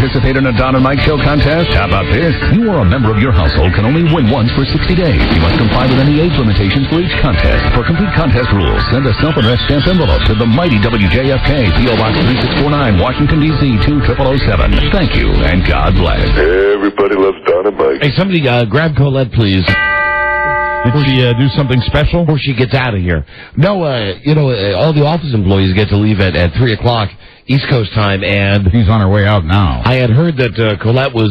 participate in a Don and Mike Show contest? How about this? You or a member of your household can only win once for 60 days. You must comply with any age limitations for each contest. For complete contest rules, send a self-addressed stamped envelope to the mighty WJFK, P.O. Box 3649, Washington, D.C. 20007. Thank you, and God bless. Everybody loves Don and Mike. Hey, somebody grab Colette, please. Did she do something special? Before she gets out of here. No, all the office employees get to leave at 3 o'clock East Coast time, and She's on her way out now. I had heard that Colette was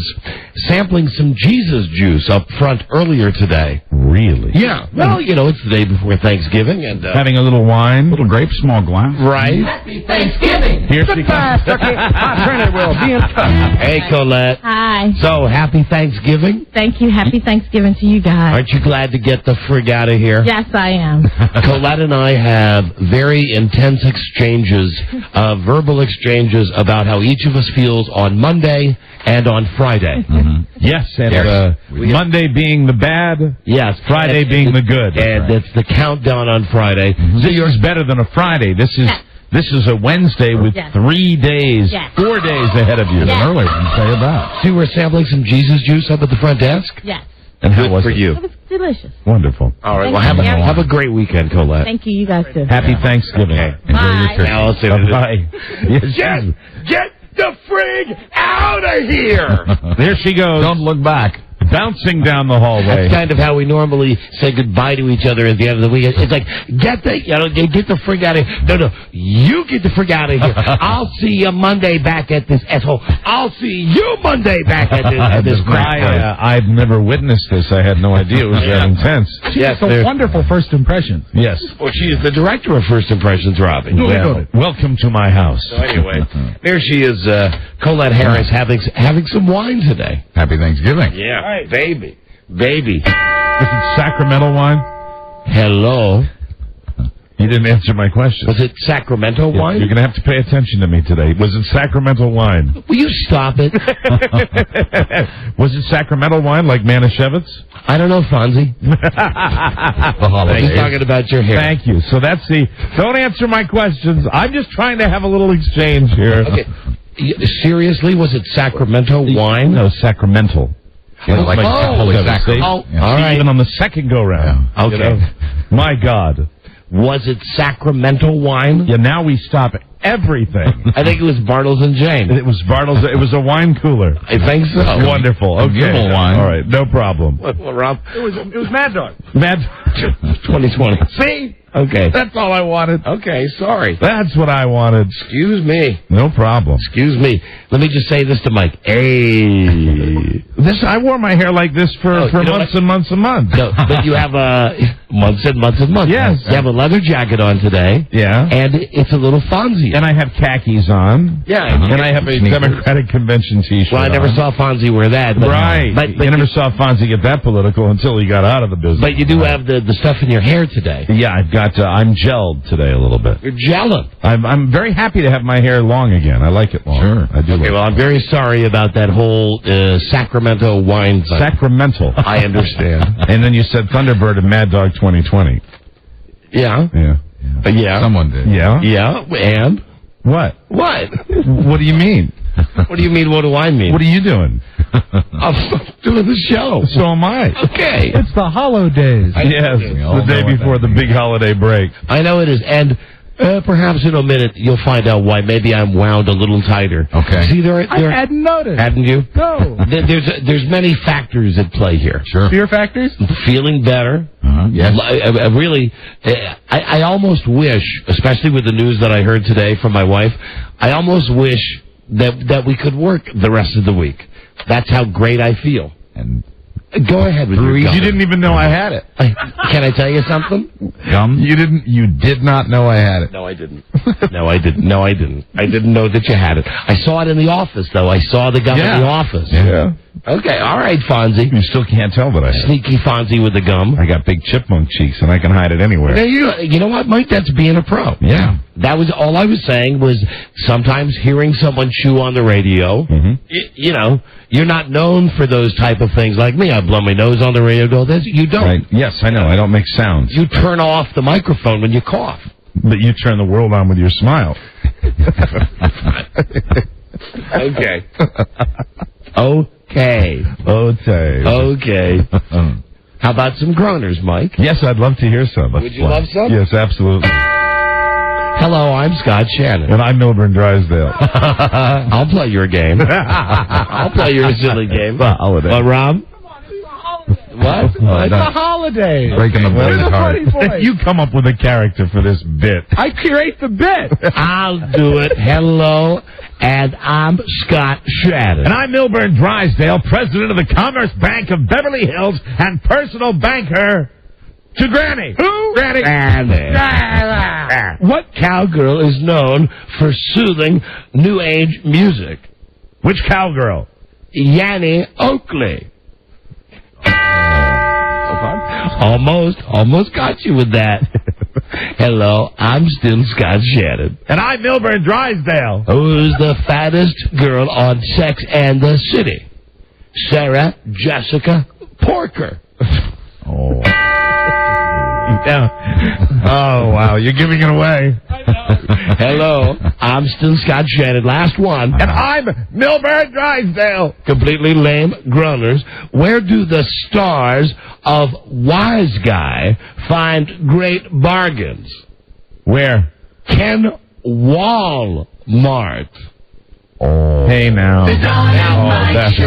sampling some Jesus juice up front earlier today. Really? Yeah. Well, it's the day before Thanksgiving, and having a little wine, little grape, small glass. right. Happy Thanksgiving. Here she comes. will be in touch. Hey, Colette. Hi. So, happy Thanksgiving. Thank you. Happy Thanksgiving to you guys. Aren't you glad to get the frig out of here? Yes, I am. Colette and I have very intense exchanges, verbal exchanges about how each of us feels on Monday and on Friday. Mm-hmm. Yes, and Monday being the bad, Yes. Friday being the good. And it's the countdown on Friday. Mm-hmm. This is better than a Friday. This is a Wednesday with 3 days, 4 days ahead of you. Yes. Earlier than say about. See, we're sampling some Jesus juice up at the front desk. Yes. And how Good was for it? you. It was delicious. Wonderful. All right. Thank Well, you. have a great weekend, Colette. Thank you. You guys too. Happy Thanksgiving. Okay. Enjoy your Bye. turkey. Now I'll say what it is. Bye. Yes, Get the frig out of here! there she goes. Don't look back. Bouncing down the hallway. That's kind of how we normally say goodbye to each other at the end of the week. It's like, get the frig out of here. No, you get the frig out of here. I'll see you Monday back at this asshole. I'll see you Monday back at this crap. I've never witnessed this. I had no idea it was that intense. Yes, a wonderful first impression. Yes. Well, she is the director of First Impressions, Robbie. Well, welcome to my house. So anyway, there she is, Colette Harris, having some wine today. Happy Thanksgiving. Yeah, baby. This is Sacramento wine? Hello. You didn't answer my question. Was it Sacramento wine? You're going to have to pay attention to me today. Was it Sacramento wine? Will you stop it? Was it Sacramento wine like Manischewitz? I don't know, Fonzie. The holidays. He's talking about your hair. Thank you. So that's don't answer my questions. I'm just trying to have a little exchange here. Okay. Seriously, was it Sacramento wine? No, Sacramental. Like Holy Sacrament. Oh, all right. Even on the second go-round. Yeah. Okay. My God. Was it Sacramento wine? Yeah, now we stop everything. I think it was Bartles and Jane. It was Bartles. It was a wine cooler. I think so. Wonderful. Okay. Wine. All right. No problem. Well, Rob? It was Mad Dog. 2020. See? Okay. That's all I wanted. Okay, sorry. That's what I wanted. Excuse me. No problem. Excuse me. Let me just say this to Mike. Hey. I wore my hair like this for months and months and months. No, but you have months and months and months. Yes. You have a leather jacket on today. Yeah. And it's a little Fonzie. And I have khakis on. Yeah. And I have a Democratic Convention T-shirt. Well, I never saw Fonzie wear that. But, right. But you never saw Fonzie get that political until he got out of the business. But you do have the stuff in your hair today. Yeah, I've got. I'm gelled today a little bit. You're gelling. I'm very happy to have my hair long again. I like it long. Sure, I do. Okay, well, I'm very sorry about that whole Sacramento wine thing. Sacramental. I understand. And then you said Thunderbird and Mad Dog 2020. Yeah. Yeah. Yeah. Someone did. Yeah. Yeah. And what? What? What do you mean? What do you mean? What do I mean? What are you doing? I'm doing the show. So am I. Okay. It's the holidays. Yes, the day before the big holiday break. I know it is. And perhaps in a minute you'll find out why. Maybe I'm wound a little tighter. Okay. See, I hadn't noticed. Hadn't you? No. There's many factors at play here. Sure. Fear factors? Feeling better. Yes. I really, I almost wish, especially with the news that I heard today from my wife, I almost wish that we could work the rest of the week. That's how great I feel. And go ahead with your gum. You didn't even know I had it. Can I tell you something? Gum? You did not know I had it. No, I didn't. No, I didn't. I didn't know that you had it. I saw it in the office, though. I saw the gum in the office. Yeah. Okay, all right, Fonzie. You still can't tell that I have it. Sneaky Fonzie with the gum. I got big chipmunk cheeks, and I can hide it anywhere. Now, you know what, Mike? That's being a pro. Yeah. That was all I was saying was sometimes hearing someone chew on the radio, you're not known for those type of things like me. I blow my nose on the radio, do all this. You don't. Right. Yes, I know. I don't make sounds. You turn off the microphone when you cough. But you turn the world on with your smile. Okay. Okay. Okay. How about some groaners, Mike? Yes, I'd love to hear some. Would you love some? Yes, absolutely. Hello, I'm Scott Shannon. And I'm Milburn Drysdale. I'll play your game. I'll play your silly game. The holiday. What, Rob? What? It's a holiday. Breaking the boy's Where's the heart. funny voice? You come up with a character for this bit. I create the bit. I'll do it. Hello, and I'm Scott Shannon. And I'm Milburn Drysdale, president of the Commerce Bank of Beverly Hills and personal banker to Granny. Who? Granny. What cowgirl is known for soothing New Age music? Which cowgirl? Yanni Oakley. Almost got you with that. Hello, I'm still Scott Shannon. And I'm Milburn Drysdale. Who's the fattest girl on Sex and the City? Sarah Jessica Porker. Oh. Oh, wow. You're giving it away. Hello, I'm still Scott Shannon. Last one. And I'm Milburn Drysdale. Completely lame groaners. Where do the stars of Wise Guy find great bargains? Where? Ken Walmart. Oh. Hey, now. Oh, that's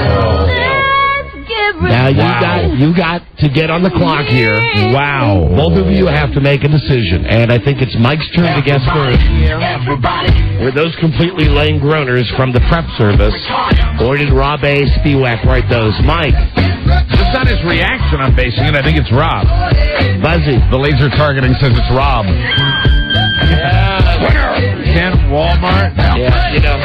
Now you got to get on the clock here. Wow. Both of you have to make a decision, and I think it's Mike's turn to guess first. Were those completely lame groaners from the prep service, or did Rob A. Spiewak write those? Mike. Just on his reaction, I'm basing it. I think it's Rob. Buzzy. The laser targeting says it's Rob. Ken Walmart. Yeah, you know,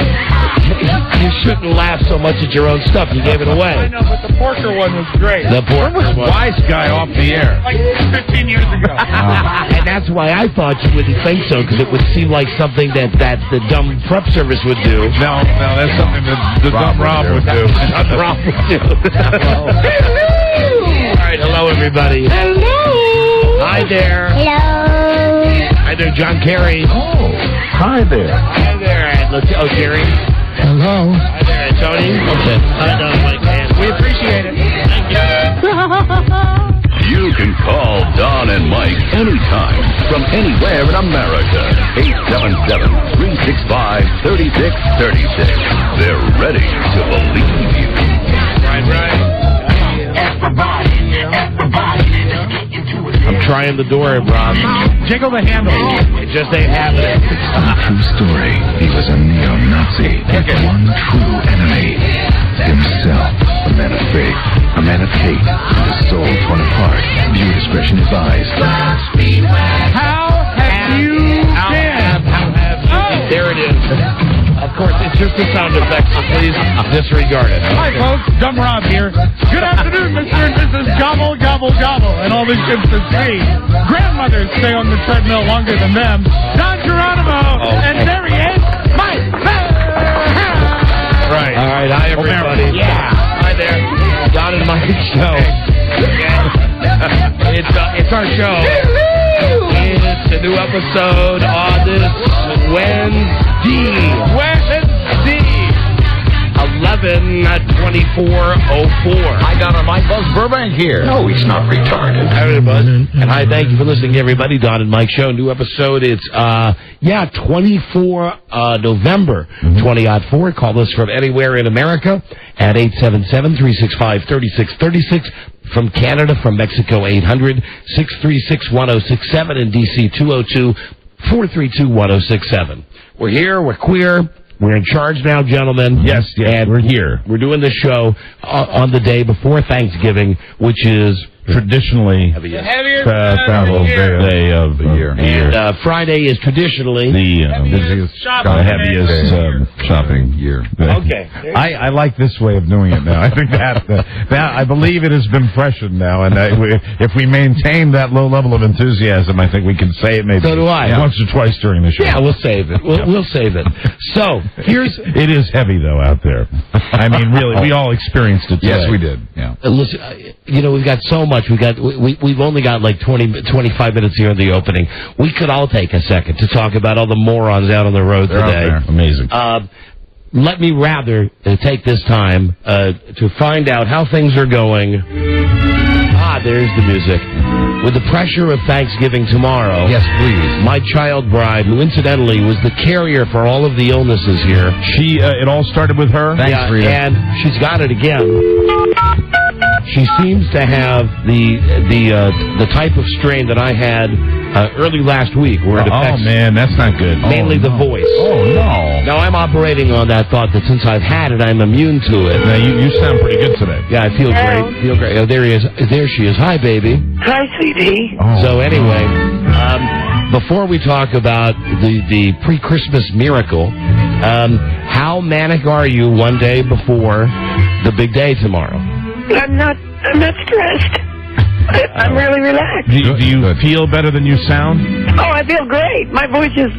you shouldn't laugh so much at your own stuff. You gave it away. I know, but the Porker one was great. The Porker one. Wise Guy off the air. Like 15 years ago. And that's why I thought you wouldn't think so, because it would seem like something that the dumb prep service would do. No, that's something that the dumb Rob would do. Rob would do. All right, hello, everybody. Hello. Hi there. Hello. Hi there, John Kerry. Oh, hi there. Hi there. Oh, Jerry. Hello. Hi there, Tony. Okay. Hi, Don, Mike, man. We appreciate it. Thank you. You can call Don and Mike anytime from anywhere in America. 877-365-3636. They're ready to believe you. Right. I'm trying the door, Rob. Jiggle the handle. It just ain't happening. True story. He was a neo-Nazi with one true enemy. Himself. A man of faith. A man of hate. His soul torn apart. View discretion advised. How have you been? There it is. Of course, it's just a sound effect, so please disregard it. Hi, folks. Dumb Rob here. Good afternoon, Mr. and Mrs. Gobble, Gobble, Gobble, and all the ships at sea. Grandmothers stay on the treadmill longer than them. Don Geronimo, and there he is, Mike. Right. All right, hi, everybody. Yeah. Hi there. Don and Mike show. It's our show. It's a new episode on this Wednesday. 11/24/04. Hi, Don and Mike. Buzz Burbank here. No, he's not retarded. Hi, everybody. And hi, thank you for listening, everybody. Don and Mike show, new episode. It's 24 November 2004. Call us from anywhere in America at 877-365-3636. From Canada, from Mexico, 800-636-1067, and D.C. 202-432-1067. We're here. We're queer. We're in charge now, gentlemen. Yes, and we're here. We're doing this show on the day before Thanksgiving, which is Traditionally, heaviest. The heaviest day of the year. And Friday is traditionally The Heaviest shopping heaviest shopping year. Okay. I like this way of doing it now. I think that I believe it has been freshened now, and if we maintain that low level of enthusiasm, I think we can say it maybe So do I. once or twice during the show. Yeah, we'll save it. We'll save it. So It is heavy though out there. I mean, really, we all experienced it. Today. Yes, we did. Yeah. listen, we've got so much. We've only got like 25 minutes here in the opening. We could all take a second to talk about all the morons out on the road They're today. out there. Amazing. let me rather take this time to find out how things are going. There's the music. With the pressure of Thanksgiving tomorrow. Yes, please. My child bride, who incidentally was the carrier for all of the illnesses here. It all started with her? Thanks, Freda. And she's got it again. She seems to have the type of strain that I had early last week, where it affects man, that's not good. mainly the voice. Oh, no. Now, I'm operating on that thought that since I've had it, I'm immune to it. Now, you sound pretty good today. Yeah, I feel great. Oh, there he is. There she is. Hi, baby. Hi, sweetie. So anyway, before we talk about the pre-Christmas miracle, how manic are you one day before the big day tomorrow? I'm not stressed. I'm really relaxed. Do you feel better than you sound? Oh, I feel great. My voice just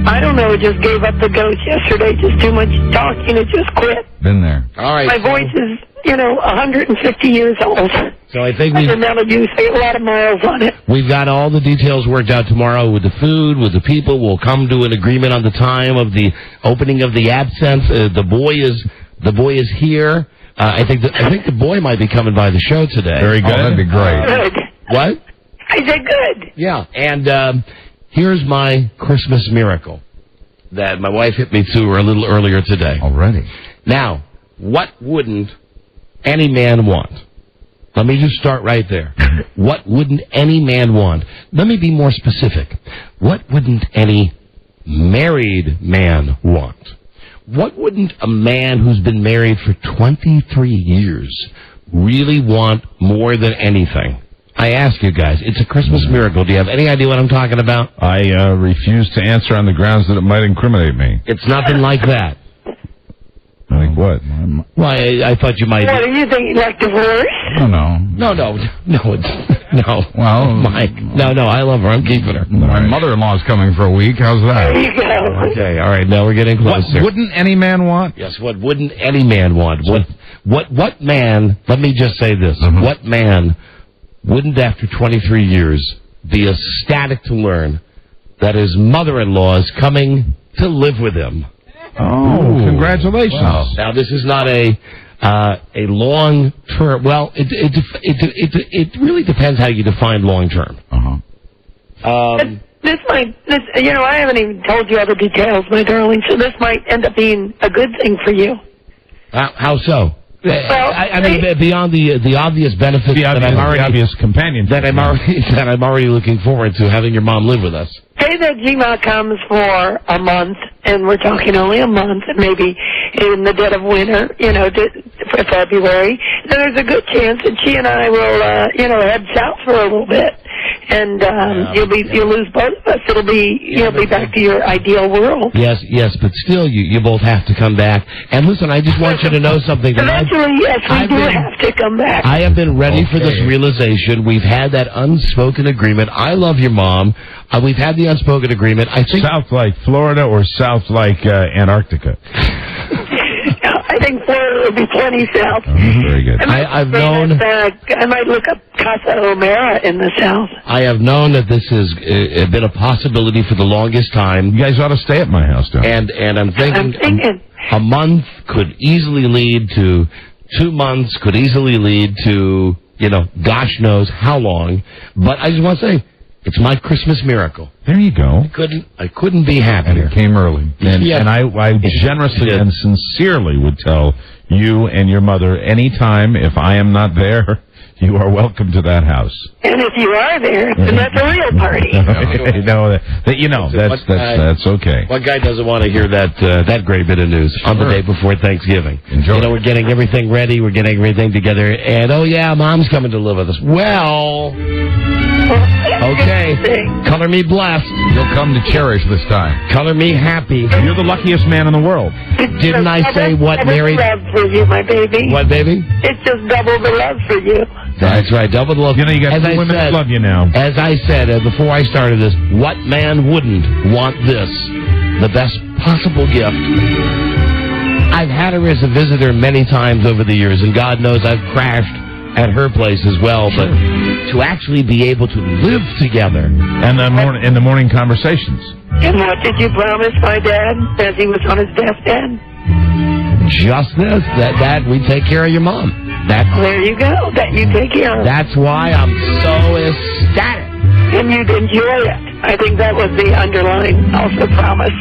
I don't know, it just gave up the ghost yesterday. Just too much talking. It just quit. Been there. All right. My voice is, 150 years old. So I think I use a lot of miles on it. we've got all the details worked out tomorrow with the food, with the people. We'll come to an agreement on the time of the opening of the absence. The boy is here. I think the boy might be coming by the show today. Very good. That'd be great. Good. What? I said good. Yeah. And here's my Christmas miracle that my wife hit me to a little earlier today. Already. Now, what wouldn't any man want? Let me just start right there. What wouldn't any man want? Let me be more specific. What wouldn't any married man want? What wouldn't a man who's been married for 23 years really want more than anything? I ask you guys, it's a Christmas miracle. Do you have any idea what I'm talking about? I refuse to answer on the grounds that it might incriminate me. It's nothing like that. Like what? Well, I thought you might... What, do you think, like divorce? No. No. Well, Mike. No, I love her. I'm keeping her. My mother-in-law's coming for a week. How's that? There you go. Okay, all right. Now we're getting closer. What wouldn't any man want? Yes, what wouldn't any man want? What man, let me just say this, what man wouldn't after 23 years be ecstatic to learn that his mother-in-law is coming to live with him? Oh, congratulations. Wow. Now, this is not a long-term, well, it really depends how you define long-term. I haven't even told you all the details, my darling, so this might end up being a good thing for you. How so? Well, I mean, beyond the obvious benefits the obvious companion that I'm already looking forward to having your mom live with us. Say that Gma comes for a month, and we're talking only a month, and maybe in the dead of winter, for February. Then there's a good chance that she and I will, head south for a little bit, and you'll lose both of us. You'll be back to your ideal world. Yes, but still, you both have to come back. And listen, I just want you to know something. Eventually, yes, we do have to come back. I have been ready for this realization. We've had that unspoken agreement. I love your mom. We've had the unspoken agreement. I think south like Florida or south like Antarctica. I think Florida would be plenty south. Very good. I've known. I might look up Casa O'Mara in the south. I have known that this has been a possibility for the longest time. You guys ought to stay at my house, don't you? And I'm thinking a month could easily lead to 2 months, could easily lead to, gosh knows how long. But I just want to say, it's my Christmas miracle. There you go. I couldn't be happier. And it came early. And I generously and sincerely would tell you and your mother, anytime if I am not there, you are welcome to that house. And if you are there, then that's a real party. That's okay. What guy doesn't want to hear that great bit of news on the day before Thanksgiving? Enjoy. We're getting everything ready. We're getting everything together. And, Mom's coming to live with us. Well... Okay, color me blessed. You'll come to cherish this time. Color me happy. You're the luckiest man in the world. Didn't I say what married? Love for you, my baby. What, baby? It's just double the love for you. That's right, double the love. You got two women that love you now. As I said before I started this, what man wouldn't want this? The best possible gift. I've had her as a visitor many times over the years, and God knows I've crashed at her place as well, but to actually be able to live together. And in the morning conversations. And what did you promise my dad as he was on his deathbed? Just this, that we take care of your mom. There you go. That you take care of. That's why I'm so ecstatic. And you'd enjoy it. I think that was the underlying also promise.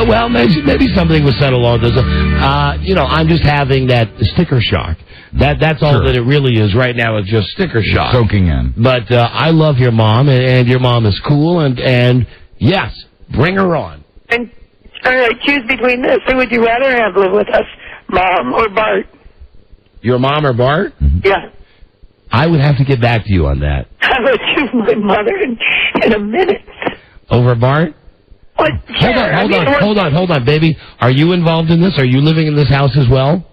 Well, maybe something was said along those. I'm just having that sticker shock. That's all that it really is right now. It's just sticker shock. Soaking in. But I love your mom, and your mom is cool, and yes, bring her on. And all right, choose between this. Who would you rather have live with us, Mom or Bart? Your mom or Bart? Yeah. I would have to get back to you on that. I would choose my mother in a minute. Over Bart? What? Hold on, baby. Are you involved in this? Are you living in this house as well?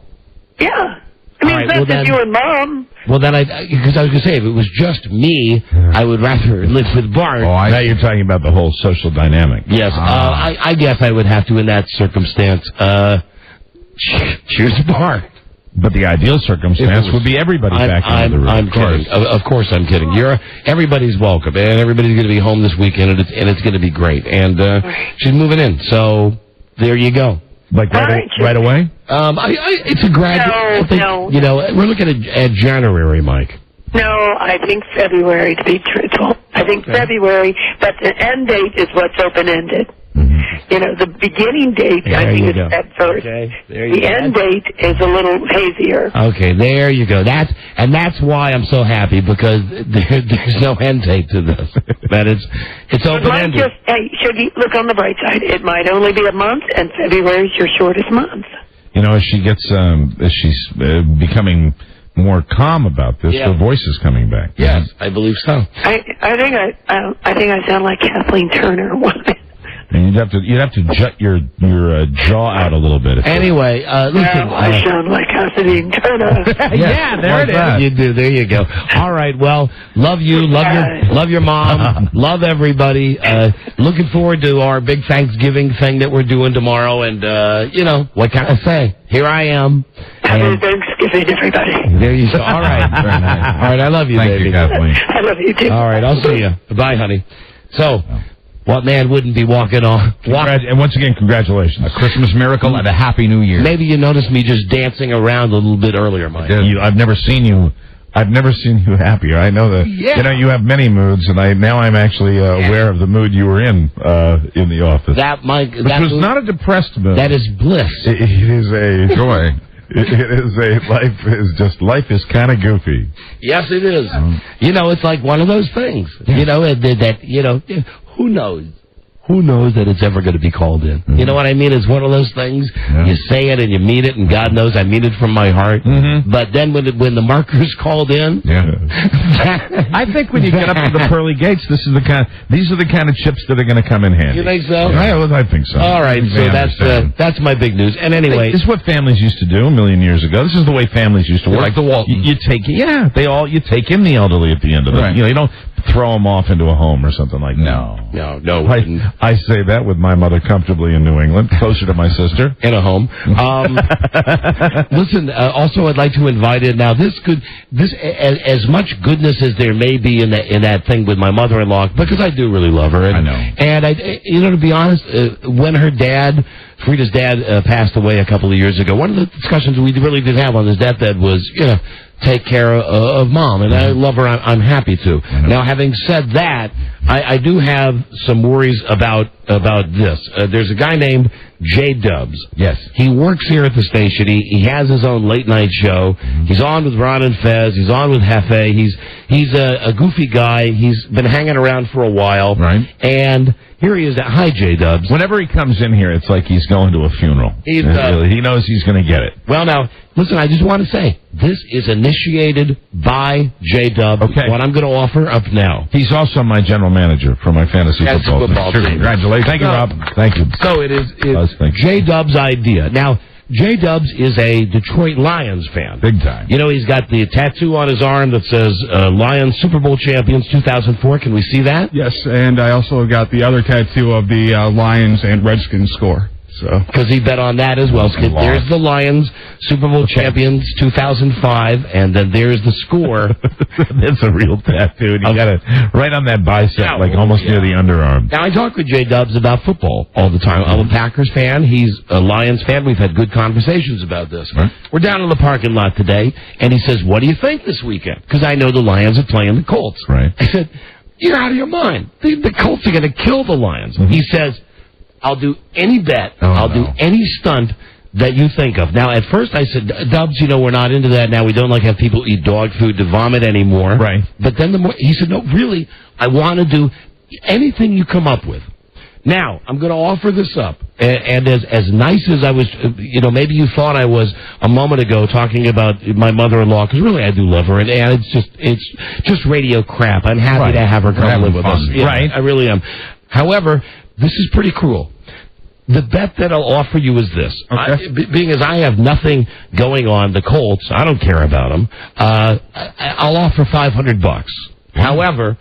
Yeah. I mean, right, it's not just you and Mom. Well, then because I was going to say, if it was just me, I would rather live with Bart. Now you're talking about the whole social dynamic. Yes, I guess I would have to, in that circumstance, choose Bart. But the ideal circumstance would be everybody back in the room. I'm kidding. Of course I'm kidding. Everybody's welcome, and everybody's going to be home this weekend, and it's going to be great. And she's moving in, so there you go. Like right away? It's a graduate. No. You know, we're looking at January, Mike. No, I think February, to be truthful. I think February, but the end date is what's open-ended. You know, the beginning date, I think, is Feb 1st. Okay, the end date is a little hazier. Okay, there you go. That's why I'm so happy, because there's no end date to this. That it's open-ended. Should you look on the bright side? It might only be a month, and February is your shortest month. You know, as she gets, as she's becoming more calm about this, her voice is coming back. Yes, I believe so. I think I sound like Kathleen Turner. And you'd have to jut your jaw out a little bit. Anyway, listen. I sound like Kathleen Turner. Yeah, there it is. You do. There you go. All right. Well, love you. Love your mom. Love everybody. Looking forward to our big Thanksgiving thing that we're doing tomorrow. And what can I say? Here I am. Happy Thanksgiving, everybody. There you go. All right. Very nice. All right. I love you, Thank baby. You, Kathleen. I love you too. All right. I'll see you. Bye, honey. So. What man wouldn't be walking on? And once again, congratulations. A Christmas miracle and a Happy New Year. Maybe you noticed me just dancing around a little bit earlier, Mike. I've never seen you happier. I know that. Yeah. You have many moods, and I'm actually aware of the mood you were in the office. Which was not a depressed mood. That is bliss. It is a joy. Life is kind of goofy. Yes, it is. It's like one of those things. Who knows? Who knows that it's ever going to be called in? You know what I mean? It's one of those things. Yeah. You say it and you mean it, and God knows I mean it from my heart. But then when the marker's called in, I think when you get up to the pearly gates, these are the kind of chips that are going to come in handy. You think so? Yeah, I think so. All right, so that's my big news. And anyway, this is what families used to do a million years ago. This is the way families used to work. Like the Waltons. You take in the elderly at the end of it. Right. You don't throw them off into a home or something like that. No. I say that with my mother comfortably in New England, closer to my sister. In a home. Listen, also I'd like to invite in now as much goodness as there may be in that thing with my mother-in-law, because I do really love her. And, I know. And to be honest, when her dad, Freda's dad, passed away a couple of years ago, one of the discussions we really did have on his deathbed was, take care of Mom, and I love her. I'm happy to. Now, having said that, I do have some worries about this. There's a guy named J-Dubs. Yes. He works here at the station. He has his own late-night show. He's on with Ron and Fez. He's on with Hefe. He's a goofy guy. He's been hanging around for a while. Right. And here he is. Hi, J-Dubs. Whenever he comes in here, it's like he's going to a funeral. He knows he's going to get it. Well, now, listen, I just want to say, this is initiated by J-Dub. Okay. What I'm going to offer up now. He's also my general manager for my fantasy football team. Congratulations. Thank you, Rob. Thank you. So it's J-Dub's idea. Now, J-Dubs is a Detroit Lions fan. Big time. He's got the tattoo on his arm that says Lions Super Bowl Champions 2004. Can we see that? Yes, and I also got the other tattoo of the Lions and Redskins score. So because he bet on that as well. So there's the Lions, Super Bowl champions, 2005, and then there's the score. That's a real tattoo. You got it right on that bicep, like almost near the underarm. Now, I talk with J-Dubs about football all the time. I'm a Packers fan. He's a Lions fan. We've had good conversations about this. Right. We're down in the parking lot today, and he says, what do you think this weekend? Because I know the Lions are playing the Colts. Right. I said, you're out of your mind. The Colts are going to kill the Lions. Mm-hmm. He says, I'll do any bet. I'll do any stunt that you think of. Now, at first I said, Dubs, we're not into that now. We don't have people eat dog food to vomit anymore. Right. But then he said, no, really, I want to do anything you come up with. Now, I'm going to offer this up. And as nice as I was, maybe you thought I was a moment ago talking about my mother-in-law, because really I do love her, and it's just radio crap. I'm happy to have her come live with us. Yeah, right. I really am. However, this is pretty cruel. The bet that I'll offer you is this. Okay. Being as I have nothing going on, the Colts, I don't care about them, I'll offer $500. However,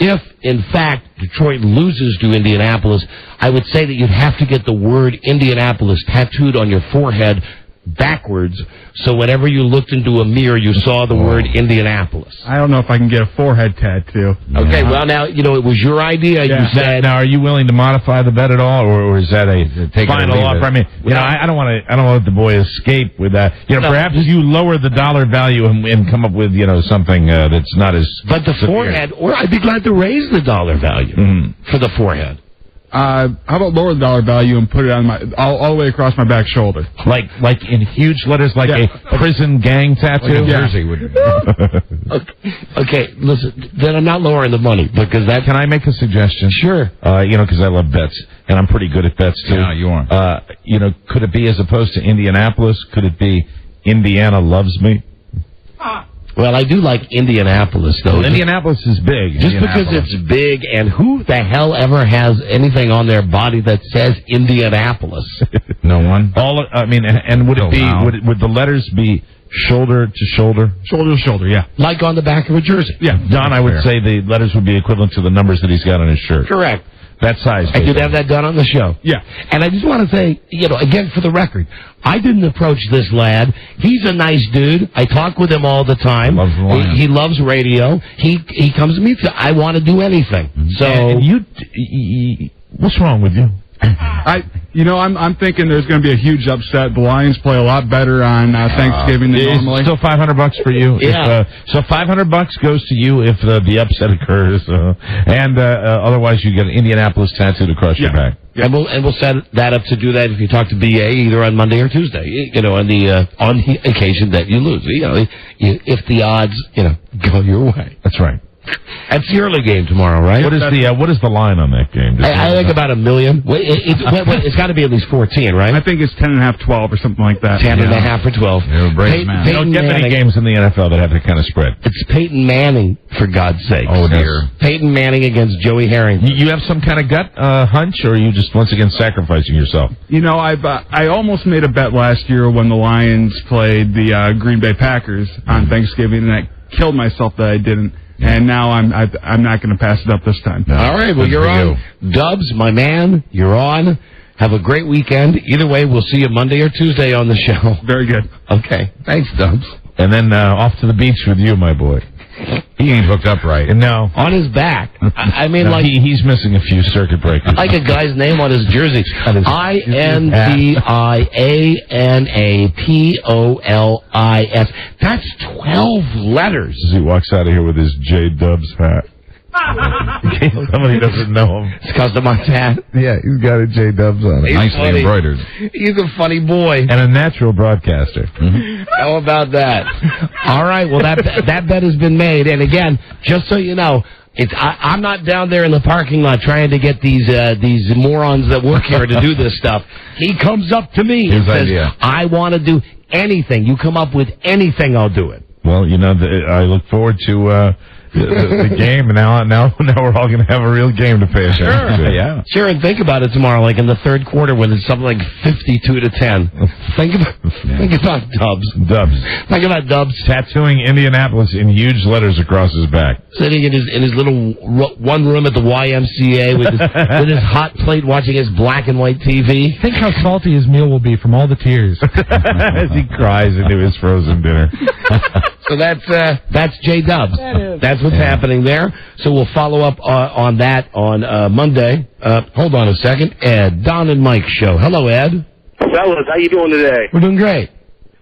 if, in fact, Detroit loses to Indianapolis, I would say that you'd have to get the word Indianapolis tattooed on your forehead backwards, so whenever you looked into a mirror, you saw the word Indianapolis. I don't know if I can get a forehead tattoo. Okay, well, now, it was your idea. Yeah. You said... Now, are you willing to modify the bet at all, or is that a final offer? I mean, I don't want to let the boy escape with that. Perhaps you lower the dollar value and come up with, something that's not as... But the forehead, or I'd be glad to raise the dollar value for the forehead. How about lower the dollar value and put it on all the way across my back shoulder? Like in huge letters, like a prison gang tattoo? Like a jersey would Okay, listen, then I'm not lowering the money, because that... Can I make a suggestion? Sure. Because I love bets, and I'm pretty good at bets, too. Yeah, you are. Could it be, as opposed to Indianapolis, could it be Indiana loves me? Well, I do like Indianapolis, though. Well, Indianapolis is big. Just because it's big, and who the hell ever has anything on their body that says Indianapolis? No one. And would it be? Would the letters be shoulder to shoulder? Shoulder to shoulder, yeah. Like on the back of a jersey. Yeah. Don, I would say the letters would be equivalent to the numbers that he's got on his shirt. Correct. That size. I could have that done on the show. Yeah. And I just want to say, again, for the record, I didn't approach this lad. He's a nice dude. I talk with him all the time. He loves radio. He comes to me. I want to do anything. So and what's wrong with you? I'm thinking there's going to be a huge upset. The Lions play a lot better on Thanksgiving than normally. Still $500 for you. Yeah. So $500 goes to you if the upset occurs, and otherwise you get an Indianapolis tattooed across your back. Yeah. And we'll set that up to do that if you talk to BA either on Monday or Tuesday. On the occasion that you lose. If the odds go your way. That's right. That's the early game tomorrow, right? What is the line on that game? I think about $1 million. It's got to be at least 14, right? I think it's 10.5, 12, or something like that. 10.5 or 12. You're a brave man. You don't get many games in the NFL that have that kind of spread. It's Peyton Manning, for God's sake. Oh, dear. Peyton Manning against Joey Harrington. You have some kind of gut hunch, or are you just once again sacrificing yourself? I almost made a bet last year when the Lions played the Green Bay Packers on Thanksgiving, and I killed myself that I didn't. And now I'm not going to pass it up this time. No, all right, well, you're on. Dubs, my man, you're on. Have a great weekend. Either way, we'll see you Monday or Tuesday on the show. Very good. Okay. Thanks, Dubs. And then off to the beach with you, my boy. He ain't hooked up right. No. On his back. I mean, no, he's missing a few circuit breakers. Like a guy's name on his jersey. INDIANAPOLIS. That's 12 letters. As he walks out of here with his J. Dubs hat. In case somebody doesn't know him. It's customized hat. Yeah, he's got a J. Dubs on it. Nicely embroidered. He's a funny boy. And a natural broadcaster. Mm-hmm. How about that? All right, well, that bet has been made. And again, just so you know, I'm not down there in the parking lot trying to get these morons that work here to do this stuff. He comes up to me and says, I want to do anything. You come up with anything, I'll do it. Well, I look forward to the game. Now we're all going to have a real game to pay attention to. Yeah. Sure, and think about it tomorrow, like in the third quarter when it's something like 52-10. Think about Dubs. Think about Dubs tattooing Indianapolis in huge letters across his back. Sitting in his little one room at the YMCA with his hot plate watching his black and white TV. Think how salty his meal will be from all the tears. As he cries into his frozen dinner. So that's J Dubs. That's what's happening there. So we'll follow up on that on Monday. Hold on a second. Ed, Don and Mike show. Hello, Ed. Fellas, how you doing today? We're doing great.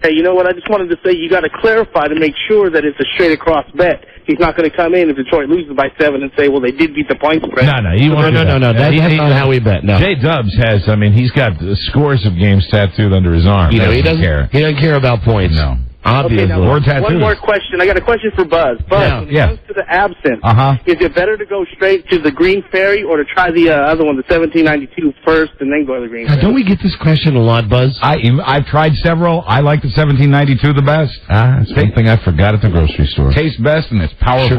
Hey, you know what? I just wanted to say you got to clarify to make sure that it's a straight across bet. He's not going to come in if Detroit loses by 7 and say, well, they did beat the point spread. No. No. That's not how we bet. No. J Dubs has. I mean, he's got scores of games tattooed under his arm. You know, he doesn't care. He doesn't care about points. No. Obviously. Okay, now, one more question. I got a question for Buzz. Buzz, when it comes to the absinthe, is it better to go straight to the Green Fairy or to try the other one, the 1792 first, and then go to the Green Fairy? Don't we get this question a lot, Buzz? I've tried several. I like the 1792 the best. Something I forgot at the grocery store. Tastes best and it's powerful.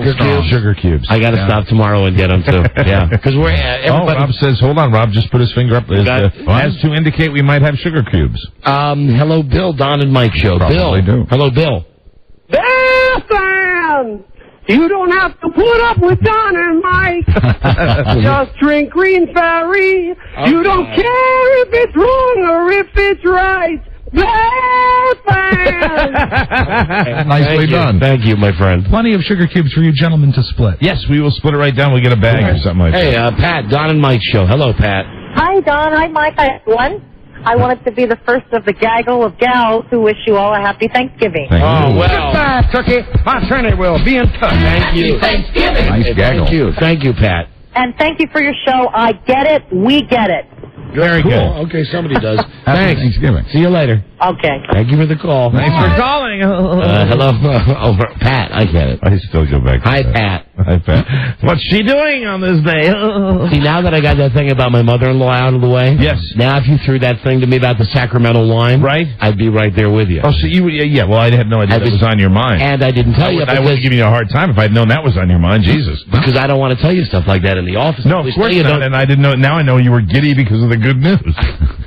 Sugar cubes. I got to stop tomorrow and get them too. Yeah, because we're everybody. Rob says, hold on, Rob. Just put his finger up as to indicate we might have sugar cubes. Hello, Bill, Don and Mike show. Probably Bill. Do. Hello, Bill. There, fam! You don't have to put up with Don and Mike. Just drink Green Fairy. You don't care if it's wrong or if it's right. There, fam! Nicely done. Thank you, my friend. Plenty of sugar cubes for you gentlemen to split. Yes, we will split it right down. We'll get a bag or something like that. Hey, Pat, Don and Mike show. Hello, Pat. Hi, Don. Hi, Mike. Hi, everyone. I wanted to be the first of the gaggle of gals who wish you all a happy Thanksgiving. Well. Goodbye, Turkey. My attorney will be in touch. Thank you. Thanksgiving. Nice gaggle. Thank you, Pat. And thank you for your show. I get it. We get it. Very cool. good. Okay, somebody does. Happy Thanksgiving. See you later. Okay. Thank you for the call. Thanks for calling. Hello. Pat, I get it. I still go back to Hi, that. Pat. Hi, Pat. What's she doing on this day? See, now that I got that thing about my mother-in-law out of the way, yes. Now if you threw that thing to me about the Sacramento wine, right, I'd be right there with you. Oh, so you, yeah, well, I had no idea that was on your mind. And I didn't tell you. I would give you a hard time if I'd known that was on your mind. Jesus. Because I don't want to tell you stuff like that in the office. No, of course not, and I didn't know. Now I know you were giddy because of the good news.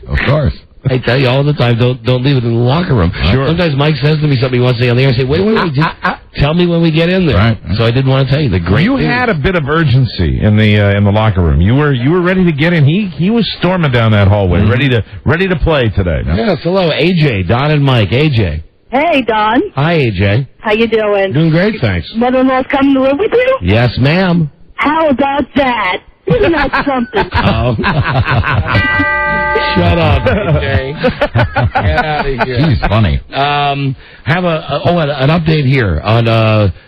Of course. I tell you all the time, don't leave it in the locker room. Sure. Sometimes Mike says to me something he wants to say on the air. I say, wait, just tell me when we get in there. Right. So I didn't want to tell you the great You news. had a bit of urgency in the locker room. You were ready to get in. He was storming down that hallway, ready to play today. Yes, hello, AJ, Don and Mike. AJ. Hey, Don. Hi, AJ. How you doing? Doing great, thanks. Mother-in-law's coming to live with you? Yes, ma'am. How about that? Isn't that something? Oh. Shut up, AJ. Get out of here. He's funny. Have an update here on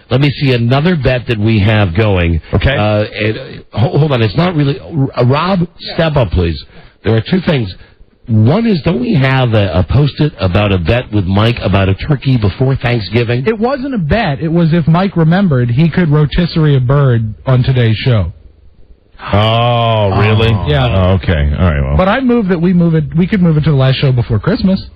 let me see another bet that we have going. Okay. Hold on, it's not really Rob, step up please. There are two things. One is, don't we have a post-it about a bet with Mike about a turkey before Thanksgiving? It wasn't a bet. It was if Mike remembered, he could rotisserie a bird on today's show. Oh, really? Yeah. Oh, okay. All right. Well. But I moved that we could move it to the last show before Christmas.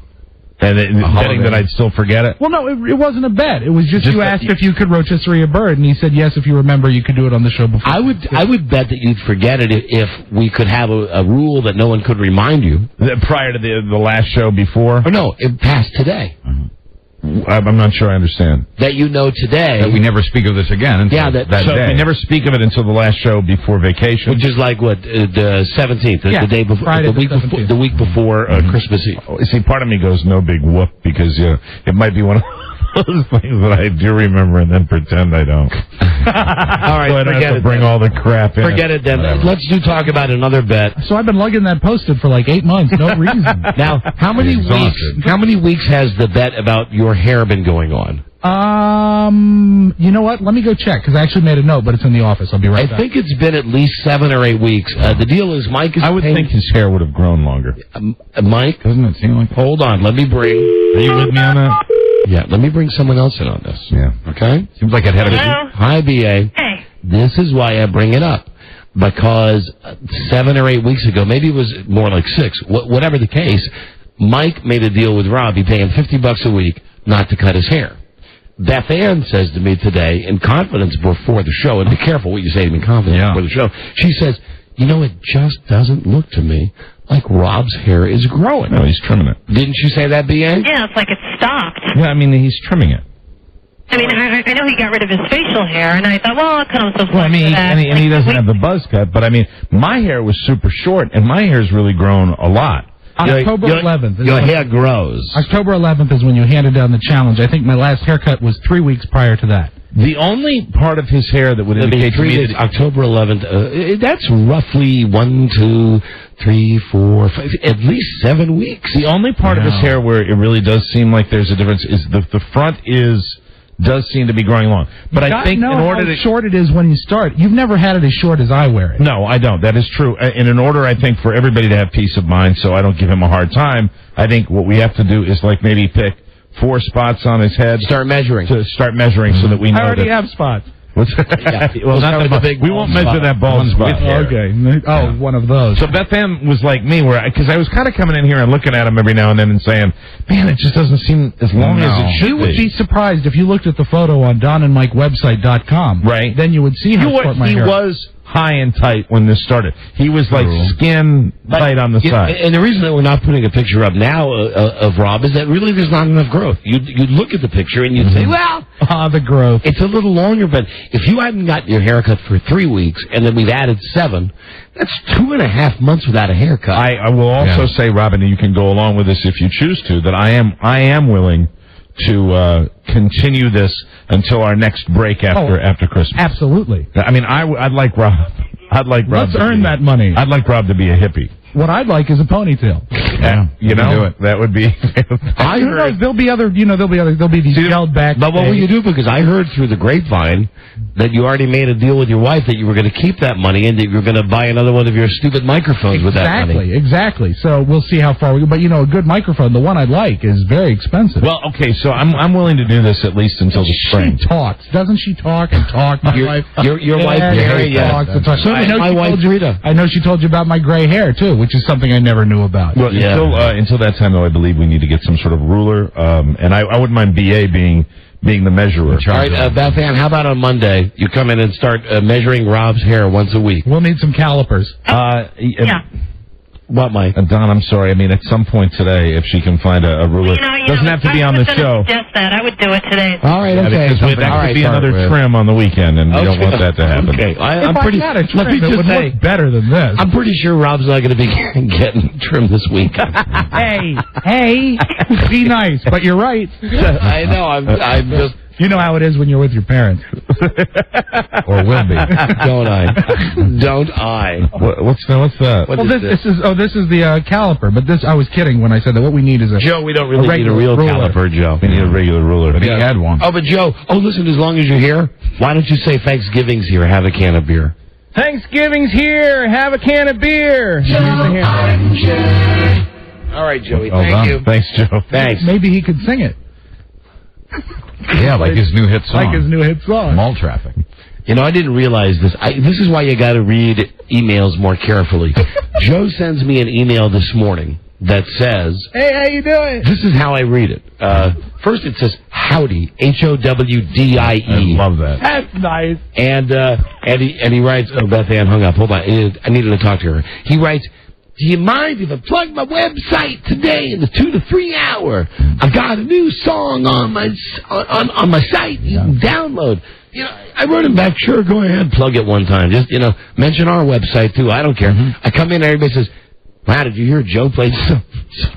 And betting that I'd still forget it? Well, no, it wasn't a bet. It was just you asked if you could rotisserie a bird, and he said yes. If you remember, you could do it on the show before. I would bet that you'd forget it if we could have a rule that no one could remind you prior to the last show before. Oh no, it passed today. I'm not sure I understand. That you know today. That we never speak of this again until that so day. We never speak of it until the last show before vacation. Which is like, what, the 17th, the day before, Friday the week before Christmas Eve. See, part of me goes, no big whoop, because it might be one of those things that I do remember and then pretend I don't. All right, so I don't forget have to it bring then. all the crap in. Forget it then. Whatever. Let's talk about another bet. So I've been lugging that posted for like 8 months. No reason. Now, how many weeks has the bet about your hair been going on? You know what? Let me go check, because I actually made a note, but it's in the office. I'll be right back. I think it's been at least 7 or 8 weeks. The deal is Mike is I would think his hair would have grown longer. Mike? Doesn't it seem like... Hold on. Let me bring... Are you with me on that? Yeah, let me bring someone else in on this. Yeah. Okay? Seems like it had Hi, B.A. Hey. This is why I bring it up. Because 7 or 8 weeks ago, maybe it was more like 6, whatever the case, Mike made a deal with Rob. He paid him $50 a week not to cut his hair. Beth Ann says to me today, in confidence before the show, and be careful what you say to me in confidence before the show, she says, you know, it just doesn't look to me like Rob's hair is growing. No, he's trimming it. Didn't you say that, B.A.? Yeah, it's like it's stopped. Yeah, I mean, he's trimming it. I mean, I know he got rid of his facial hair, and I thought, well, I'll cut him some Well, I mean, that. he doesn't have the buzz cut, but I mean, my hair was super short, and my hair's really grown a lot. October 11th. Your hair grows. October 11th is when you handed down the challenge. I think my last haircut was 3 weeks prior to that. The only part of his hair that would indicate to me that October 11th, that's roughly 1, 2, 3, 4, 5, at least 7 weeks. The only part of his hair where it really does seem like there's a difference is the front does seem to be growing long. But I think in order to short it is when you start. You've never had it as short as I wear it. No, I don't. That is true. And in order, I think, for everybody to have peace of mind, so I don't give him a hard time, I think what we have to do is like maybe pick 4 spots on his head. Start measuring. So that we know I already have spots. Well, not the big. We won't measure that bald spot. Okay. Oh, one of those. So Beth Ann was like me, because I was kind of coming in here and looking at him every now and then and saying, "Man, it just doesn't seem as long as it should be." You would be surprised if you looked at the photo on DonandMikeWebsite.com. Right. Then you would see how short my hair. He was high and tight when this started. He was like skin tight on the side. And the reason that we're not putting a picture up now of Rob is that really there's not enough growth. You'd look at the picture and you'd say, well, the growth. It's a little longer, but if you hadn't gotten your haircut for 3 weeks and then we've added 7, that's 2.5 months without a haircut. I will also say, Robin, and you can go along with this if you choose to, that I am willing to continue this until our next break after Christmas. Absolutely. I mean, I'd like Rob. Let's earn that money. I'd like Rob to be a hippie. What I'd like is a ponytail. Yeah, you know, that would be. I heard there'll be other. There'll be these held back. But what will you do? Because I heard through the grapevine that you already made a deal with your wife that you were going to keep that money and that you were going to buy another one of your stupid microphones with that money. Exactly. So we'll see how far we go. But a good microphone, the one I like, is very expensive. Well, okay, so I'm willing to do this at least until the spring. She talks, doesn't she? Talk and talk. My wife. Your wife, Mary, talks. So my wife, Freda. I know she told you about my gray hair too, which is something I never knew about. Well, until that time, though, I believe we need to get some sort of ruler, and I wouldn't mind BA being the measurer. All right, Beth Ann, how about on Monday you come in and start measuring Rob's hair once a week? We'll need some calipers. Yeah. What, Mike? Don, I'm sorry. I mean, at some point today, if she can find a ruler, doesn't have to be on the show. Suggest that. I would do it today. All right, okay. Because that could be another trim on the weekend, and we don't want that to happen. Okay, I'm pretty. If I had a trim, it would look better than this. I'm pretty sure Rob's not going to be getting trimmed this week. Hey, be nice, but you're right. I know. I'm just. You know how it is when you're with your parents. Or will be. Don't I? What's that? This is the caliper. But I was kidding when I said that what we need is Joe, we don't really need a real caliper, Joe. We need a regular ruler. But he had one. Oh, but Joe, listen, as long as you're here, why don't you say Thanksgiving's here, have a can of beer? Thanksgiving's here, have a can of beer. All right, Joey, thank you. Thanks, Joe. Thanks. Maybe he could sing it. Yeah, like his new hit song. Mall Traffic. I didn't realize this. This is why you got to read emails more carefully. Joe sends me an email this morning that says, "Hey, how you doing?" This is how I read it. First, it says howdy, HOWDIE. I love that. That's nice. And he writes. Oh, Beth Ann hung up. Hold on, I needed to talk to her. He writes, do you mind if I plug my website today in the 2 to 3 hour? I've got a new song on my site you can download. I wrote him back, sure, go ahead, plug it one time. Just, mention our website, too. I don't care. I come in and everybody says, wow, did you hear Joe played some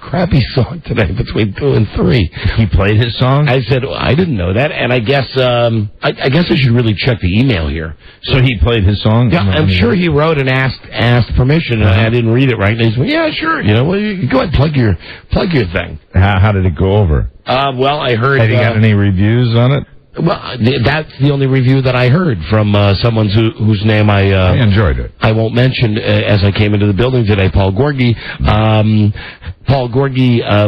crappy song today between 2 and 3? He played his song? I said, I didn't know that, and I guess I guess I should really check the email here. So he played his song? Yeah, I'm sure he wrote and asked permission, and I didn't read it right. And he said, yeah, sure, well, you go ahead, plug your thing. How did it go over? Well, I heard... Had he got any reviews on it? Well, that's the only review that I heard from someone whose name I enjoyed it. I won't mention as I came into the building today, Paul Gorgie.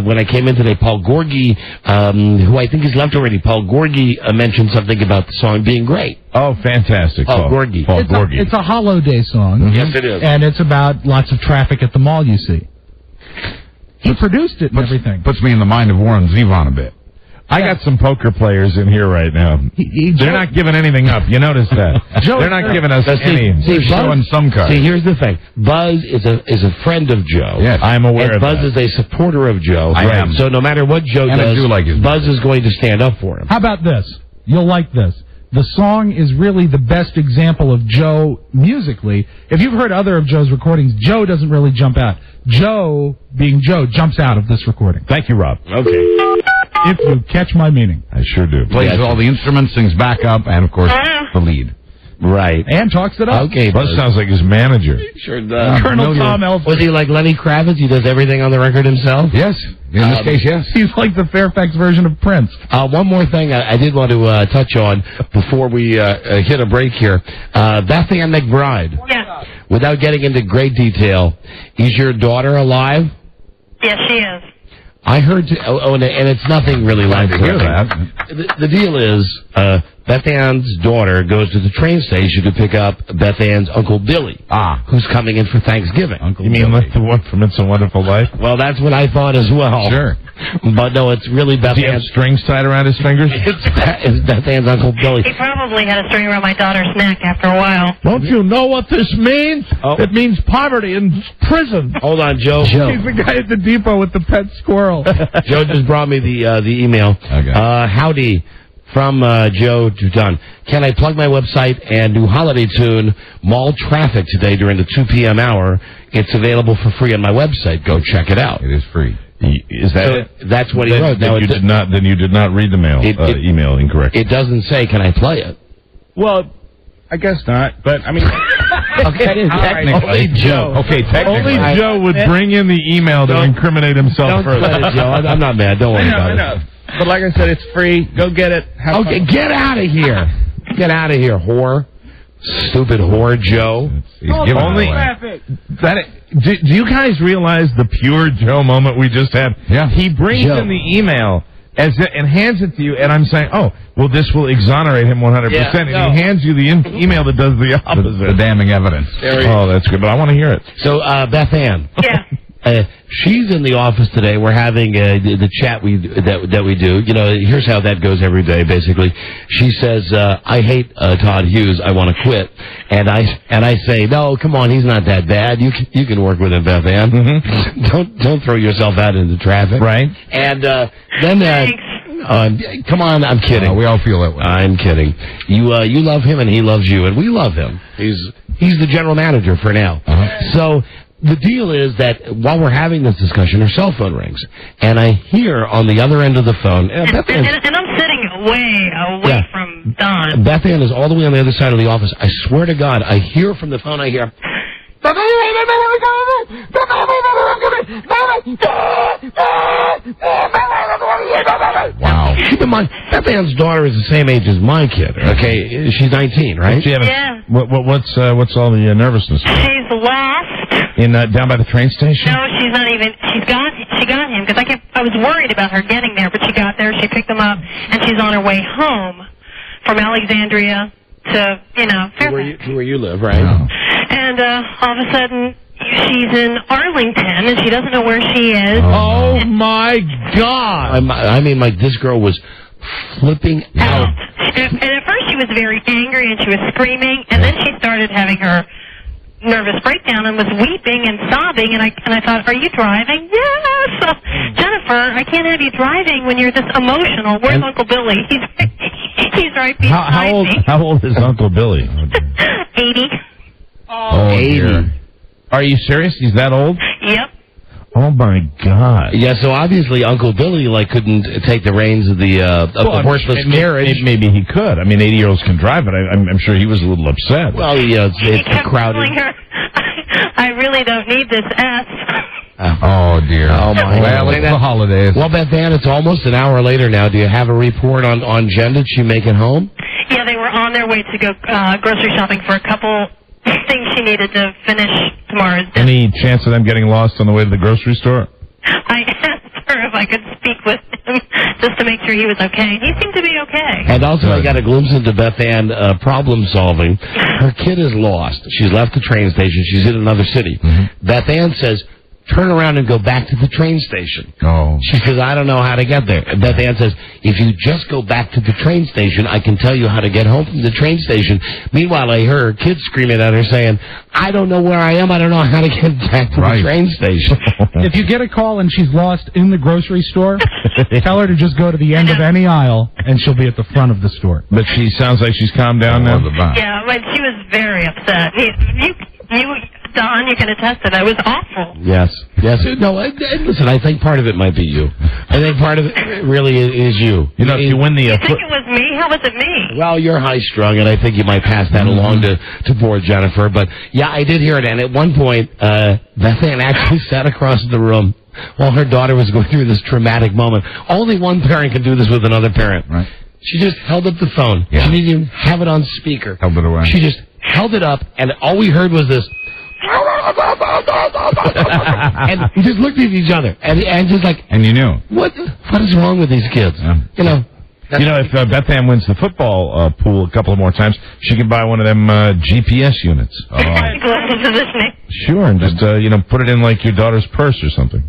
When I came in today, Paul Gorgie, who I think has left already, Paul Gorgie mentioned something about the song being great. Oh, fantastic. Paul Gorgie. It's a holiday song. Yes, it is. And it's about lots of traffic at the mall, you see. He produced it and everything. Puts me in the mind of Warren Zevon a bit. I got some poker players in here right now. They're not giving anything up. You notice that? They're not giving us any. They're showing some cards. See, here's the thing. Buzz is a friend of Joe. Yes, I'm aware of Buzz that. is a supporter of Joe. I am. So no matter what Joe does, I do like his Buzz is going to stand up for him. How about this? You'll like this. The song is really the best example of Joe musically. If you've heard other of Joe's recordings, Joe doesn't really jump out. Joe, being Joe, jumps out of this recording. Thank you, Rob. Okay. If you catch my meaning. I sure do. Plays all the instruments, sings back up, and, of course, the lead. Right. And talks it up. Okay. Buzz sounds like his manager. Sure does. Colonel Tom Elvis. Was he like Lenny Kravitz? He does everything on the record himself? Yes. In this case, yes. He's like the Fairfax version of Prince. One more thing I did want to touch on before we hit a break here. Beth Ann McBride. Yes. Without getting into great detail, is your daughter alive? Yes, she is. I heard, and it's nothing really like that. The deal is, Beth Ann's daughter goes to the train station to pick up Beth Ann's Uncle Billy, who's coming in for Thanksgiving. You mean like the one from It's a Wonderful Life? Well, that's what I thought as well. Sure. But no, it's really Beth Does he have Ann's. strings tied around his fingers? It's Beth Ann's Uncle Billy. He probably had a string around my daughter's neck after a while. Don't you know what this means? Oh. It means poverty in prison. Hold on, Joe. He's the guy at the depot with the pet squirrel. Joe just brought me the email. Okay. Howdy from Joe to Don. Can I plug my website and new holiday tune, Mall Traffic, today during the 2 p.m. hour? It's available for free on my website. Go check it out. It is free. Is that it? That's what he wrote. Then you did not read the email incorrectly. It doesn't say, can I play it? Well, I guess not. But, I mean... Okay, technically. Only Joe. Okay, technically. Only Joe would bring in the email to incriminate himself further. Don't sweat it, Joe. I'm not mad. Don't worry about it. But like I said, it's free. Go get it. Have fun. Get out of here. Get out of here, whore. Stupid whore, Joe. He's giving only traffic. Do you guys realize the pure Joe moment we just had? Yeah. He brings in the email and hands it to you, and I'm saying, oh, well, this will exonerate him 100%. Yeah, and he hands you the email that does the opposite. The damning evidence. Oh, that's good, but I want to hear it. So, Beth Ann. Yeah. She's in the office today. We're having the chat that we do. You know, here's how that goes every day. Basically, she says, "I hate Todd Hughes. I want to quit." And I say, "No, come on, he's not that bad. You can work with him, Beth Ann. Mm-hmm. Don't throw yourself out into traffic." Right. And then come on, I'm kidding. We all feel that way. I'm kidding. You love him and he loves you, and we love him. He's the general manager for now. So. The deal is that while we're having this discussion, her cell phone rings, and I hear on the other end of the phone. And I'm sitting away from Don. Beth Ann is all the way on the other side of the office. I swear to God, I hear from the phone. I hear. Wow. Keep in mind, Beth Ann's daughter is the same age as my kid. Okay, she's 19, right? Yeah. What's all the nervousness? She's lost. Down by the train station? No, she's not even. She got him because I was worried about her getting there, but she got there. She picked him up, and she's on her way home from Alexandria to Fairfax. Where you live, right? Oh. And all of a sudden, she's in Arlington, and she doesn't know where she is. Oh my God! I mean, like this girl was flipping out. And at first, she was very angry, and she was screaming, and then she started having her nervous breakdown and was weeping and sobbing, and I thought, are you driving? Yes. Jennifer, I can't have you driving when you're this emotional. Where's Uncle Billy? He's right behind me. How old is Uncle Billy? 80. Oh, 80. Dear. Are you serious? He's that old? Yep. Oh my God! Yeah, so obviously Uncle Billy couldn't take the reins of the horseless carriage. Maybe he could. I mean, 80-year-olds can drive it. I'm sure he was a little upset. Well, yeah, it's crowded. I really don't need this S. Oh dear! Oh my! Well, it's the holidays. Well, Beth Ann, it's almost an hour later now. Do you have a report on Jen? Did she make it home? Yeah, they were on their way to go grocery shopping for a couple things she needed to finish tomorrow's dinner. Any chance of them getting lost on the way to the grocery store? I asked her if I could speak with him just to make sure he was okay. He seemed to be okay. And also, I got a glimpse into Beth Ann problem solving. Her kid is lost. She's left the train station. She's in another city. Mm-hmm. Beth Ann says, turn around and go back to the train station. Oh. She says, I don't know how to get there. And Beth Ann says, if you just go back to the train station, I can tell you how to get home from the train station. Meanwhile, I heard her kids screaming at her saying, I don't know where I am. I don't know how to get back to the train station. If you get a call and she's lost in the grocery store, tell her to just go to the end of any aisle, and she'll be at the front of the store. But she sounds like she's calmed down now. Yeah, but she was very upset. Don, you can attest to that. It was awful. Yes. No, listen, I think part of it might be you. I think part of it really is you. You know, if you win the... You think it was me? How was it me? Well, you're high-strung, and I think you might pass that along to poor Jennifer. But, yeah, I did hear it. And at one point, Beth Ann actually sat across the room while her daughter was going through this traumatic moment. Only one parent can do this with another parent. Right. She just held up the phone. Yeah. She didn't even have it on speaker. Held it away. She just held it up, and all we heard was this... and we just looked at each other, and just like... And you knew. What is wrong with these kids? Yeah. If Beth Ann wins the football pool a couple of more times, she can buy one of them GPS units. Sure, and just, put it in like your daughter's purse or something.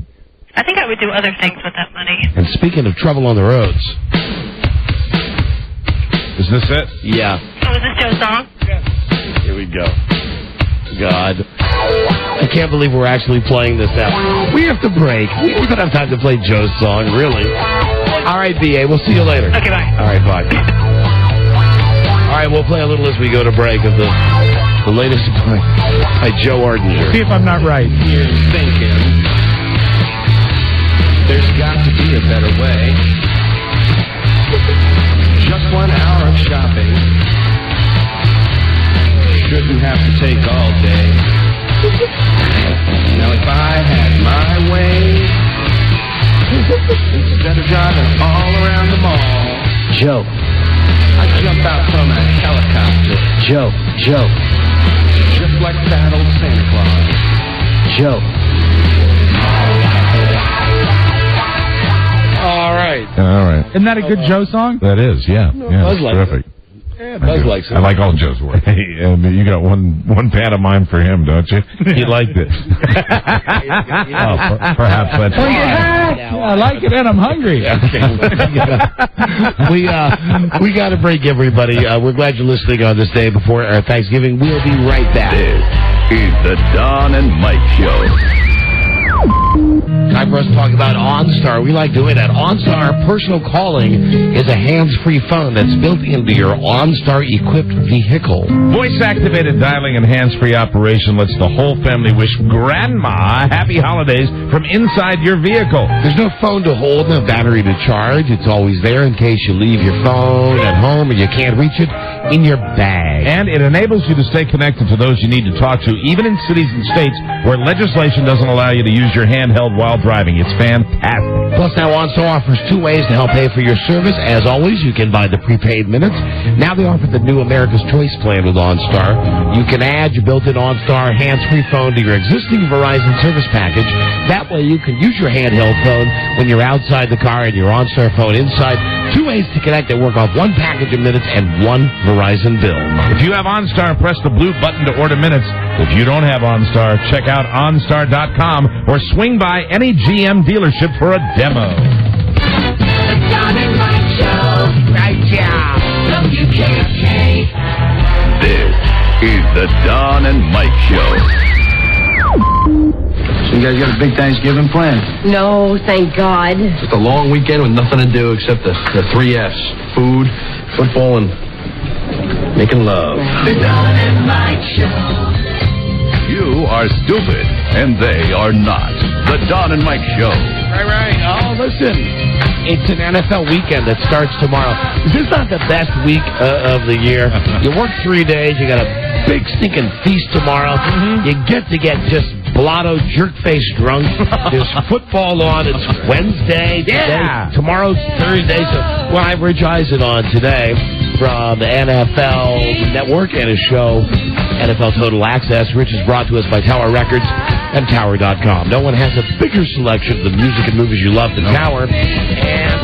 I think I would do other things with that money. And speaking of trouble on the roads... Is this it? Yeah. Oh, is this Joe's song? Yes. Here we go. God. I can't believe we're actually playing this out. We have to break. We don't have time to play Joe's song, really. All right, B.A., we'll see you later. Okay, bye. All right, bye. All right, we'll play a little as we go to break of the latest by Joe Ardinger. See if I'm not right. Here's thinking there's got to be a better way. Just 1 hour of shopping shouldn't have to take all day. Now if I had my way, instead of driving all around the mall, Joe, I'd jump out from a helicopter. Joe, just like that old Santa Claus. Joe. All right. Isn't that a good Joe song? That is, yeah. Buzz likes terrific. Yeah, Buzz likes it. I like all Joe's work. And you got one pantomime for him, don't you? He liked it. Perhaps that's why. I like it, and I'm hungry. We got to break, everybody. We're glad you're listening on this day before our Thanksgiving. We'll be right back. This is the Don and Mike Show. Time for us to talk about OnStar. We like doing that. OnStar Personal Calling is a hands-free phone that's built into your OnStar-equipped vehicle. Voice-activated dialing and hands-free operation lets the whole family wish Grandma happy holidays from inside your vehicle. There's no phone to hold, no battery to charge. It's always there in case you leave your phone at home or you can't reach it in your bag. And it enables you to stay connected to those you need to talk to, even in cities and states where legislation doesn't allow you to use your handheld while driving. It's fantastic. Plus, now OnStar offers 2 ways to help pay for your service. As always, you can buy the prepaid minutes. Now they offer the new America's Choice plan with OnStar. You can add your built-in OnStar hands-free phone to your existing Verizon service package. That way you can use your handheld phone when you're outside the car and your OnStar phone inside. 2 ways to connect that work off 1 package of minutes and 1 Verizon bill. If you have OnStar, press the blue button to order minutes. If you don't have OnStar, check out OnStar.com or swing by any GM dealership for a demo. The Don and Mike Show. Right, yeah. WKK. This is the Don and Mike Show. So you guys got a big Thanksgiving planned? No, thank God. Just a long weekend with nothing to do except the 3 F's. Food, football, and making love. The Don and Mike Show. You are stupid, and they are not. The Don and Mike Show. Right. Oh, listen. It's an NFL weekend that starts tomorrow. Is this not the best week of the year? You work 3 days. You got a big stinking feast tomorrow. You get just blotto, jerk-face drunk. There's football on. It's Wednesday. Yeah. Today. Tomorrow's Thursday. So we'll have Rich Eisen on today from the NFL Network and his show, NFL Total Access. Rich is brought to us by Tower Records and Tower.com. No one has a bigger selection of the music and movies you love than Tower. And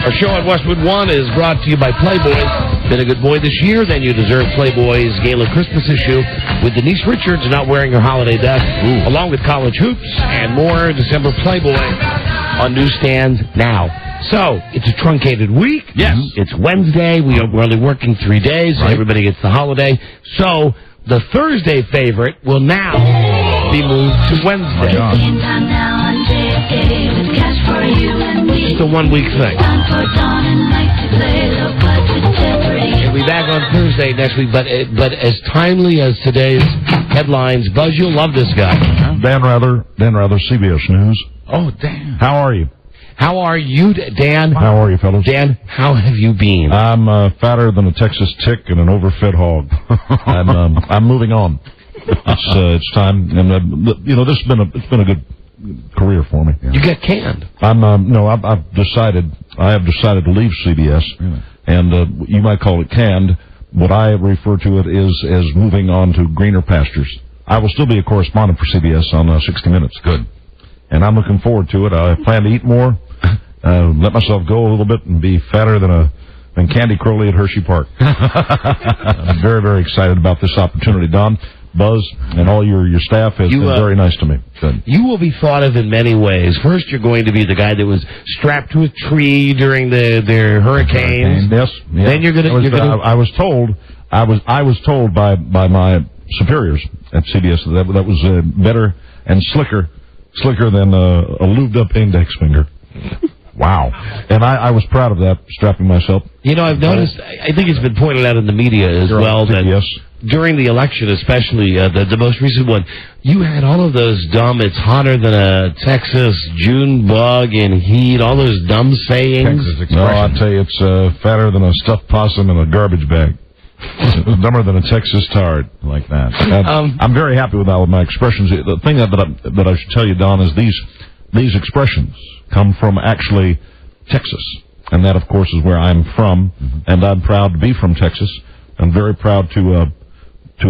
our show at Westwood One is brought to you by Playboy. Been a good boy this year, then you deserve Playboy's Gala Christmas issue. with Denise Richards not wearing her holiday best, along with college hoops and more. December Playboy on newsstands now. So, it's a truncated week. Yes. It's Wednesday. We're only working 3 days. Right. Everybody gets the holiday. So, the Thursday favorite will now be moved to Wednesday. Just a 1 week thing. We'll be back on Thursday next week, but as timely as today's headlines. Buzz, you'll love this guy. Dan Rather, CBS News. Oh, Dan. How are you? How are you, Dan? How are you, fellas? Dan, how have you been? I'm fatter than a Texas tick and an overfed hog. I'm moving on. It's time, and it's been a good career for me. You got canned. I have decided to leave CBS, and you might call it canned. What I refer to it is as moving on to greener pastures. I will still be a correspondent for CBS on 60 Minutes. Good. And I'm looking forward to it. I plan to eat more, let myself go a little bit, and be fatter than Candy Crowley at Hershey Park. I'm very, very excited about this opportunity, Don. Buzz and all your staff has been very nice to me. Good. You will be thought of in many ways. First, you're going to be the guy that was strapped to a tree during their hurricanes. Yes. Then you're going to. I was told by my superiors at CBS that was better and slicker than a lubed up index finger. Wow. And I was proud of that, strapping myself. I've noticed, I think it's been pointed out in the media as well, that during the election, especially the most recent one, you had all of those dumb, it's hotter than a Texas June bug in heat, all those dumb sayings. No, I'll tell you, it's fatter than a stuffed possum in a garbage bag. Dumber than a Texas tard, like that. I'm very happy with all of my expressions. The thing that I should tell you, Don, is these expressions come from actually Texas, and that, of course, is where I'm from, and I'm proud to be from Texas. I'm very proud to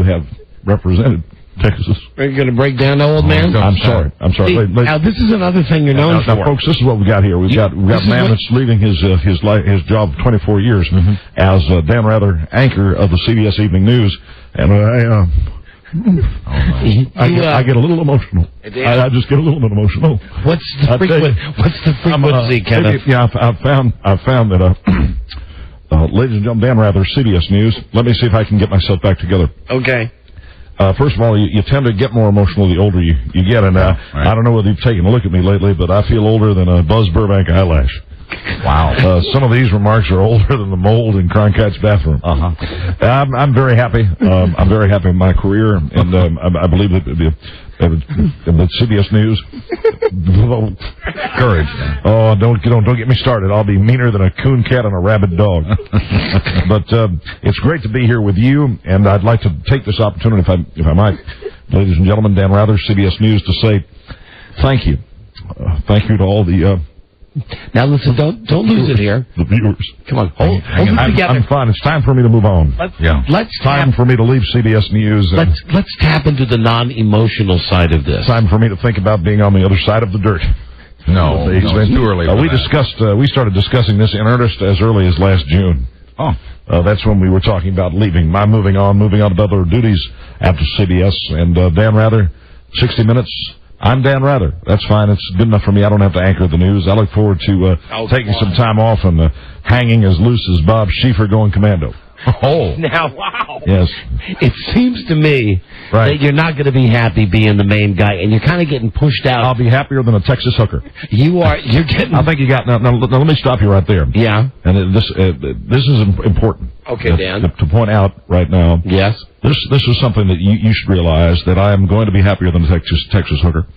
have represented Texas. Are you going to break down, old man? I'm sorry. Now, this is another thing you're known for. Now, folks, this is what we got here. We've got a man that's leaving his job of 24 years as Dan Rather, anchor of the CBS Evening News, and I get a little emotional. I just get a little bit emotional. What's the frequency, Kenneth? I've found that. Ladies and gentlemen, Dan Rather, CBS News. Let me see if I can get myself back together. Okay. First of all, you tend to get more emotional the older you get, and I don't know whether you've taken a look at me lately, but I feel older than a Buzz Burbank eyelash. Wow. Some of these remarks are older than the mold in Cronkite's bathroom. I'm very happy. I'm very happy with my career, and I believe that the CBS News. Courage. Oh, don't get me started. I'll be meaner than a coon cat and a rabid dog. But it's great to be here with you, and I'd like to take this opportunity, if I might, ladies and gentlemen, Dan Rather, CBS News, to say thank you. Thank you to all the. Now listen, don't lose it here. The viewers. Come on, hold it together. I'm fine. It's time for me to move on. Let's time for me to leave CBS News. Let's tap into the non-emotional side of this. Time for me to think about being on the other side of the dirt. No, it's too early. We started discussing this in earnest as early as last June. That's when we were talking about leaving. My moving on to other duties after CBS, and Dan Rather, 60 Minutes. I'm Dan Rather. That's fine. It's good enough for me. I don't have to anchor the news. I look forward to taking some time off and hanging as loose as Bob Schieffer going commando. Oh. Now, wow. Yes. It seems to me that you're not going to be happy being the main guy, and you're kind of getting pushed out. I'll be happier than a Texas hooker. You're getting... I think you got... Now, let me stop you right there. Yeah. And this is important. Okay, Dan. To point out right now. Yes. This is something that you should realize, that I am going to be happier than a Texas hooker,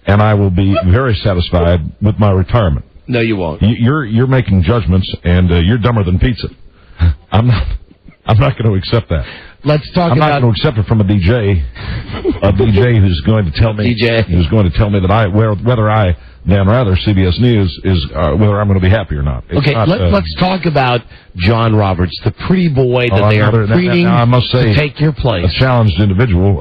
and I will be very satisfied with my retirement. No, you won't. You're making judgments, and you're dumber than pizza. I'm not going to accept that. Let's talk I'm not going to accept it from a DJ who's going to tell me that whether I, Dan Rather, CBS News, is whether I'm going to be happy or not. Let's talk about John Roberts, the pretty boy that they are preening to take your place. A challenged individual.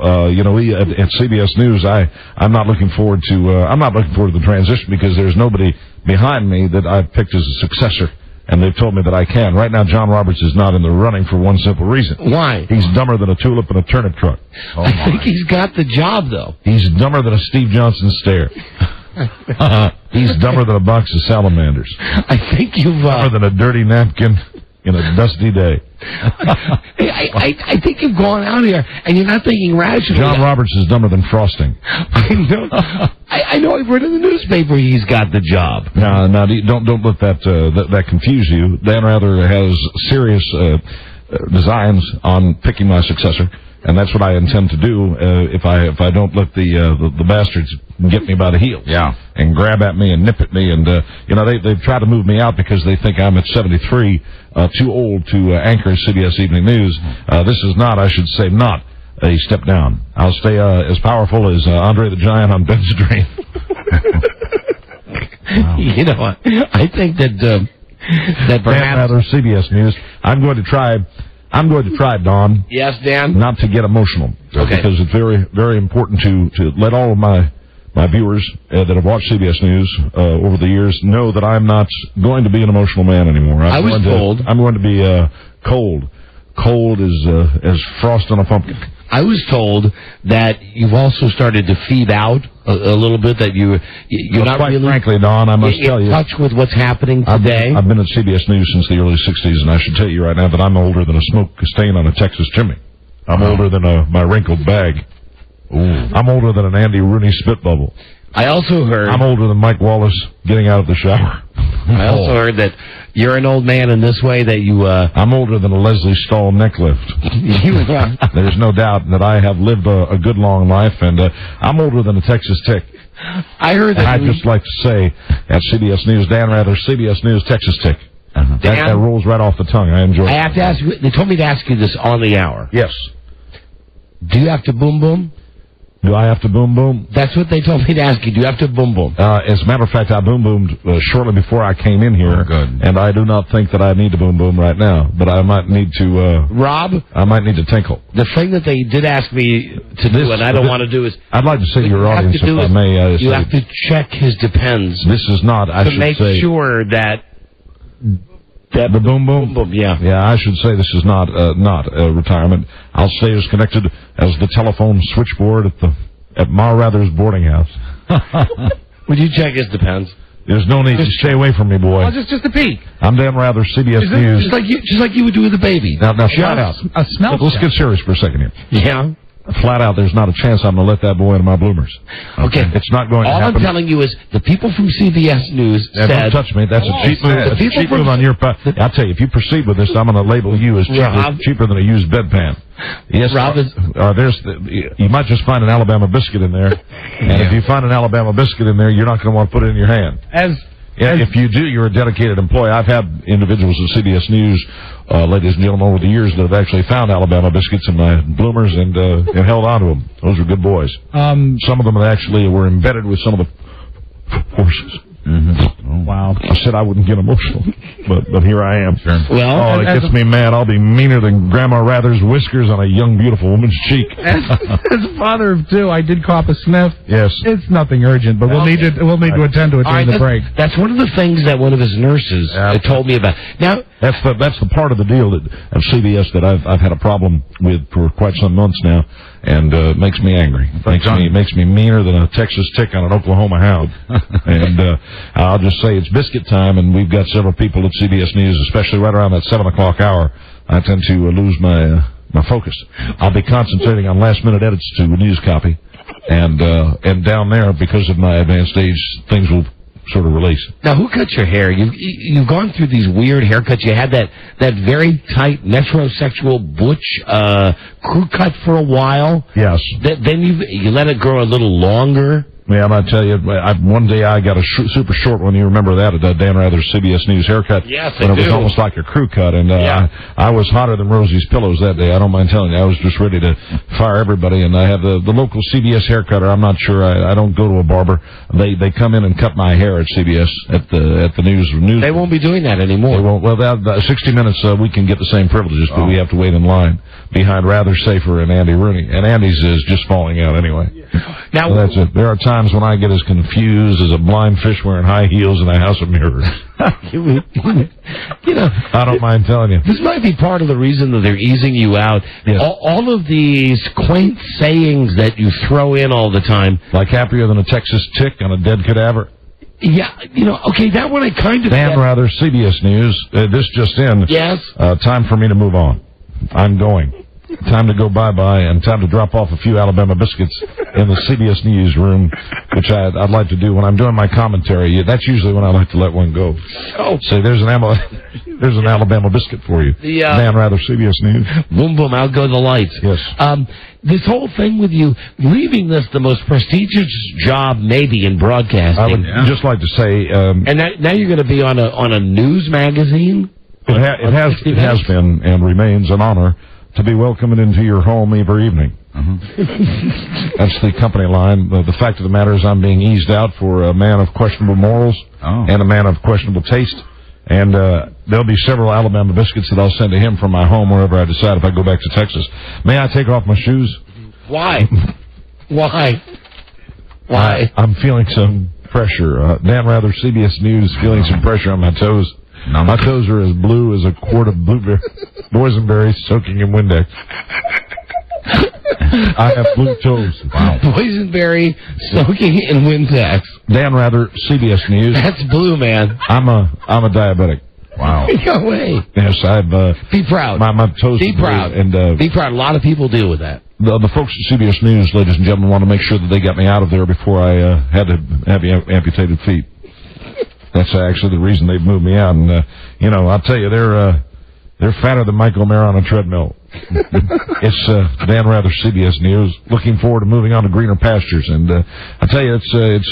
We at CBS News, I'm not looking forward to the transition, because there's nobody behind me that I've picked as a successor and they've told me that I can. Right now, John Roberts is not in the running for one simple reason. Why? He's dumber than a tulip in a turnip truck. I think he's got the job, though. He's dumber than a Steve Johnson stare. He's dumber than a box of salamanders. I think you've... Dumber than a dirty napkin in a dusty day. I think you've gone out here, and you're not thinking rationally. John Roberts is dumber than frosting. I know I've read in the newspaper he's got the job. No, don't let that confuse you. Dan Rather has serious designs on picking my successor, and that's what I intend to do if I don't let the bastards get me by the heels. Yeah. And grab at me and nip at me, and they've tried to move me out because they think I'm at 73, too old to anchor CBS Evening News. This is not, I should say, not a step down. I'll stay as powerful as Andre the Giant on Benzedrine. Wow. You know what? I think that perhaps rather CBS News. I'm going to try, Don. Yes, Dan. Not to get emotional, because it's very, very important to let all of my viewers that have watched CBS News over the years know that I'm not going to be an emotional man anymore. I'm going to be cold as frost on a pumpkin. I was told that you've also started to feed out a little bit, that you're not quite really... frankly, Don, I must tell you... in touch with what's happening today. I've been at CBS News since the early 60s, and I should tell you right now that I'm older than a smoke stain on a Texas chimney. I'm older than my wrinkled bag. Ooh. I'm older than an Andy Rooney spit bubble. I also heard... I'm older than Mike Wallace getting out of the shower. I also heard that you're an old man in this way, that you... I'm older than a Leslie Stahl neck lift. There's no doubt that I have lived a good long life, and I'm older than a Texas tick. I heard that... I'd just like to say at CBS News, Dan Rather, CBS News, Texas tick. That rolls right off the tongue. I enjoy it. I have to ask you... They told me to ask you this on the hour. Yes. Do you have to boom boom? Do I have to boom boom? That's what they told me to ask you. Do you have to boom boom? As a matter of fact, I boom boomed shortly before I came in here. Good. And I do not think that I need to boom boom right now. But I might need to... Rob? I might need to tinkle. The thing that they did ask me to do, and I don't want to do, is... I'd like to say to your audience, if I may... you have to check his depends. This is not, I should say... To make sure that the boom boom? Yeah. Yeah, I should say this is not retirement. I'll stay as connected as the telephone switchboard at Ma Rather's boarding house. Would you check his depends? There's no need to stay away from me, boy. Oh, just a peek. I'm Dan Rather, CBS News. Just like you would do with a baby. Now flat out. A smell Let's get serious for a second here. Yeah. Flat out, there's not a chance I'm going to let that boy into my bloomers. Okay. It's not going to happen. All I'm telling you is the people from CBS News said... Don't touch me. That's a cheap move. That's a cheap move on your part. I'll tell you, if you proceed with this, I'm going to label you as cheaper than a used bedpan. Yes, Rob you might just find an Alabama biscuit in there. And if you find an Alabama biscuit in there, you're not going to want to put it in your hand. If you do, you're a dedicated employee. I've had individuals at CBS News, ladies and gentlemen, over the years that have actually found Alabama biscuits in my bloomers and held on to them. Those were good boys. Some of them actually were embedded with some of the horses. Mm-hmm. Oh. Wow. I said I wouldn't get emotional, but here I am. Sure. Well, it gets me mad. I'll be meaner than Grandma Rather's whiskers on a young, beautiful woman's cheek. As a father of two, I did cop a sniff. Yes. It's nothing urgent, but we'll need to attend to it during the break. That's one of the things that one of his nurses told me about. Now, that's the part of the deal of CBS that I've had a problem with for quite some months now, and makes me angry. Makes me meaner than a Texas tick on an Oklahoma hound. And I'll just say it's biscuit time, and we've got several people at CBS News, especially right around that 7 o'clock hour. I tend to lose my focus. I'll be concentrating on last-minute edits to a news copy, and down there, because of my advanced age, things will sort of release. Now, who cut your hair? You've gone through these weird haircuts. You had that very tight metrosexual butch crew cut for a while. Yes. Then you let it grow a little longer. Yeah, I tell you, one day I got a super short one. You remember that, Dan Rather's CBS News haircut? Yes, I do. It was almost like a crew cut, and I was hotter than Rosie's pillows that day. I don't mind telling you. I was just ready to fire everybody, and I have the local CBS hair cutter. I'm not sure. I don't go to a barber. They come in and cut my hair at CBS at the news. They won't be doing that anymore. They won't. Well, 60 Minutes, we can get the same privileges, but we have to wait in line behind Rather Safer and Andy Rooney. And Andy's is just falling out anyway. Now, so that's it. There are times times when I get as confused as a blind fish wearing high heels in a house of mirrors. I don't mind telling you. This might be part of the reason that they're easing you out. Yes. All of these quaint sayings that you throw in all the time. Like happier than a Texas tick on a dead cadaver. Yeah, okay, that one I kind of... Dan Rather, CBS News. This just in. Yes? Time for me to move on. I'm going. Time to go bye-bye, and time to drop off a few Alabama biscuits in the CBS News room, which I'd like to do when I'm doing my commentary. That's usually when I like to let one go. Oh. Say, there's an Alabama biscuit for you. Dan Rather, CBS News. Boom, boom, out go the lights. Yes. This whole thing with you leaving this the most prestigious job maybe in broadcasting. I would just like to say... and now you're going to be on a news magazine? It has been and remains an honor to be welcomed into your home every evening. That's the company line. The fact of the matter is I'm being eased out for a man of questionable morals and a man of questionable taste. And there'll be several Alabama biscuits that I'll send to him from my home wherever I decide if I go back to Texas. May I take off my shoes? Why? Why? I'm feeling some pressure. Dan Rather, CBS News, feeling some pressure on my toes. My toes are as blue as a quart of blueberry boysenberries soaking in Windex. I have blue toes. Wow. Boysenberry soaking in Windex. Dan Rather, CBS News. That's blue, man. I'm a diabetic. Wow. No way. Yes, I've... be proud. My toes Be proud. And, be proud. A lot of people deal with that. The folks at CBS News, ladies and gentlemen, want to make sure that they got me out of there before I had to have amputated feet. That's actually the reason they've moved me out. And, I'll tell you, they're fatter than Michael O'Mara on a treadmill. It's Dan Rather, CBS News. Looking forward to moving on to greener pastures. And I tell you,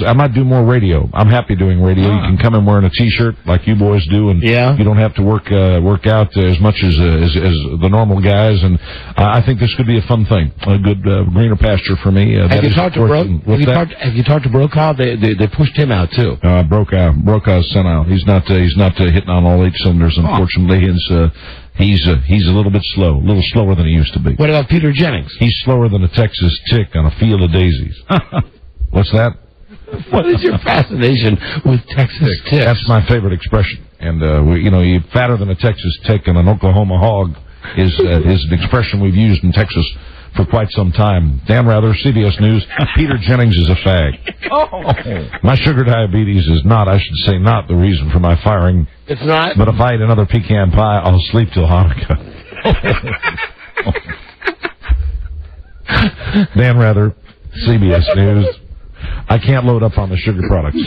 I might do more radio. I'm happy doing radio. You can come in wearing a T-shirt like you boys do, and you don't have to work out as much as the normal guys. And I think this could be a fun thing, a good greener pasture for me. Have you talked to Brokaw? They pushed him out too. Brokaw's sent out. He's not hitting on all 8 cylinders. Unfortunately, he's a little bit slow, a little slower than he used to be. What about Peter Jennings? He's slower than a Texas tick on a field of daisies. What's that? What is your fascination with Texas ticks? That's my favorite expression. And you're fatter than a Texas tick and an Oklahoma hog is an expression we've used in Texas for quite some time. Dan Rather, CBS News. Peter Jennings is a fag. My sugar diabetes is not the reason for my firing. It's not? But if I eat another pecan pie, I'll sleep till Hanukkah. Dan Rather, CBS News. I can't load up on the sugar products.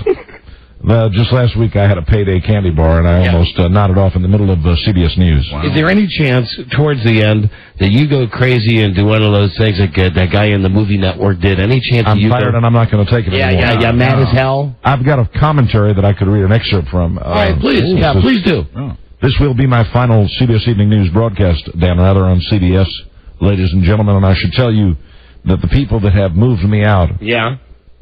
Just last week I had a payday candy bar, and I almost nodded off in the middle of CBS News. Wow. Is there any chance, towards the end, that you go crazy and do one of those things like that guy in the movie network did? Any chance I'm fired and I'm not going to take it anymore. Yeah, mad as hell? I've got a commentary that I could read an excerpt from. All right, please. Please do. This will be my final CBS Evening News broadcast, Dan Rather, on CBS, ladies and gentlemen, and I should tell you that the people that have moved me out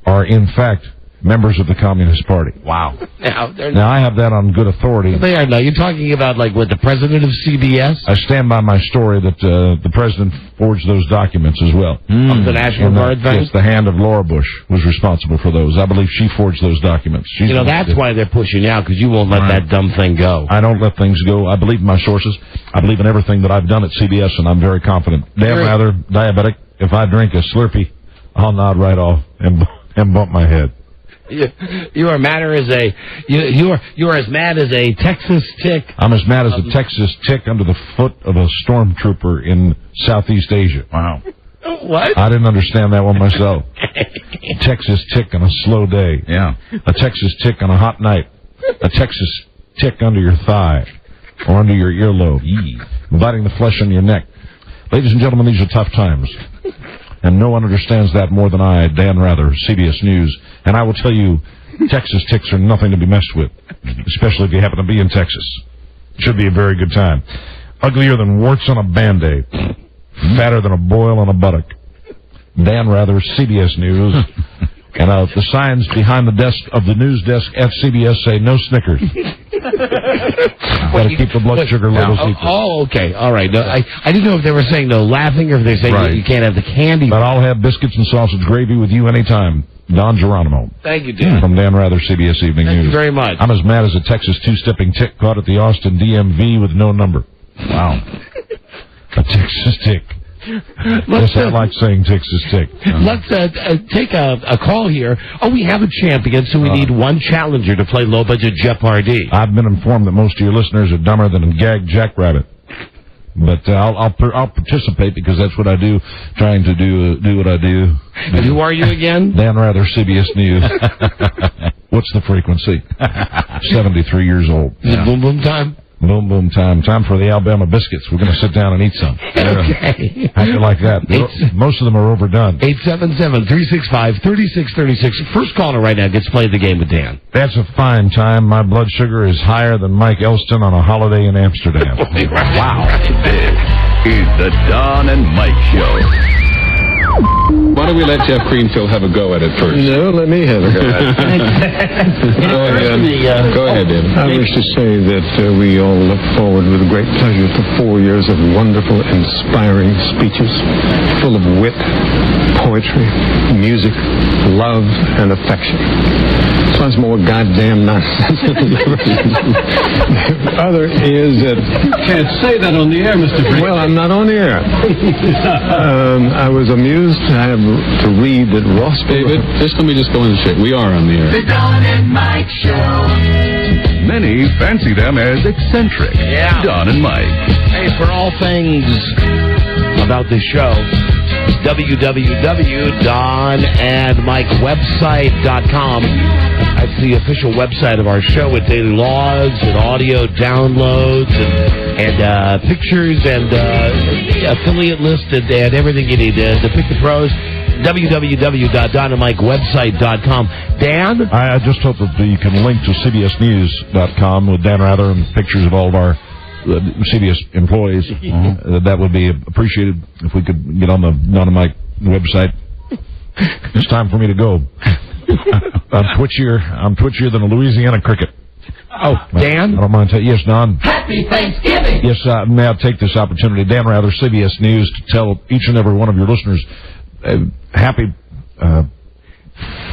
are, in fact, members of the Communist Party. Wow. Now, I have that on good authority. They are. Now, you're talking about, the president of CBS? I stand by my story that the president forged those documents as well. Of the National Guard thing? Yes, the hand of Laura Bush was responsible for those. I believe she forged those documents. That's why they're pushing you out, because you won't let that dumb thing go. I don't let things go. I believe in my sources. I believe in everything that I've done at CBS, and I'm very confident. Dan Rather, diabetic. If I drink a Slurpee, I'll nod right off and bump my head. You are madder as you are as mad as a Texas tick. I'm as mad as a Texas tick under the foot of a stormtrooper in Southeast Asia. Wow. What? I didn't understand that one myself. A Texas tick on a slow day. Yeah. A Texas tick on a hot night. A Texas tick under your thigh or under your earlobe, biting the flesh on your neck. Ladies and gentlemen, these are tough times. And no one understands that more than I, Dan Rather, CBS News. And I will tell you, Texas ticks are nothing to be messed with, especially if you happen to be in Texas. Should be a very good time. Uglier than warts on a Band-Aid. Fatter than a boil on a buttock. Dan Rather, CBS News. And the signs behind the desk of the news desk at CBS say no Snickers. Got to keep the blood sugar levels equal. Oh, okay. All right. No, I didn't know if they were saying no laughing or if they're saying you can't have the candy. But I'll have biscuits and sausage gravy with you anytime. Don Geronimo. Thank you, Dan. From Dan Rather, CBS Evening News. Thank you very much. I'm as mad as a Texas two-stepping tick caught at the Austin DMV with no number. Wow. A Texas tick. Yes, I like saying Texas tick. Let's take a call here. Oh, we have a champion, so we need one challenger to play low-budget Jeopardy. I've been informed that most of your listeners are dumber than a gagged jackrabbit. But I'll participate because that's what I do, trying to do what I do. And who are you again? Dan Rather, CBS News. What's the frequency? 73 years old. Is it boom boom time? Boom boom time. Time for the Alabama biscuits. We're going to sit down and eat some. Okay. I feel like that. Most of them are overdone. 877-365-3636. First caller right now gets played the game with Dan. That's a fine time. My blood sugar is higher than Mike Elston on a holiday in Amsterdam. Wow. This is the Don and Mike Show. Why don't we let Jeff Greenfield have a go at it first? No, let me have a go at it. Go ahead, David. I wish to say that we all look forward with great pleasure to 4 years of wonderful, inspiring speeches, full of wit, poetry, music, love, and affection. Sounds more goddamn nonsense than the other is that... You can't say that on the air, Mr. Greenfield. Well, I'm not on the air. I was amused to have to read that Ross... David, let me just go in and say, we are on the air. The Don and Mike Show. Many fancy them as eccentric. Yeah. Don and Mike. Hey, for all things about this show, www.donandmikewebsite.com. That's the official website of our show with daily logs and audio downloads and pictures and affiliate list and everything you need to pick the pros. www.donandmikewebsite.com. Dan? I just hope that you can link to cbsnews.com with Dan Rather and pictures of all of our CBS employees. That would be appreciated if we could get on the Don and Mike website. It's time for me to go. I'm twitchier than a Louisiana cricket. Oh, Dan? I don't mind telling you. Yes, Don. Happy Thanksgiving. Yes, may I take this opportunity, Dan Rather, CBS News, to tell each and every one of your listeners happy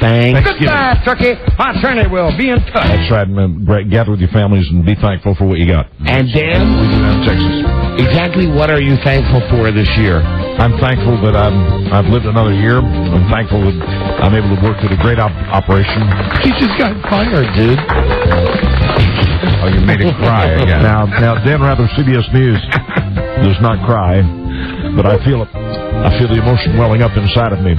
Thanksgiving. Goodbye, Turkey. My attorney will be in touch. That's right. Gather with your families and be thankful for what you got. And Dan? We do that in Texas. Exactly what are you thankful for this year? I'm thankful that I've lived another year. I'm thankful that I'm able to work through a great operation. You just got fired, dude. Oh, you made it cry again. Now, Dan Rather, CBS News does not cry, but I feel the emotion welling up inside of me.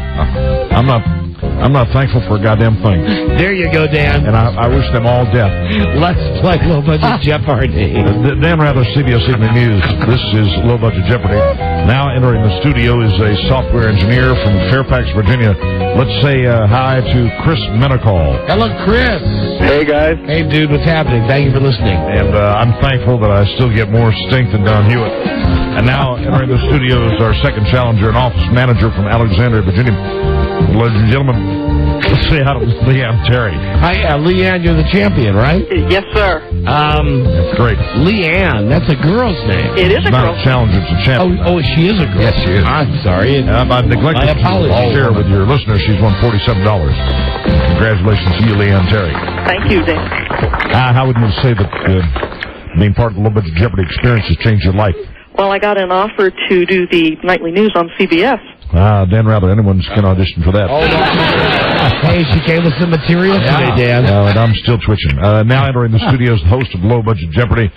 I'm not thankful for a goddamn thing. There you go, Dan. And I wish them all death. Let's play Low Budget Jeopardy. Dan Rather, CBS Evening News. This is Low Budget Jeopardy. Now entering the studio is a software engineer from Fairfax, Virginia. Let's say hi to Chris Menacall. Hello, Chris. Hey, guys. Hey, dude, what's happening? Thank you for listening. And I'm thankful that I still get more stink than Don Hewitt. And now entering the studio is our second challenger, an office manager from Alexandria, Virginia. Ladies and gentlemen, let's say hi to Leanne Terry. Hi, Leanne, you're the champion, right? Yes, sir. That's great. Leanne, that's a girl's name. It is a girl. Not a challenger, it's a champion. Oh, she is a girl. Yes, she is. I'm sorry. I've neglected My apologies. to share with your listeners. She's won $47. Congratulations to you, Leanne Terry. Thank you, Dan. How would you say that being part of the Low Budget Jeopardy experience has changed your life? Well, I got an offer to do the nightly news on CBS. Dan Rather, anyone can audition for that. Hey, she gave us some material today, Dan. And I'm still twitching. Now entering the studio is the host of Low Budget Jeopardy.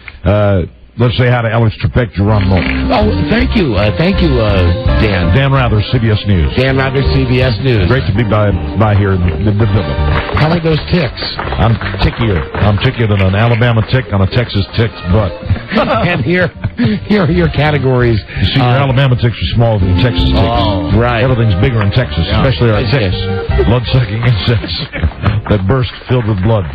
Let's say hi to Alex Trebek, Geronimo. Oh, thank you. Dan. Dan Rather, CBS News. Dan Rather, CBS News. Great to be by here. How are those ticks? I'm tickier. I'm tickier than an Alabama tick on a Texas tick's butt. And here are your categories. You see, your Alabama ticks are smaller than Texas ticks. Oh, right. Everything's bigger in Texas, especially our ticks. Blood-sucking insects. that burst filled with blood.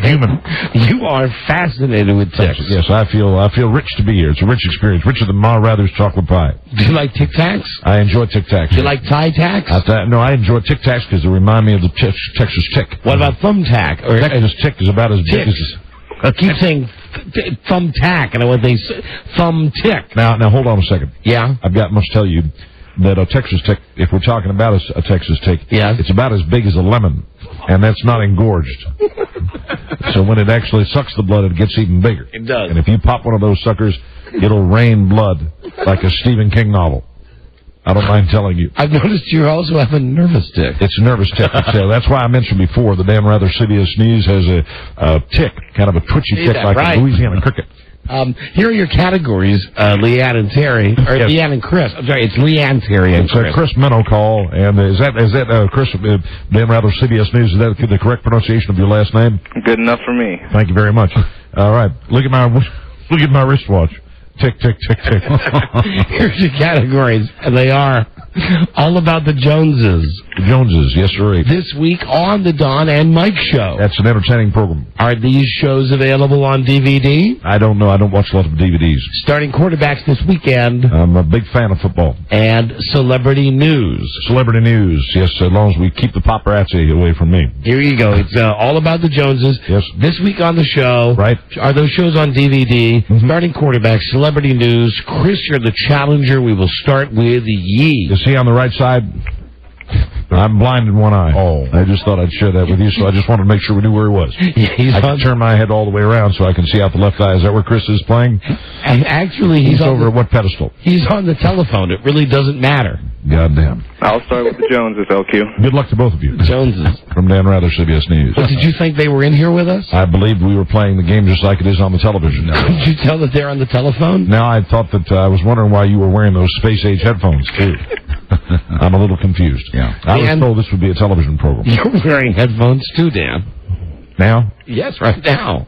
Human. You are fascinated with ticks. Yes, I feel rich to be here. It's a rich experience, richer than Ma Rather's chocolate pie. Do you like Tic Tacs? I enjoy Tic Tacs. Do you like Thai Tacs? No, I enjoy Tic Tacs because they remind me of the Texas Tick. What about Thumbtack? Texas Tick is about as big as... I keep saying thumbtack, and I would think thumb tick. Now, hold on a second. Yeah? Must tell you that a Texas tick, if we're talking about a Texas tick, it's about as big as a lemon, and that's not engorged. So when it actually sucks the blood, it gets even bigger. It does. And if you pop one of those suckers, it'll rain blood like a Stephen King novel. I don't mind telling you. I've noticed you also have a nervous tick. It's a nervous tick. That's why I mentioned before the damn rather CBS News has a tick, kind of a twitchy tick like a Louisiana cricket. Here are your categories, Leanne and Terry, or yes. Leanne and Chris. I'm sorry, it's Leanne, Terry, and Chris. It's Chris Minnow call, and is that Chris, damn rather CBS News, is that the correct pronunciation of your last name? Good enough for me. Thank you very much. All right, look at my wristwatch. Tick, tick, tick, tick. Here's your categories, and they are all about the Joneses. The Joneses, yes, sir. This week on the Don and Mike Show. That's an entertaining program. Are these shows available on DVD? I don't know. I don't watch a lot of DVDs. Starting quarterbacks this weekend. I'm a big fan of football. And celebrity news. Celebrity news, yes, as long as we keep the paparazzi away from me. Here you go. It's all about the Joneses. Yes. This week on the show. Right. Are those shows on DVD? Mm-hmm. Starting quarterbacks, celebrity news. Chris, you're the challenger. We will start with Yee. Is he on the right side? I'm blind in one eye. Oh. I just thought I'd share that with you, so I just wanted to make sure we knew where he was. I can turn my head all the way around so I can see out the left eye. Is that where Chris is playing? And actually, he's over at what pedestal? He's on the telephone. It really doesn't matter. Goddamn. I'll start with the Joneses, LQ. Good luck to both of you. Joneses. From Dan Rather, CBS News. But did you think they were in here with us? I believed we were playing the game just like it is on the television. Did you tell that they're on the telephone? No, I thought that I was wondering why you were wearing those space-age headphones, too. I'm a little confused. Yeah. I was told this would be a television program. You're wearing headphones, too, Dan. Now? Yes, right now.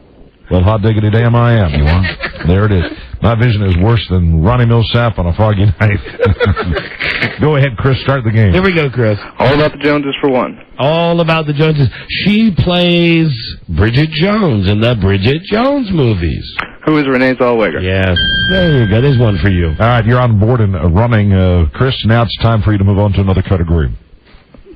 Well, hot diggity damn I am, you want? There it is. My vision is worse than Ronnie Millsap on a foggy night. Go ahead, Chris. Start the game. Here we go, Chris. All about the Joneses for one. All about the Joneses. She plays Bridget Jones in the Bridget Jones movies. Who is Renee Zellweger? Yes. There you go. There's one for you. All right, you're on board and running. Chris, now it's time for you to move on to another category.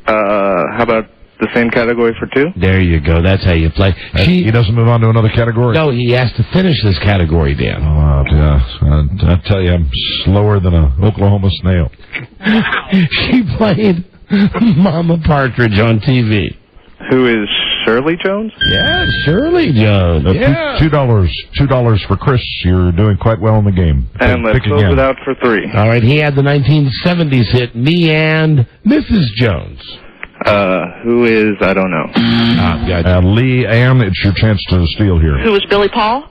How about the same category for two? There you go. That's how you play. He doesn't move on to another category? No, he has to finish this category, Dan. Oh, yeah. I tell you, I'm slower than an Oklahoma snail. She played Mama Partridge on TV. Who is Shirley Jones? Yeah, Shirley Jones. Yeah. $2 for Chris. You're doing quite well in the game. And let's close it out for three. All right, he had the 1970s hit Me and Mrs. Jones. Who is, I don't know. Lee Ann, it's your chance to steal here. Who is Billy Paul?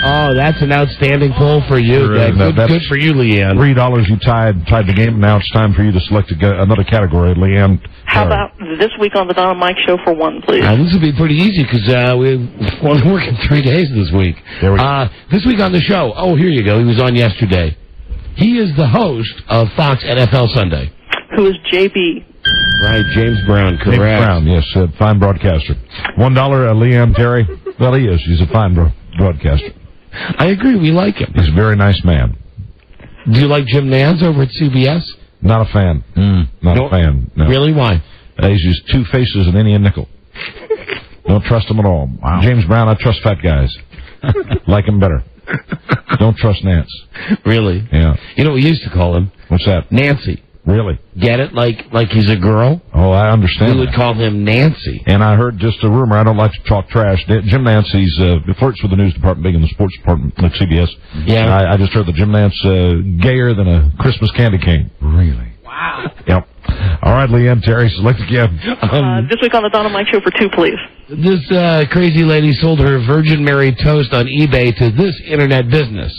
Oh, that's an outstanding poll for you. Good for you, Leanne. $3 you tied the game. Now it's time for you to select another category, Leanne. How about this week on the Don and Mike Show for one, please? This will be pretty easy because we're only working 3 days this week. There we go. This week on the show, here you go. He was on yesterday. He is the host of Fox NFL Sunday. Who is JB? Right, James Brown, correct. James Brown, yes, fine broadcaster. $1, Leanne Terry. Well, he is. He's a fine broadcaster. I agree. We like him. He's a very nice man. Do you like Jim Nantz over at CBS? Not a fan. Not a fan. No. Really? Why? He's just two faces and any a nickel. Don't trust him at all. Wow. James Brown, I trust fat guys. Like him better. Don't trust Nance. Really? Yeah. You know what we used to call him? What's that? Nancy. Really? Get it? Like he's a girl? Oh, I understand. We would call him Nancy. And I heard just a rumor. I don't like to talk trash. Jim Nance, he flirts with the news department, being in the sports department, like CBS. Yeah. I just heard that Jim Nance gayer than a Christmas candy cane. Really? Wow. Yep. All right, Leanne Terry, select again. This week on the Don and Mike Show for two, please. This crazy lady sold her Virgin Mary toast on eBay to this internet business.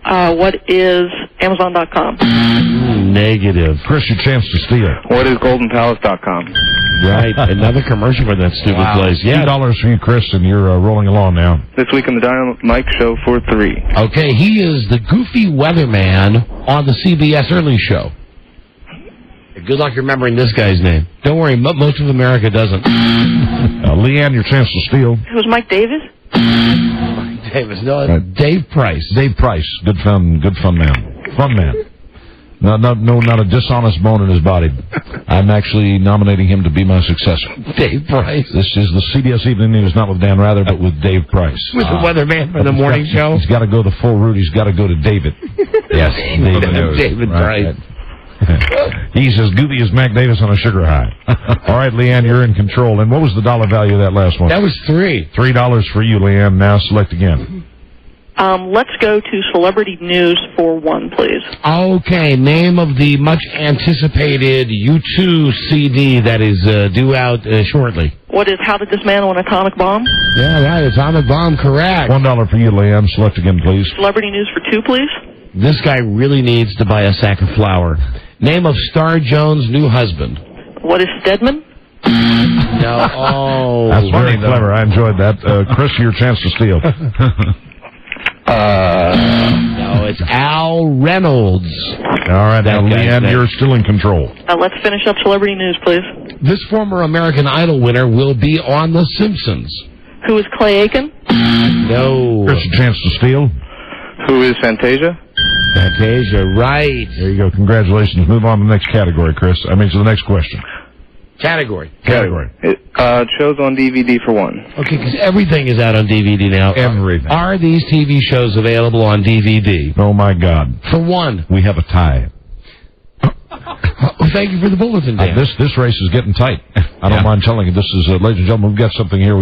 What is Amazon.com? Negative. Chris, your chance to steal. What is GoldenPalace.com? Right, another commercial for that stupid place. Yeah. $2 for you, Chris, and you're rolling along now. This week on the Don and Mike Show for three. Okay, he is the goofy weatherman on the CBS Early Show. Good luck remembering this guy's name. Don't worry, most of America doesn't. Leanne, your chance to steal. It was Mike Davis? Mike Davis, no, Dave Price. Dave Price, good fun man. Fun man. No, not a dishonest bone in his body. I'm actually nominating him to be my successor. Dave Price. This is the CBS Evening News, not with Dan Rather, but with Dave Price. With the weatherman for the morning show? He's got to go the full route. He's got to go to David. Yes, David Price. He's as goofy as Mac Davis on a sugar high. All right, Leanne, you're in control. And what was the dollar value of that last one? That was $3. $3 for you, Leanne. Now select again. Let's go to celebrity news for 1, please. Okay, name of the much anticipated U2 CD that is due out shortly. What is How to Dismantle an Atomic Bomb? Yeah, right, Atomic Bomb, correct. $1 for you, Leanne. Select again, please. Celebrity news for 2, please. This guy really needs to buy a sack of flour. Name of Star Jones' new husband. What is Stedman? No, oh. That's very clever. I enjoyed that. Chris, your chance to steal. No, it's Al Reynolds. All right, now, Leanne, you're still in control. Let's finish up celebrity news, please. This former American Idol winner will be on The Simpsons. Who is Clay Aiken? No. Chris, your chance to steal. Who is Fantasia? Fantasia, right. There you go. Congratulations. Move on to the next category, Chris. To the next question. Category. It shows on DVD for 1. Okay, because everything is out on DVD now. Everything. Are these TV shows available on DVD? Oh, my God. For 1. We have a tie. Thank you for the bulletin, Dan. This race is getting tight. I don't mind telling you. This is, ladies and gentlemen, we've got something here.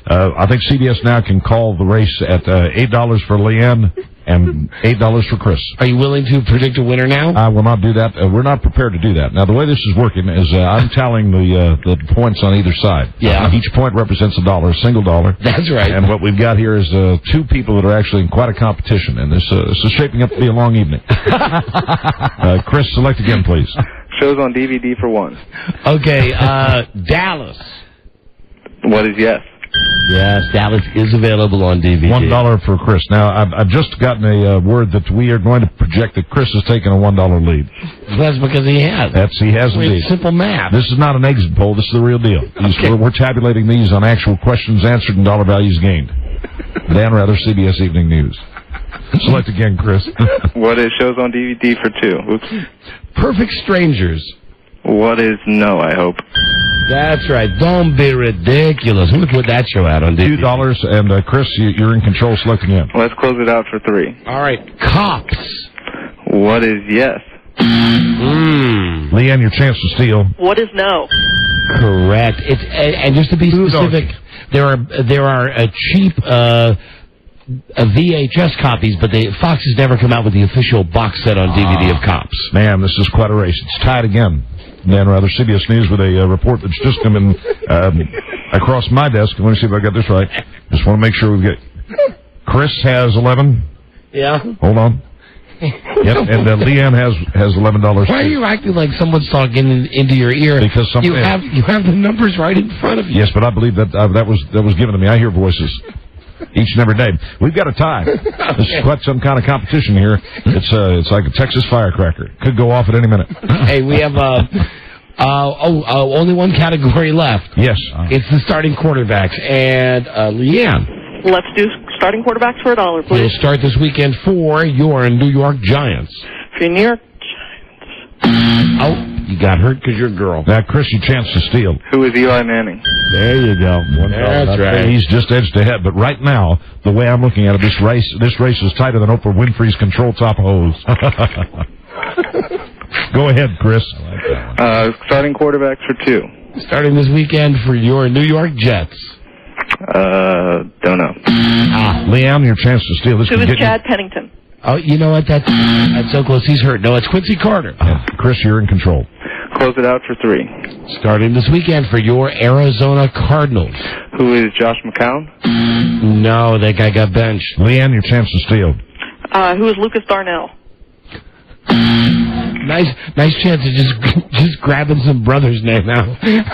I think CBS now can call the race at $8 for Leanne and $8 for Chris. Are you willing to predict a winner now? I will not do that. We're not prepared to do that. Now, the way this is working is I'm tallying the points on either side. Yeah. Each point represents a dollar, a single dollar. That's right. And what we've got here is 2 people that are actually in quite a competition, and this is shaping up to be a long evening. Chris, select again, please. Shows on DVD for 1. Okay, Dallas. What is yes? Yes, Dallas is available on DVD. $1 for Chris. Now, I've just gotten a word that we are going to project that Chris has taken a $1 lead. That's because he has. He has indeed. Simple math. This is not an exit poll. This is the real deal. Okay. We're tabulating these on actual questions answered and dollar values gained. Dan Rather, CBS Evening News. Select again, Chris. What is shows on DVD for 2? Oops. Perfect Strangers. What is no, I hope? That's right. Don't be ridiculous. Who would put that show out on DVD? $2, and Chris, you're in control. Select again. Let's close it out for 3. All right. Cops. What is yes? Leanne, your chance to steal. What is no? Correct. And just to be specific, there are cheap VHS copies, but Fox has never come out with the official box set on DVD of Cops. Man, this is quite a race. It's tied again. Dan Rather, CBS News with a report that's just come in across my desk. Let me see if I got this right. Just want to make sure we've got... Chris has 11. Yeah. Hold on. Yep, and Leanne has $11. Why are you acting like someone's talking into your ear? Because you have the numbers right in front of you. Yes, but I believe that was given to me. I hear voices each and every day. We've got a tie. This is quite some kind of competition here. It's like a Texas firecracker. Could go off at any minute. Hey, we have only one category left. Yes, it's the starting quarterbacks, and Leanne. Let's do starting quarterbacks for $1, please. We'll start this weekend for your New York Giants. For your New York Giants. Oh, you got hurt because you're a girl. Now, Chris, your chance to steal. Who is Eli Manning? There you go. That's right. He's just edged ahead. But right now, the way I'm looking at it, this race is tighter than Oprah Winfrey's control top hose. Go ahead, Chris. I like that one. Starting quarterbacks for 2. Starting this weekend for your New York Jets. Don't know. Leanne, your chance to steal. Who is Chad Pennington? Oh, you know what? That's so close. He's hurt. No, it's Quincy Carter. Chris, you're in control. Close it out for 3. Starting this weekend for your Arizona Cardinals. Who is Josh McCown? No, that guy got benched. Leanne, your chance to steal. Who is Lucas Darnell? nice chance of just grabbing some brother's name out. You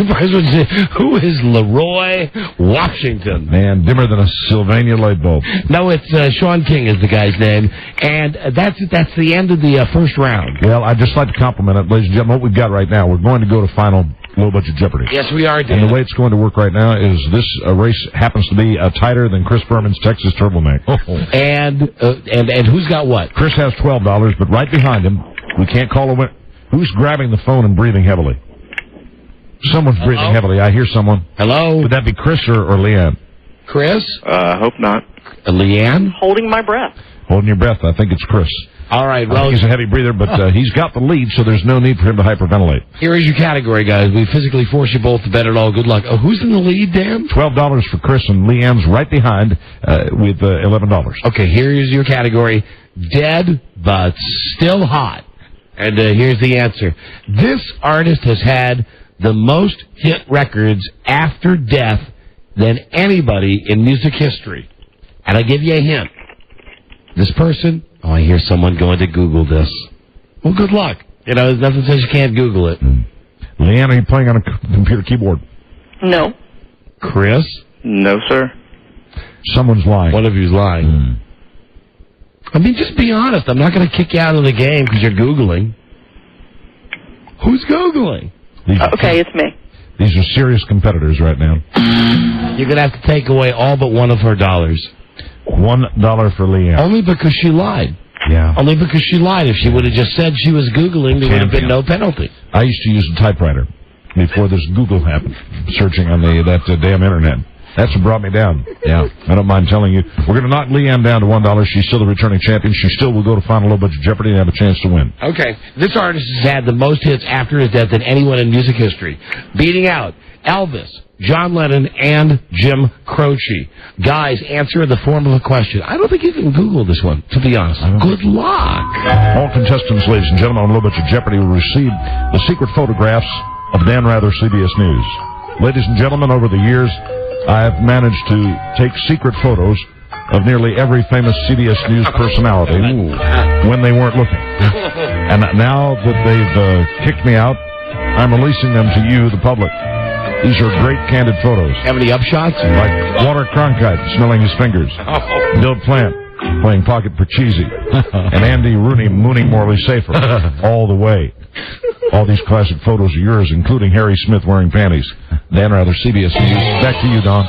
might as well say, who is Leroy Washington? Man, dimmer than a Sylvania light bulb. No, it's Sean King is the guy's name, and that's the end of the first round. Well, I'd just like to compliment it, ladies and gentlemen. What we've got right now, we're going to go to final Low Budget Jeopardy. Yes, we are, Dan. And the way it's going to work right now is this race happens to be tighter than Chris Berman's Texas Turtleneck. And who's got what? Chris has $12, but right behind him, we can't call a winner. Who's grabbing the phone and breathing heavily? Someone's breathing heavily. I hear someone. Hello? Would that be Chris or Leanne? Chris? Hope not. Leanne? Holding my breath. Holding your breath. I think it's Chris. All right, well, he's a heavy breather, but he's got the lead, so there's no need for him to hyperventilate. Here is your category, guys. We physically force you both to bet it all. Good luck. Oh, who's in the lead, Dan? $12 for Chris, and Leanne's right behind with $11. Okay, here is your category. Dead, but still hot. And here's the answer. This artist has had the most hit records after death than anybody in music history. And I'll give you a hint. This person... Oh, I hear someone going to Google this. Well, good luck. You know, nothing says you can't Google it. Leanne, are you playing on a computer keyboard? No. Chris? No, sir. Someone's lying. One of you's lying. I mean, just be honest. I'm not going to kick you out of the game because you're Googling. Who's Googling? Okay, it's me. These are serious competitors right now. You're going to have to take away all but one of her dollars. $1 for Leanne. Only because she lied. Yeah. Only because she lied. If she would have just said she was Googling, there would have been no penalty. I used to use a typewriter before this Google happened, searching on that damn Internet. That's what brought me down. Yeah, I don't mind telling you. We're going to knock Leanne down to $1. She's still the returning champion. She still will go to final Low Budget Jeopardy and have a chance to win. Okay. This artist has had the most hits after his death than anyone in music history, beating out Elvis, John Lennon, and Jim Croce. Guys, answer in the form of a question. I don't think you can Google this one, to be honest. Good luck. All contestants, ladies and gentlemen, on Low Budget Jeopardy will receive the secret photographs of Dan Rather, CBS News. Ladies and gentlemen, over the years, I have managed to take secret photos of nearly every famous CBS News personality when they weren't looking. And now that they've kicked me out, I'm releasing them to you, the public. These are great candid photos. Have any upshots? Like Walter Cronkite smelling his fingers. Bill Plant playing pocket Pachisi. And Andy Rooney mooning Morley Safer all the way. All these classic photos are yours, including Harry Smith wearing panties. Dan Rather, CBS News. Back to you, Don.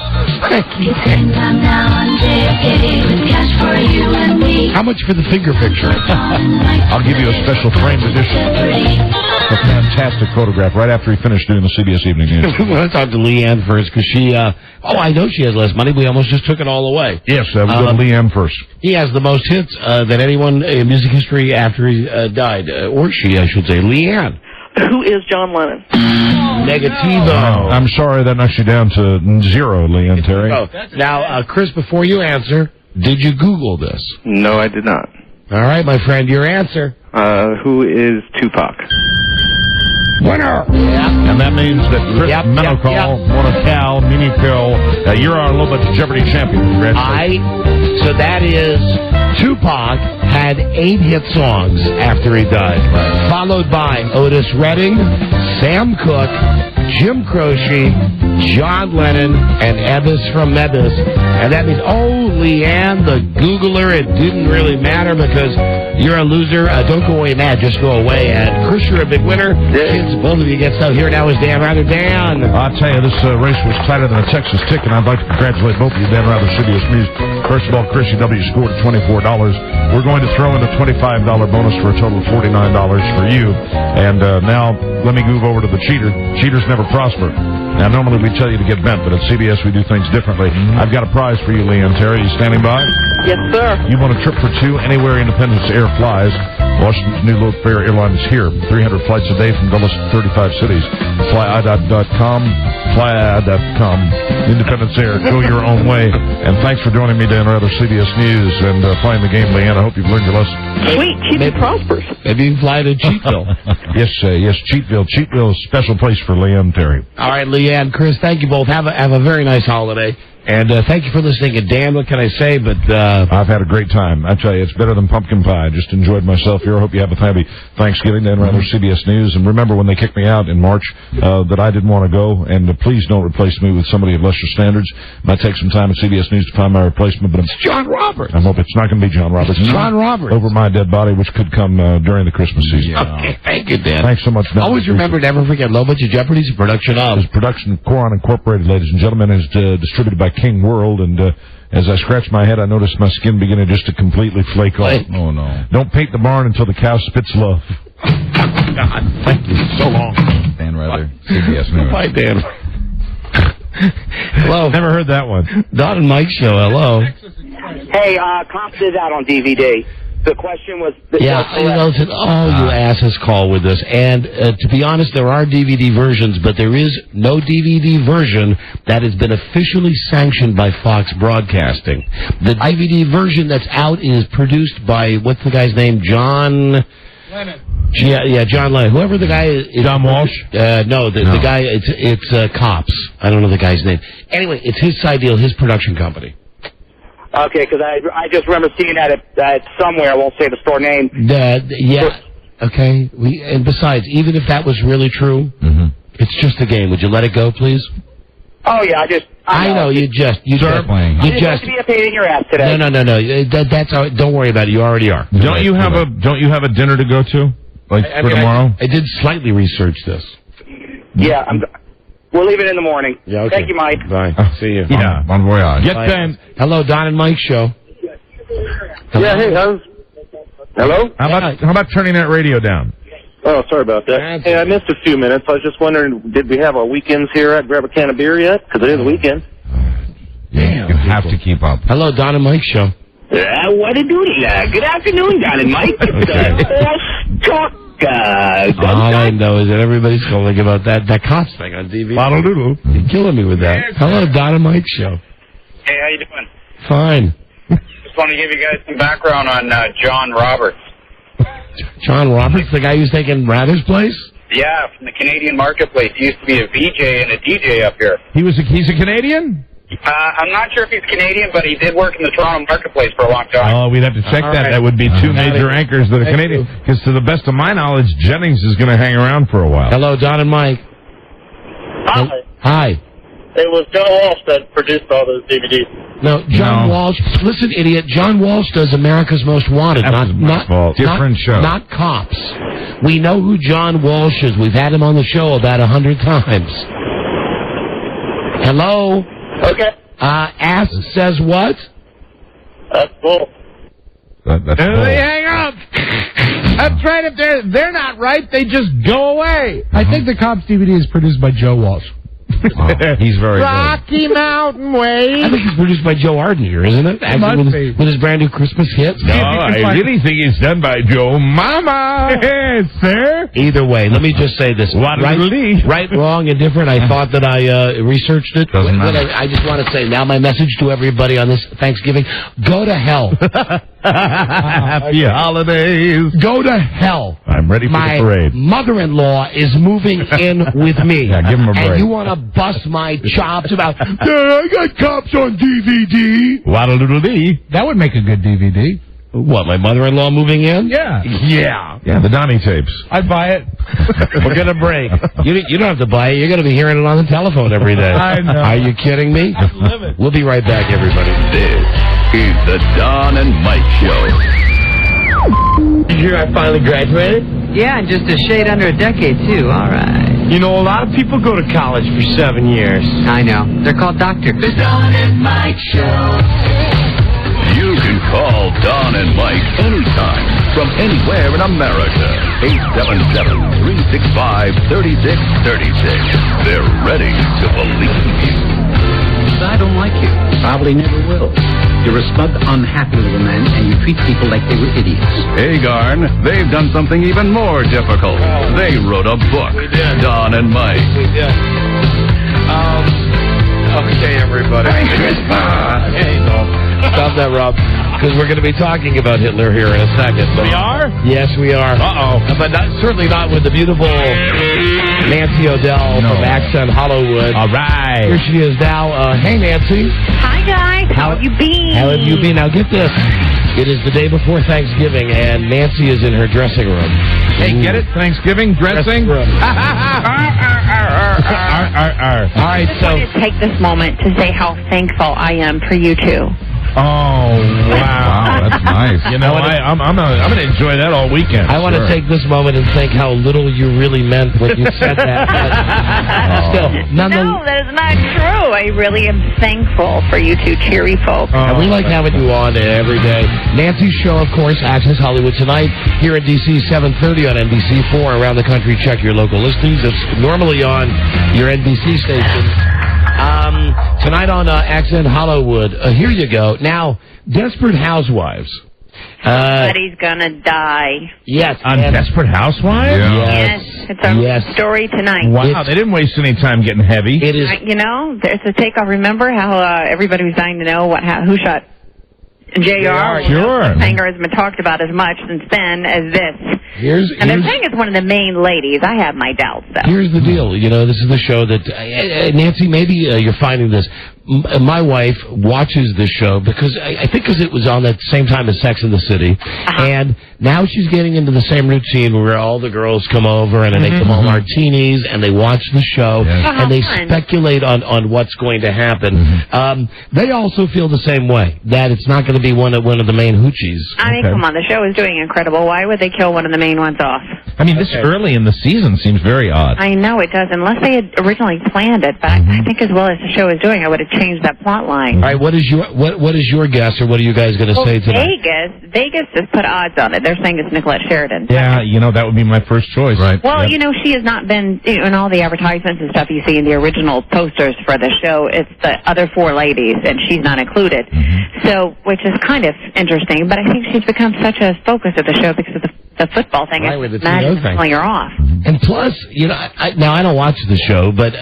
How much for the finger picture? I'll give you a special framed edition. A fantastic photograph right after he finished doing the CBS Evening News. Well, let's talk to Leanne first, because she, I know she has less money. We almost just took it all away. Yes, we'll go to Leanne first. He has the most hits than anyone in music history after he died. Or she, I should say. Leanne. Who is John Lennon? Negativo. I'm sorry, that knocks you down to 0, Leanne Terry. Now, Chris, before you answer, did you Google this? No, I did not. All right, my friend, your answer. Who is Tupac? Winner! Yeah. And that means that Chris Menokal, Monacal, Minipil, you're our Low Budget Jeopardy champion. Congratulations. So that is Tupac had 8 hit songs after he died, followed by Otis Redding, Sam Cooke, Jim Croce, John Lennon, and Evis from Mevis. And that means, Leanne, the Googler, it didn't really matter because you're a loser. Don't go away mad, just go away. And Chris, you're a big winner. Since both of you get so, here now is Dan Rather. Dan. I'll tell you, this race was tighter than a Texas tick, and I'd like to congratulate both of you, Dan Rather, CBS News. First of all, Chris, you scored at $24. We're going to throw in a $25 bonus for a total of $49 for you. And now, let me move over to the cheater. Cheaters never prosper. Now, normally we tell you to get bent, but at CBS we do things differently. I've got a prize for you, Leanne Terry. You standing by? Yes, sir. You want a trip for 2 anywhere Independence Air flies. Washington's new low-fare airline is here. 300 flights a day from Dulles to 35 cities. FlyIDOT.com. FlyIDOT.com. Independence Air. Go your own way. And thanks for joining me, Dan Rather, CBS News, and playing the game, Leanne. I hope you've learned your lesson. Sweet. Cheating prospers. Maybe you can fly to Cheatville. Yes, Cheatville. Cheatville is a special place for Leanne Terry. All right, Leanne, Chris, thank you both. Have a very nice holiday. And thank you for listening. And Dan, what can I say? But I've had a great time. I tell you, it's better than pumpkin pie. Just enjoyed myself here. I hope you have a happy Thanksgiving. Dan Rather, CBS News. And remember when they kicked me out in March that I didn't want to go. And please don't replace me with somebody of lesser standards. It might take some time at CBS News to find my replacement. But it's John Roberts. I hope it's not going to be John Roberts. It's John Roberts. Over my dead body, which could come during the Christmas season. Yeah. Okay, thank you, Dan. Thanks so much, Dan. Always remember, never forget, Low Budget Jeopardy's a production of. It's production of Coron Incorporated, ladies and gentlemen, is distributed by King World. And as I scratch my head, I notice my skin beginning just to completely flake off. Oh, no. Don't paint the barn until the cow spits love. God, thank you so long. Dan Rather, CBS News. Bye, Dan. Hello. Never heard that one. Don and Mike show, hello. Hey, Cops is out on DVD. The question was... You asses call with this. And to be honest, there are DVD versions, but there is no DVD version that has been officially sanctioned by Fox Broadcasting. The DVD version that's out is produced by, what's the guy's name? John... Lennon. Yeah, John Lennon. Whoever the guy is... John Walsh? No, the guy, it's Cops. I don't know the guy's name. Anyway, it's his side deal, his production company. Okay, because I just remember seeing that at somewhere. I won't say the store name. Yeah. Okay. And besides, even if that was really true, it's just a game. Would you let it go, please? Oh yeah, I know you just be a pain in your ass today. No. That's all. Don't worry about it. You already are. Don't you have a dinner to go to, for tomorrow? I did slightly research this. Yeah, we'll leave it in the morning. Yeah, okay. Thank you, Mike. Bye. See you. Yeah. Bon voyage. Get Ben. Hello, Don and Mike show. Hello? Yeah, hey, hello? How about turning that radio down? Oh, sorry about that. Hey, I missed a few minutes. I was just wondering, did we have our weekends here at Grab a Can of Beer yet? Because it is a weekend. Yeah, you have to keep up. Hello, Don and Mike show. What a doody. Good afternoon, Don and Mike. It's Talk. All I know is that everybody's calling about that Cops thing on TV. Bottle doodle. You're killing me with that. Hello, Don and Mike show. Hey, how you doing? Fine. Just want to give you guys some background on John Roberts. John Roberts, the guy who's taking Rather's place? Yeah, from the Canadian marketplace. He used to be a VJ and a DJ up here. He's a Canadian? I'm not sure if he's Canadian, but he did work in the Toronto marketplace for a long time. Oh, we'd have to check that. Right. That would be two major anchors that are Canadian. Because to the best of my knowledge, Jennings is going to hang around for a while. Hello, Don and Mike. Hi. It was John Walsh that produced all those DVDs. No, John Walsh. Listen, idiot. John Walsh does America's Most Wanted. Different show. Not Cops. We know who John Walsh is. We've had him on the show about 100 times. Hello? Okay. Ass says what? That's cool. That's cool. They hang up. That's right. If they're not right, they just go away. I think the Cops DVD is produced by Joe Walsh. Oh, he's very Rocky good. Mountain Way. I think it's produced by Joe Arden here, isn't it? Actually, with his brand new Christmas hits. No, I really think it's done by Joe Mama. Yes, sir. Either way, let me just say this. Right, wrong, and different. I thought that I researched it. Doesn't matter. I just want to say now my message to everybody on this Thanksgiving, go to hell. Happy holidays. Go to hell. I'm ready for the parade. My mother-in-law is moving in with me. Yeah, give him a break. And you want to bust my chops about, I got Cops on DVD. Waddle-doodle-dee. That would make a good DVD. What, my mother-in-law moving in? Yeah. Yeah, the Donnie tapes. I'd buy it. We're going to break. You don't have to buy it. You're going to be hearing it on the telephone every day. I know. Are you kidding me? I live it. We'll be right back, everybody. This is the Don and Mike Show. Did you hear I finally graduated? Yeah, and just a shade under a decade, too. All right. You know, a lot of people go to college for 7 years. I know. They're called doctors. The Don and Mike Show. You can call Don and Mike anytime from anywhere in America. 877-365-3636. They're ready to believe you. I don't like you. Probably never will. You're a smug, unhappy little man, and you treat people like they were idiots. Hey, Garn, they've done something even more difficult. They wrote a book. We did. Don and Mike. We did. Okay, everybody. Merry Christmas! Hey, no. Stop that, Rob. Because we're going to be talking about Hitler here in a second. We are? Yes, we are. Uh-oh. But certainly not with the beautiful... Nancy O'Dell from Accent Hollywood. All right. Here she is now. Hey, Nancy. Hi, guys. How have you been? How have you been? Now, get this. It is the day before Thanksgiving, and Nancy is in her dressing room. Hey, get it? Thanksgiving dressing? All right, so I want to take this moment to say how thankful I am for you two. Oh, wow. Wow, that's nice. You know, I'm going to enjoy that all weekend. I want to take this moment and think how little you really meant when you said that. Still, no, that is not true. I really am thankful for you two cheery folks. And we like having you on every day. Nancy's show, of course, Access Hollywood tonight here in D.C., 7:30 on NBC4. Around the country, check your local listings. It's normally on your NBC station. Tonight on Accent Hollywood. Here you go. Now, Desperate Housewives. Somebody's gonna die. Yes. On Desperate Housewives? Yeah. Yes. It's a story tonight. Wow, they didn't waste any time getting heavy. It is. You know, there's a takeoff. Remember how everybody was dying to know who shot J.R.? Sure. Hanger has been talked about as much since then as this. They're saying it's one of the main ladies. I have my doubts, though. Here's the deal. You know, this is the show that... Nancy, maybe you're finding this. My wife watches this show because I think because it was on at the same time as Sex and the City. And now she's getting into the same routine where all the girls come over and they make them all martinis and they watch the show and they speculate on what's going to happen. They also feel the same way, that it's not going to be one of the main hoochies. I mean, come on, the show is doing incredible. Why would they kill one of the main ones off? I mean, this early in the season seems very odd. I know it does, unless they had originally planned it. But I think as well as the show is doing, I would have changed that plot line. All right, what is your guess, or what are you guys going to say tonight? Vegas has put odds on it. They're saying it's Nicolette Sheridan. Yeah, you know, that would be my first choice. Right. Well, you know, she has not been in all the advertisements and stuff you see in the original posters for the show. It's the other four ladies, and she's not included. So, which is kind of interesting. But I think she's become such a focus of the show because of the football thing. I imagine it's pulling her off. And plus, you know, now I don't watch the show, but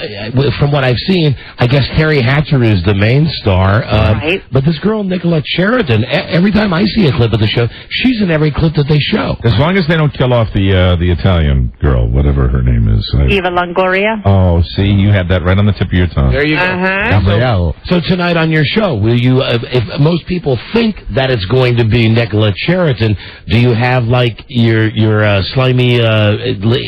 from what I've seen, I guess Terry Hatcher is the main star. Right. But this girl, Nicolette Sheridan, every time I see a clip of the show, she's in every clip that they show. As long as they don't kill off the Italian girl, whatever her name is. Eva Longoria. Oh, see, you had that right on the tip of your tongue. There you go. So tonight on your show, will you? If most people think that it's going to be Nicolette Sheridan, do you have like your slimy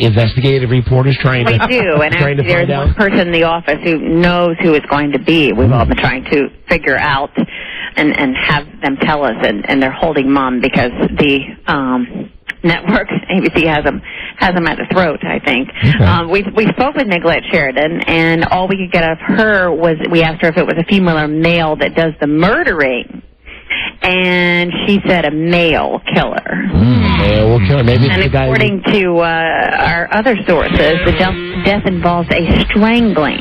investigative reporters trying to? We do, and actually there's one person in the office who knows who it's going to be. We've all been trying to figure out and have them tell us, and they're holding mum because the network ABC has them at the throat, I think. We spoke with Nicolette Sheridan, and all we could get out of her was we asked her if it was a female or male that does the murdering. And she said a male killer. Male killer. Maybe it's and the guy. According to our other sources, the death involves a strangling.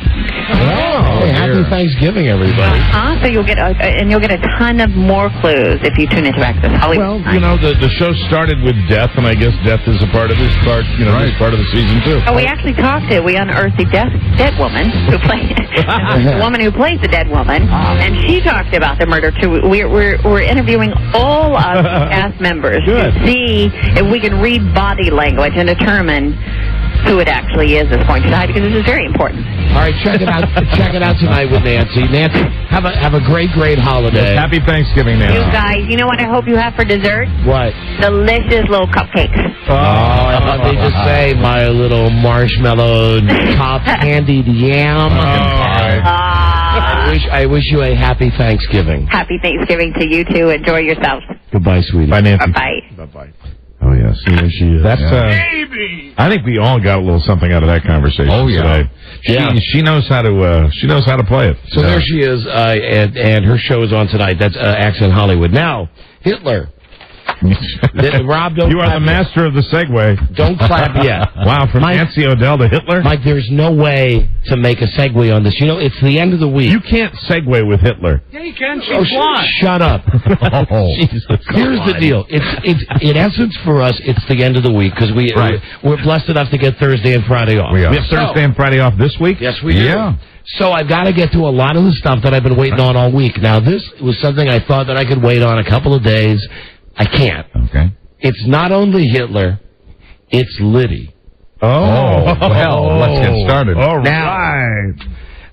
Oh, hey, happy Thanksgiving, everybody! So you'll get a ton of more clues if you tune into Access Hollywood. Well, you know, the show started with death, and I guess death is a part of this part. You know, this part of the season too. Oh, we actually we unearthed the dead woman who played the woman who plays the dead woman, and she talked about the murder too. We're interviewing all of the cast members to see if we can read body language and determine who it actually is that's going to die, because this is very important. All right, check it out. Check it out tonight with Nancy. Nancy, have a great holiday. Yes, happy Thanksgiving, Nancy. You guys, you know what I hope you have for dessert? What? Delicious little cupcakes. Let me just say, my little marshmallow top candied yam. I wish you a happy Thanksgiving. Happy Thanksgiving to you too. Enjoy yourselves. Goodbye, sweetie. Bye, Nancy. Bye-bye. Bye-bye. Oh, yes. Here she is. That's, I think we all got a little something out of that conversation today. She knows how to play it. So there she is, and her show is on tonight. That's Accent Hollywood. Now, Hitler. Rob, don't You are the master of the segue. Don't clap yet. Wow, from Nancy O'Dell to Hitler? Mike, there's no way to make a segue on this. You know, it's the end of the week. You can't segue with Hitler. Yeah, you can. She's blonde. Shut up. Here's the deal. It's in essence for us, it's the end of the week because we're blessed enough to get Thursday and Friday off. We have Thursday and Friday off this week? Yes, we do. Yeah. So I've got to get to a lot of the stuff that I've been waiting on all week. Now, this was something I thought that I could wait on a couple of days. I can't. Okay. It's not only Hitler, it's Liddy. Oh, well, let's get started. All right.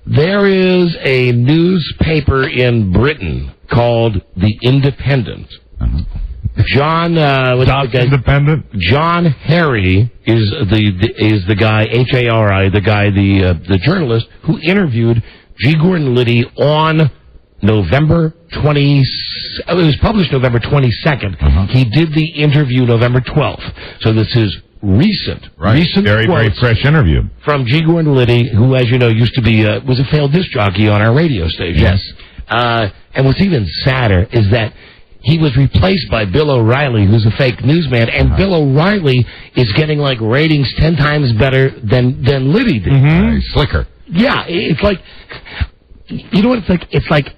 There is a newspaper in Britain called The Independent. John, Independent? John Harry is the guy, Hari, the journalist who interviewed G. Gordon Liddy on November 20. It was published November 22nd. He did the interview November 12th. So this is recent very fresh interview from G. Gordon Liddy, who, as you know, used to be was a failed disc jockey on our radio station. Yes. And what's even sadder is that he was replaced by Bill O'Reilly, who's a fake newsman, and Bill O'Reilly is getting like ratings 10 times better than Liddy did. Slicker. Yeah, it's like, you know what it's like? It's like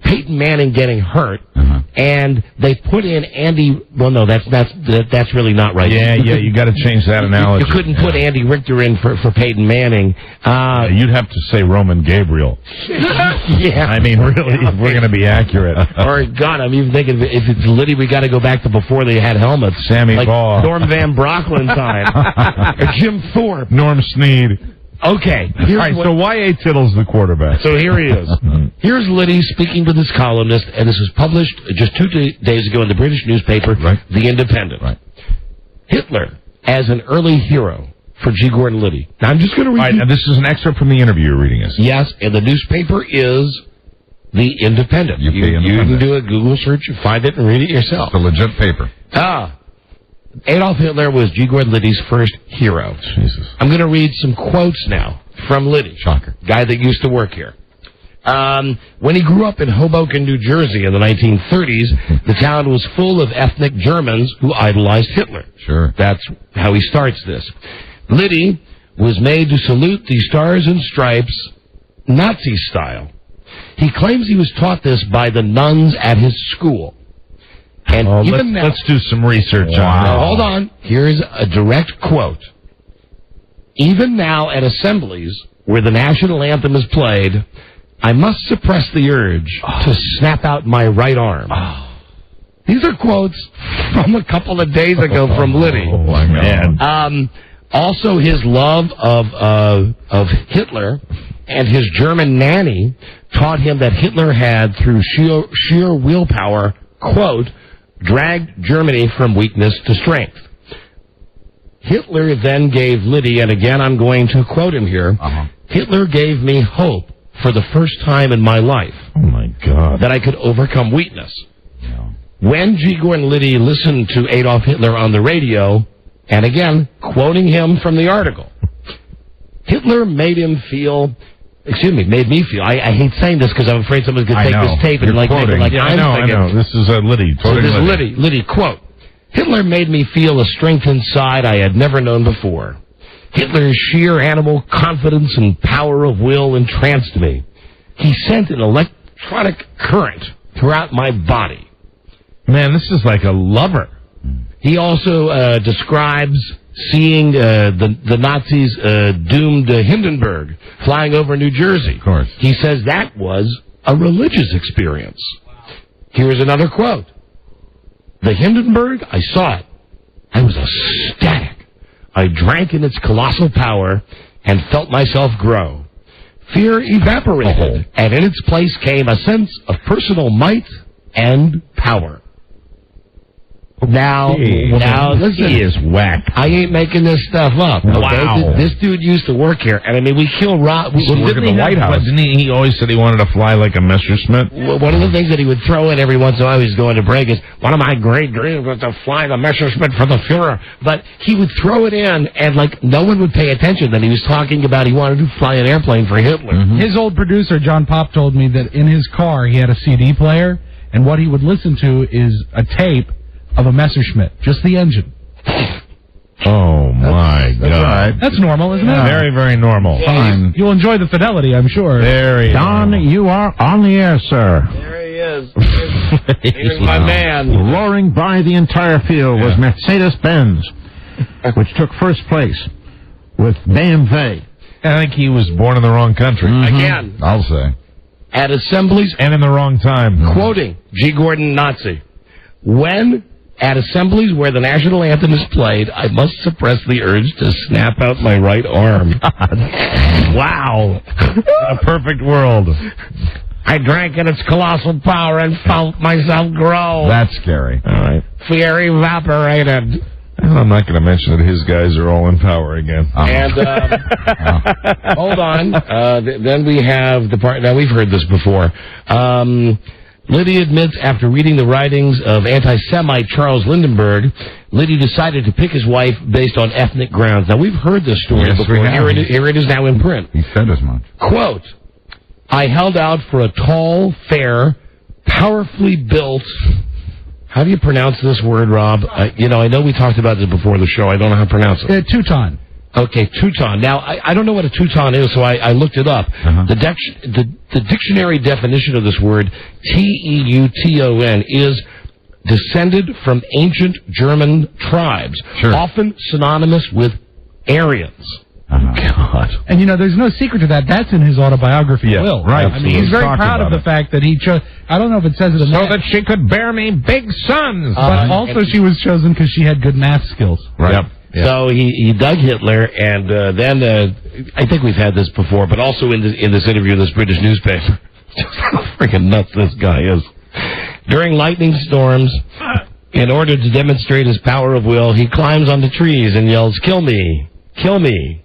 Peyton Manning getting hurt, and they put in Andy. Well, no, that's really not right. Yeah, you got to change that analogy. You couldn't put Andy Richter in for Peyton Manning. You'd have to say Roman Gabriel. Yeah, I mean, really, if we're going to be accurate. Or God, I'm even thinking if it's Liddy, we got to go back to before they had helmets. Sammy like Baugh, Norm Van Brocklin time, or Jim Thorpe, Norm Snead. Okay. All right, so why A. Tittle's the quarterback? So here he is. Here's Liddy speaking to this columnist, and this was published just 2 days ago in the British newspaper, The Independent. Right. Hitler as an early hero for G. Gordon Liddy. Now, I'm just going to read. All right, now this is an excerpt from the interview you're reading us. Yes, and the newspaper is The Independent. You can do a Google search, find it, and read it yourself. It's a legit paper. Adolf Hitler was G. Gordon Liddy's first hero. Jesus. I'm going to read some quotes now from Liddy. Shocker. Guy that used to work here. When he grew up in Hoboken, New Jersey in the 1930s, the town was full of ethnic Germans who idolized Hitler. Sure. That's how he starts this. Liddy was made to salute the Stars and Stripes Nazi style. He claims he was taught this by the nuns at his school. And let's do some research on that. Hold on. Here's a direct quote. Even now at assemblies where the national anthem is played, I must suppress the urge to snap out my right arm. These are quotes from a couple of days ago from Liddy. Oh, my man. Also, his love of Hitler and his German nanny taught him that Hitler had, through sheer willpower, quote, dragged Germany from weakness to strength. Hitler then gave Liddy, and again I'm going to quote him here, Hitler gave me hope for the first time in my life. Oh, my God. That I could overcome weakness. Yeah. When G. Gordon Liddy listened to Adolf Hitler on the radio, and again, quoting him from the article, Hitler made me feel, I hate saying this because I'm afraid someone's going to take this tape and make it like I'm thinking. I know. This is Liddy. So this is Liddy, quote, Hitler made me feel a strength inside I had never known before. Hitler's sheer animal confidence and power of will entranced me. He sent an electronic current throughout my body. Man, this is like a lover. He also describes seeing the Nazis doomed Hindenburg flying over New Jersey. Of course. He says that was a religious experience. Here's another quote. The Hindenburg, I saw it. I was ecstatic. I drank in its colossal power and felt myself grow. Fear evaporated, and in its place came a sense of personal might and power. Now, listen. He is whack. I ain't making this stuff up. Okay? Wow. This dude used to work here, and I mean, we kill Rob. He worked at the White House. Didn't he always said he wanted to fly like a Messerschmitt? One of the things that he would throw in every once in a while, he was going to break, is one of my great dreams was to fly the Messerschmitt for the Fuhrer. But he would throw it in, and like no one would pay attention. Then he was talking about he wanted to fly an airplane for Hitler. His old producer, John Pop, told me that in his car he had a CD player, and what he would listen to is a tape of a Messerschmitt, just the engine. Oh, my God. That's right. That's normal, isn't it? Very, very normal. Fine. You'll enjoy the fidelity, I'm sure. Very Don, you are on the air, sir. There he is. Here's my man. Roaring by the entire field was Mercedes-Benz, which took first place with BMW. I think he was born in the wrong country. Again. I'll say. At assemblies. And in the wrong time. Quoting G. Gordon Nazi. When At assemblies where the national anthem is played, I must suppress the urge to snap out my right arm. Wow. A perfect world. I drank in its colossal power and felt myself grow. That's scary. All right. Fear evaporated. I'm not going to mention that his guys are all in power again. And, hold on. Then we have the part, now we've heard this before. Liddy admits after reading the writings of anti-Semite Charles Lindbergh, Liddy decided to pick his wife based on ethnic grounds. Now, we've heard this story before. Here it is now in print. He said as much. Quote, I held out for a tall, fair, powerfully built... How do you pronounce this word, Rob? I know we talked about this before the show. I don't know how to pronounce it. Teuton. Okay, Teuton. Now, I don't know what a Teuton is, so I looked it up. The dictionary definition of this word, Teuton, is descended from ancient German tribes, often synonymous with Aryans. God. And, there's no secret to that. That's in his autobiography, Will. Right. I mean, he's very proud of the fact that he chose... I don't know if it says it in so that she could bear me big sons. But also she was chosen because she had good math skills. Right. Yep. Yeah. So he dug Hitler, and then I think we've had this before, but also in this interview in this British newspaper. Just how freaking nuts this guy is. During lightning storms, in order to demonstrate his power of will, he climbs onto trees and yells, "Kill me! Kill me!"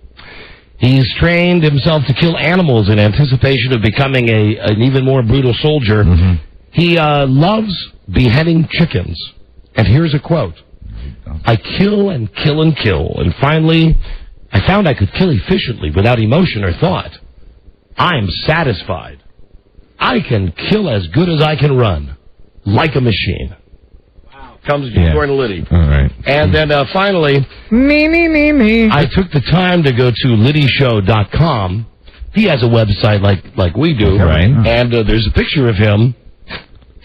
He's trained himself to kill animals in anticipation of becoming an even more brutal soldier. Mm-hmm. He loves beheading chickens. And here's a quote. I kill and kill and kill, and finally I found I could kill efficiently without emotion or thought. I'm satisfied. I can kill as good as I can run, like a machine. Comes according to Liddy. All right. And then finally, me. I took the time to go to LiddyShow.com. He has a website like we do. Right. And there's a picture of him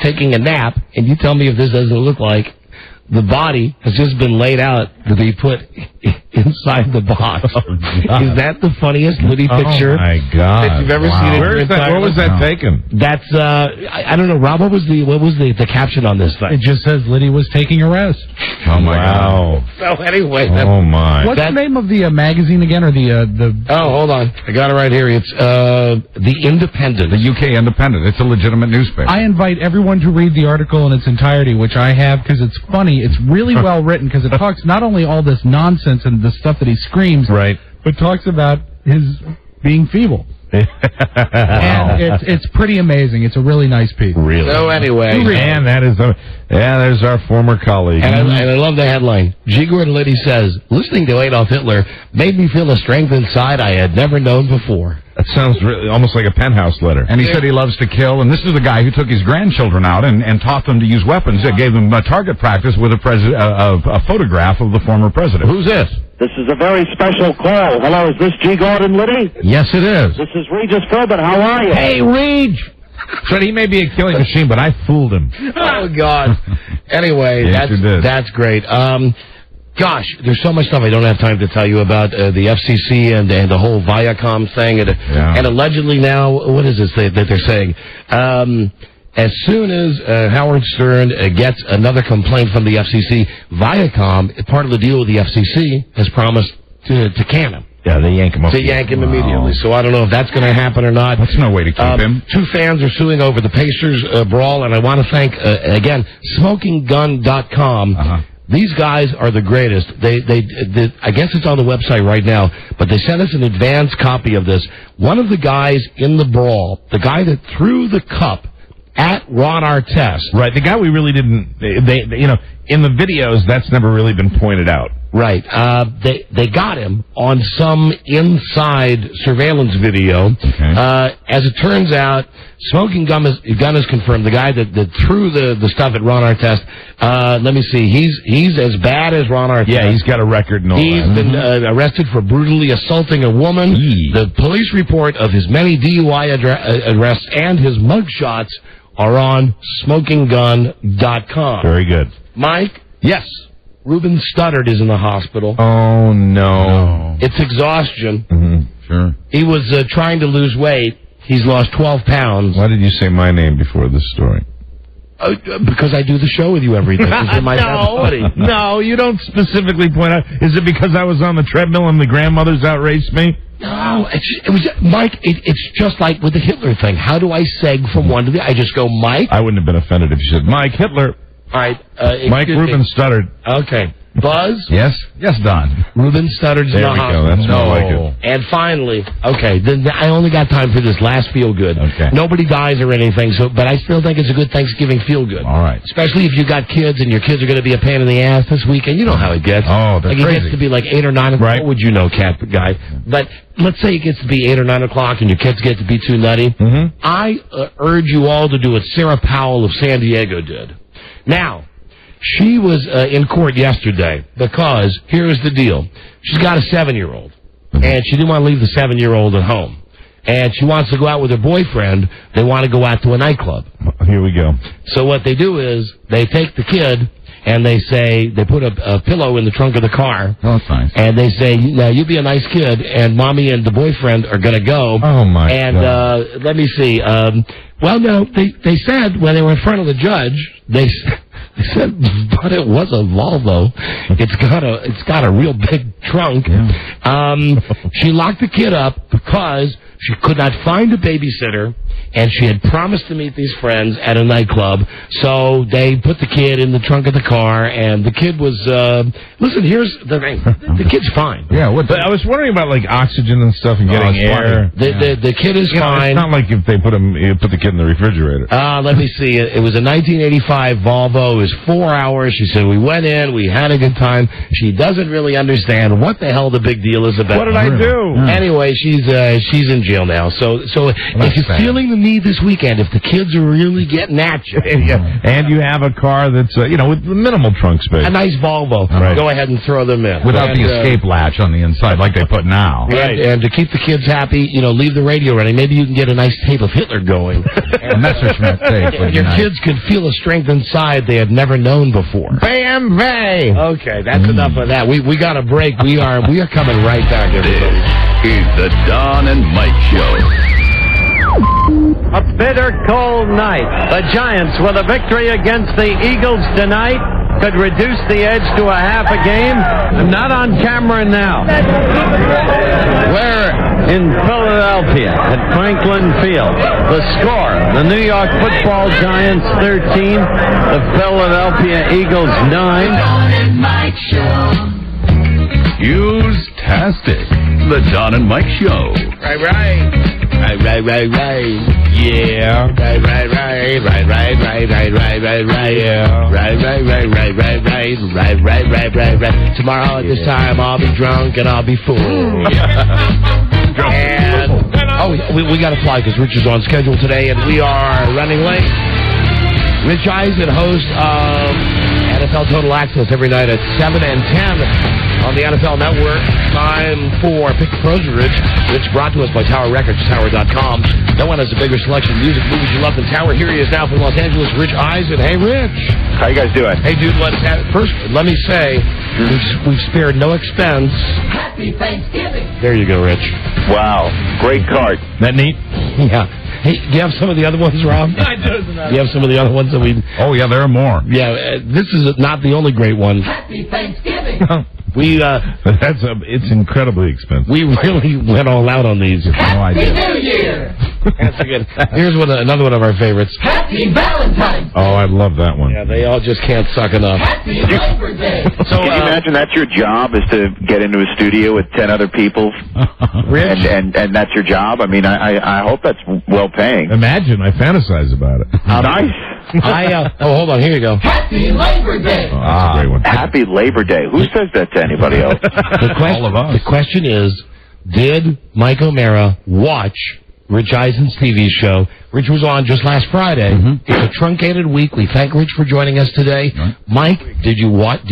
taking a nap, and you tell me if this doesn't look like the body has just been laid out to be put inside the box. Is that the funniest Liddy picture? Oh, my God. That you've ever seen? Where was that taken? That's, I don't know, Rob, what was the caption on this thing? It just says Liddy was taking a rest. Oh, my God. So anyway. Oh, my. What's the name of the magazine again, or the... Oh, hold on. I got it right here. It's The Independent. The UK Independent. It's a legitimate newspaper. I invite everyone to read the article in its entirety, which I have, because it's funny. It's really well written, because it talks not only all this nonsense and the stuff that he screams, right, but talks about his being feeble. And it's pretty amazing. It's a really nice piece. Really? So anyway, man, there's our former colleague. And I love the headline. G. Gordon Liddy says, listening to Adolf Hitler made me feel a strength inside I had never known before. That sounds really, almost like a Penthouse letter. And he said he loves to kill, and this is the guy who took his grandchildren out and taught them to use weapons. It gave them target practice with a photograph of the former president. Who's this? This is a very special call. Hello, is this G. Gordon Liddy? Yes, it is. This is Regis Philbin. How are you? Hey, Reg! Said he may be a killing machine, but I fooled him. Oh, God. Anyway, yes, that's great. Gosh, there's so much stuff I don't have time to tell you about the FCC and the whole Viacom thing. And allegedly now, what is this that they're saying? As soon as Howard Stern gets another complaint from the FCC, Viacom, part of the deal with the FCC, has promised to can him. Yeah, they yank him up. To yank him immediately. So I don't know if that's going to happen or not. That's no way to keep him. Two fans are suing over the Pacers brawl, and I want to thank, again, SmokingGun.com. These guys are the greatest. They I guess it's on the website right now, but they sent us an advance copy of this. One of the guys in the brawl, the guy that threw the cup at Ron Artest. Right, the guy we really didn't, in the videos, that's never really been pointed out. Right. They got him on some inside surveillance video. Okay. As it turns out, Smoking Gun is confirmed. The guy that threw the stuff at Ron Artest, let me see, he's as bad as Ron Artest. Yeah, he's got a record and all He's been arrested for brutally assaulting a woman. The police report of his many DUI arrests and his mugshots are on SmokingGun.com. Very good. Mike? Yes. Ruben Studdard is in the hospital. Oh, no. It's exhaustion. Mm-hmm. Sure. He was trying to lose weight. He's lost 12 pounds. Why did you say my name before this story? Because I do the show with you every day. You're my best buddy. No, you don't specifically point out. Is it because I was on the treadmill and the grandmothers outraced me? No, it was Mike. It's just like with the Hitler thing. How do I seg from one to the? I just go Mike. I wouldn't have been offended if you said Mike Hitler. All right, Mike Rubin stuttered. Okay, Buzz. Yes, Don. Ruben stuttered. There we go. That's more like it. And finally, okay, then I only got time for this last feel good. Okay. Nobody dies or anything, but I still think it's a good Thanksgiving feel good. All right. Especially if you got kids and your kids are going to be a pain in the ass this weekend. You know how it gets. Oh, that's crazy. It gets to be like 8 or 9 o'clock. Right. What would you know, cat guy? But let's say it gets to be 8 or 9 o'clock and your kids get to be too nutty. Mm-hmm. I urge you all to do what Sarah Powell of San Diego did. Now, she was in court yesterday because here's the deal. She's got a 7-year-old, and she didn't want to leave the 7-year-old at home. And she wants to go out with her boyfriend. They want to go out to a nightclub. Here we go. So what they do is they take the kid, and they put a pillow in the trunk of the car. Oh, that's nice. And they say, now you be a nice kid, and Mommy and the boyfriend are going to go. Oh, my God. And let me see. Well, no, they said when they were in front of the judge, they said, but it was a Volvo. It's got a real big trunk. Yeah. She locked the kid up because she could not find a babysitter, and she had promised to meet these friends at a nightclub. So they put the kid in the trunk of the car, and the kid was. Listen, here's the thing: the kid's fine. Yeah. But I was wondering about like oxygen and stuff and getting air. The kid is fine. It's not like if they put the kid in the refrigerator. Let me see. It was a 1985 Volvo. It was 4 hours. She said we went in, we had a good time. She doesn't really understand what the hell the big deal is about. What did I do? Anyway, she's in jail now. So if you're feeling the need this weekend, if the kids are really getting at you, and you have a car that's with minimal trunk space, a nice Volvo, right. Go ahead and throw them in without the escape latch on the inside like they put now. Right. And to keep the kids happy, leave the radio running. Maybe you can get a nice tape of Hitler going. A Messerschmitt tape. Your kids could feel a strength inside they had never known before. BMW. Okay, that's enough of that. We got a break. We are coming right back, everybody. This is the Don and Mike Show. A bitter cold night. The Giants, with a victory against the Eagles tonight, could reduce the edge to a half a game. Not on camera now. We're in Philadelphia at Franklin Field. The score, the New York Football Giants 13, the Philadelphia Eagles 9. Use-tastic. The Don and Mike Show. Right. Yeah. Right. Tomorrow at this time I'll be drunk and I'll be full. And we got to fly because Rich is on schedule today and we are running late. Rich Eisen, host of NFL Total Access every night at 7 and 10 on the NFL Network. Time for Pick the Pros with Rich. Rich brought to us by Tower Records, Tower.com. No one has a bigger selection of music, movies you love than Tower. Here he is now from Los Angeles, Rich Eisen. Hey, Rich. How you guys doing? Hey, dude, first, let me say, we've spared no expense. Happy Thanksgiving. There you go, Rich. Wow. Great card. That neat? Yeah. Hey, do you have some of the other ones, Rob? I do. You have some of the other ones that we... Oh, yeah, there are more. Yeah, this is not the only great one. Happy Thanksgiving. It's incredibly expensive. We really went all out on these. Happy New Year. That's good. Here's another one of our favorites. Happy Valentine's Day. Oh, I love that one. Yeah, they all just can't suck enough. Happy Labor Day. So, can you imagine that's your job is to get into a studio with 10 other people? Rich? And that's your job? I mean, I hope that's well paying. Imagine, I fantasize about it. Nice. Hold on, here you go. Happy Labor Day. Oh, that's a great one. Happy Labor Day. Who says that to anybody else? All of us. The question is, did Mike O'Mara watch Rich Eisen's TV show? Rich was on just last Friday. Mm-hmm. It's a truncated week. We thank Rich for joining us today. Right. Mike, did you watch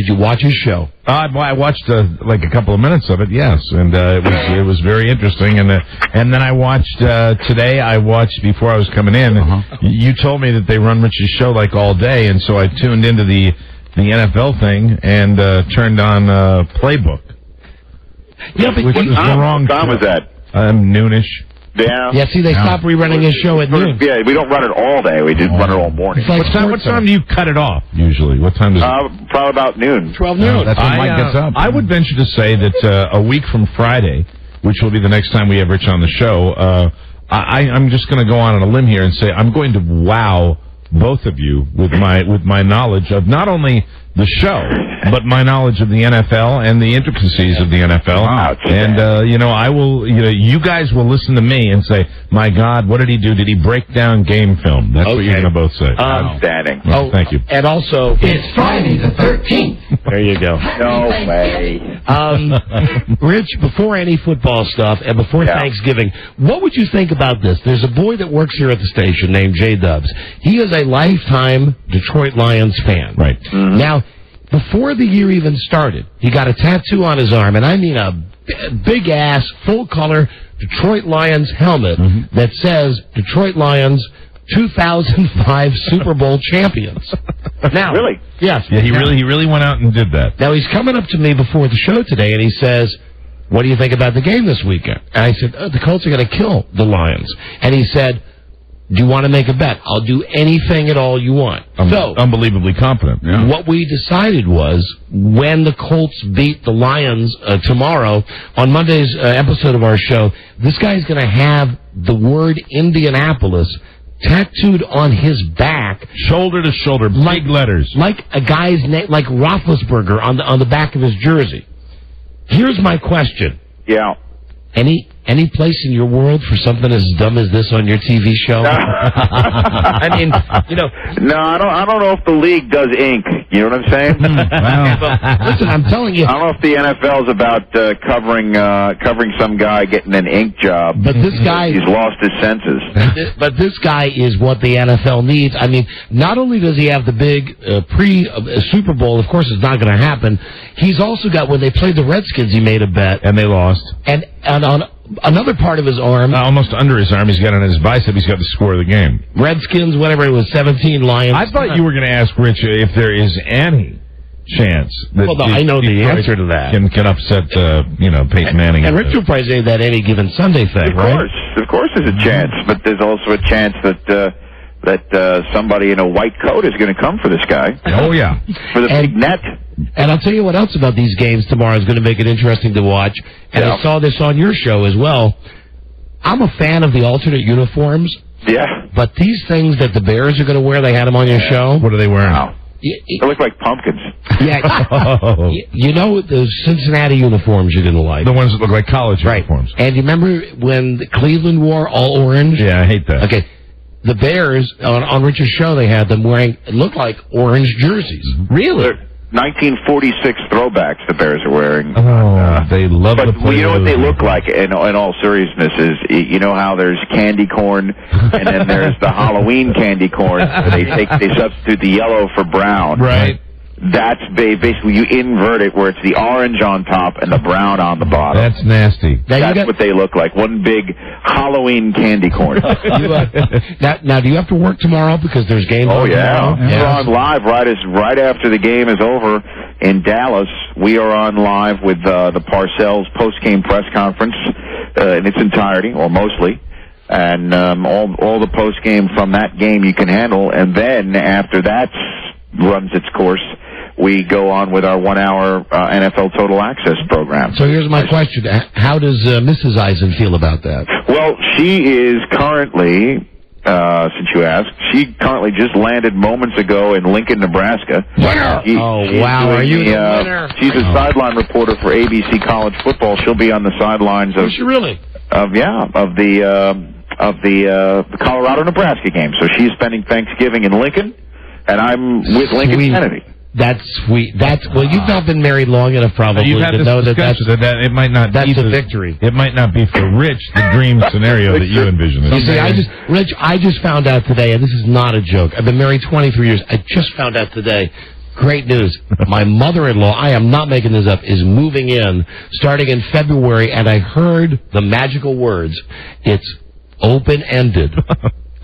his show? I watched like a couple of minutes of it, yes, and it was very interesting. And then I watched today. I watched before I was coming in. You told me that they run Rich's show like all day, and so I tuned into the NFL thing and turned on Playbook. Yeah, but what time was that? Noonish. Yeah. Yeah, see, they stopped rerunning his show at noon. Yeah, we don't run it all day. We did run it all morning. Like what time do you cut it off, usually? What time does it? Probably about noon. 12 noon. That's when Mike gets up. I would venture to say that a week from Friday, which will be the next time we have Rich on the show, I'm just going to go on a limb here and say I'm going to wow both of you with my knowledge of not only the show, but my knowledge of the NFL and the intricacies of the NFL. Wow, and I will. You guys will listen to me and say, "My God, what did he do? Did he break down game film?" That's what you're going to both say. Outstanding. Well, thank you. And also, It's Friday the 13th. There you go. No way. Rich, before any football stuff and before Thanksgiving, what would you think about this? There's a boy that works here at the station named J Dubs. He is a lifetime Detroit Lions fan. Right. Mm-hmm. Now, before the year even started, he got a tattoo on his arm, and I mean a big-ass, full-color Detroit Lions helmet that says Detroit Lions 2005 Super Bowl champions. Now, really? Yes. Yeah, he really went out and did that. Now, he's coming up to me before the show today, and he says, "What do you think about the game this weekend?" And I said, "The Colts are going to kill the Lions." And he said, "Do you want to make a bet? I'll do anything at all you want." So, unbelievably confident. Yeah. what we decided was, when the Colts beat the Lions tomorrow, on Monday's episode of our show, this guy's going to have the word Indianapolis tattooed on his back, shoulder to shoulder, big letters, like a guy's name, like Roethlisberger on the back of his jersey. Here's my question. Yeah. Any place in your world for something as dumb as this on your TV show? I mean, No, I don't know if the league does ink. You know what I'm saying? Listen, I'm telling you. I don't know if the NFL's about covering some guy getting an ink job. But this guy, he's lost his senses. But this guy is what the NFL needs. I mean, not only does he have the big Super Bowl, of course it's not going to happen, he's also got, when they played the Redskins, he made a bet. And they lost. And on another part of his arm, almost under his arm, he's got on his bicep, he's got the score of the game. Redskins, whatever it was, 17 Lions. I thought you were going to ask Rich if there is any chance that I know the answer to that. Can upset Peyton Manning. And Rich will probably say that any given Sunday thing, right? Of course there's a chance, but there's also a chance that somebody in a white coat is going to come for this guy. Oh, yeah. For the big net. And I'll tell you what else about these games tomorrow is going to make it interesting to watch. And I saw this on your show as well. I'm a fan of the alternate uniforms. Yeah. But these things that the Bears are going to wear, they had them on your show. What are they wearing? Wow. They look like pumpkins. Yeah. You know the Cincinnati uniforms you didn't like. The ones that look like college uniforms. And you remember when Cleveland wore all orange? Yeah, I hate that. Okay. The Bears, on Richard's show, they had them wearing, it looked like orange jerseys. Really? They're 1946 throwbacks the Bears are wearing. Oh, they love but the play. You know what they look like, in all seriousness, is you know how there's candy corn, and then there's the Halloween candy corn. They substitute the yellow for brown. Right. That's basically, you invert it where it's the orange on top and the brown on the bottom. That's nasty. That's what they look like. One big Halloween candy corn. Now, do you have to work tomorrow because there's games on tomorrow? We're on live right after the game is over in Dallas. We are on live with the Parcells post-game press conference in its entirety, or mostly. And all the post-game from that game you can handle. And then after that runs its course, we go on with our 1-hour NFL Total Access program. So here's my question. How does Mrs. Eisen feel about that? Well, she is currently, since you asked, she currently just landed moments ago in Lincoln, Nebraska. Winner! Wow. Are you the winner? She's a sideline reporter for ABC College Football. She'll be on the sidelines of... Is she really? Of the Colorado-Nebraska game. So she's spending Thanksgiving in Lincoln, and I'm with Lincoln Kennedy. That's sweet. Well, you've not been married long enough, probably, to know that it might not. That's a victory. It might not be for Rich the dream scenario that you envision. You see, Rich, I just found out today, and this is not a joke. I've been married 23 years. I just found out today. Great news. My mother-in-law, I am not making this up, is moving in starting in February, and I heard the magical words. It's open-ended.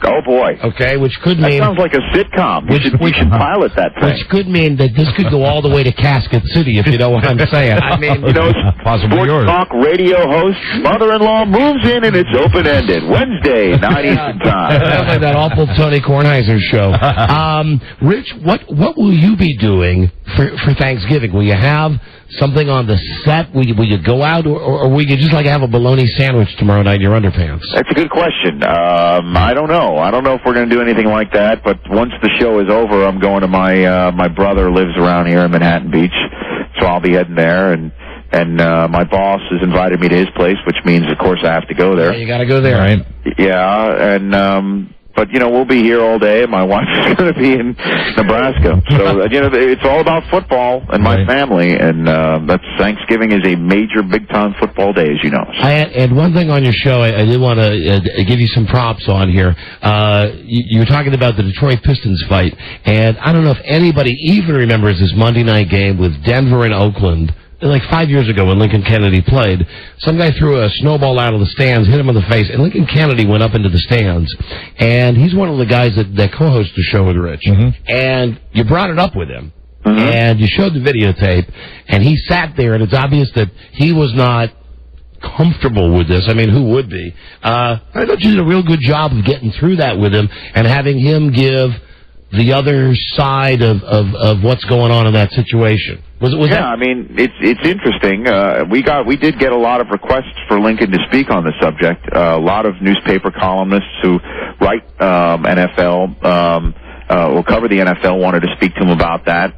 Oh, boy. Okay, which could mean... That sounds like a sitcom. We should pilot that thing. Which could mean that this could go all the way to Casket City, if you know what I'm saying. I mean, Possibly sports talk radio host, mother-in-law moves in and it's open-ended. Wednesday, 9 Eastern time. Sounds like that awful Tony Kornheiser show. Rich, what will you be doing for Thanksgiving? Will you have something on the set? Will you go out, or will you just have a bologna sandwich tomorrow night in your underpants? That's a good question. I don't know. I don't know if we're going to do anything like that, but once the show is over, I'm going to my brother lives around here in Manhattan Beach, so I'll be heading there, and my boss has invited me to his place, which means, of course, I have to go there. Yeah, you got to go there. Right. Yeah, and but, we'll be here all day. My wife is going to be in Nebraska. So, it's all about football and my family. And that's Thanksgiving is a major, big-time football day, as you know. And one thing on your show, I did want to give you some props on here. You were talking about the Detroit Pistons fight. And I don't know if anybody even remembers this Monday night game with Denver and Oakland. Like 5 years ago when Lincoln Kennedy played, some guy threw a snowball out of the stands, hit him in the face, and Lincoln Kennedy went up into the stands. And he's one of the guys that co-hosts the show with Rich. Mm-hmm. And you brought it up with him. Mm-hmm. And you showed the videotape, and he sat there, and it's obvious that he was not comfortable with this. I mean, who would be? I thought you did a real good job of getting through that with him and having him give the other side of what's going on in that situation. Was that? I mean, it's interesting. We did get a lot of requests for Lincoln to speak on the subject. A lot of newspaper columnists who write NFL or cover the NFL wanted to speak to him about that.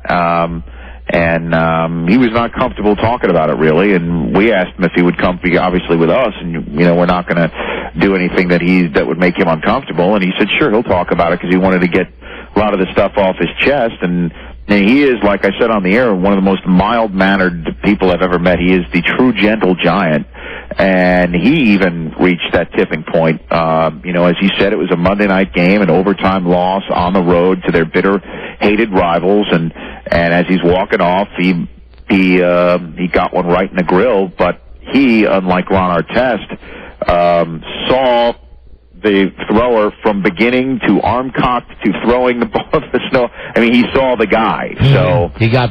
And he was not comfortable talking about it, really. And we asked him if he would come, obviously, with us. And, we're not going to do anything that would make him uncomfortable. And he said, sure, he'll talk about it because he wanted to get a lot of the stuff off his chest. And he is, like I said on the air, one of the most mild-mannered people I've ever met. He is the true gentle giant. And he even reached that tipping point. As he said, it was a Monday night game, an overtime loss on the road to their bitter, hated rivals. And as he's walking off, he got one right in the grill. But he, unlike Ron Artest, saw the thrower from beginning to arm cocked to throwing the ball in the snow. I mean, he saw the guy. So he got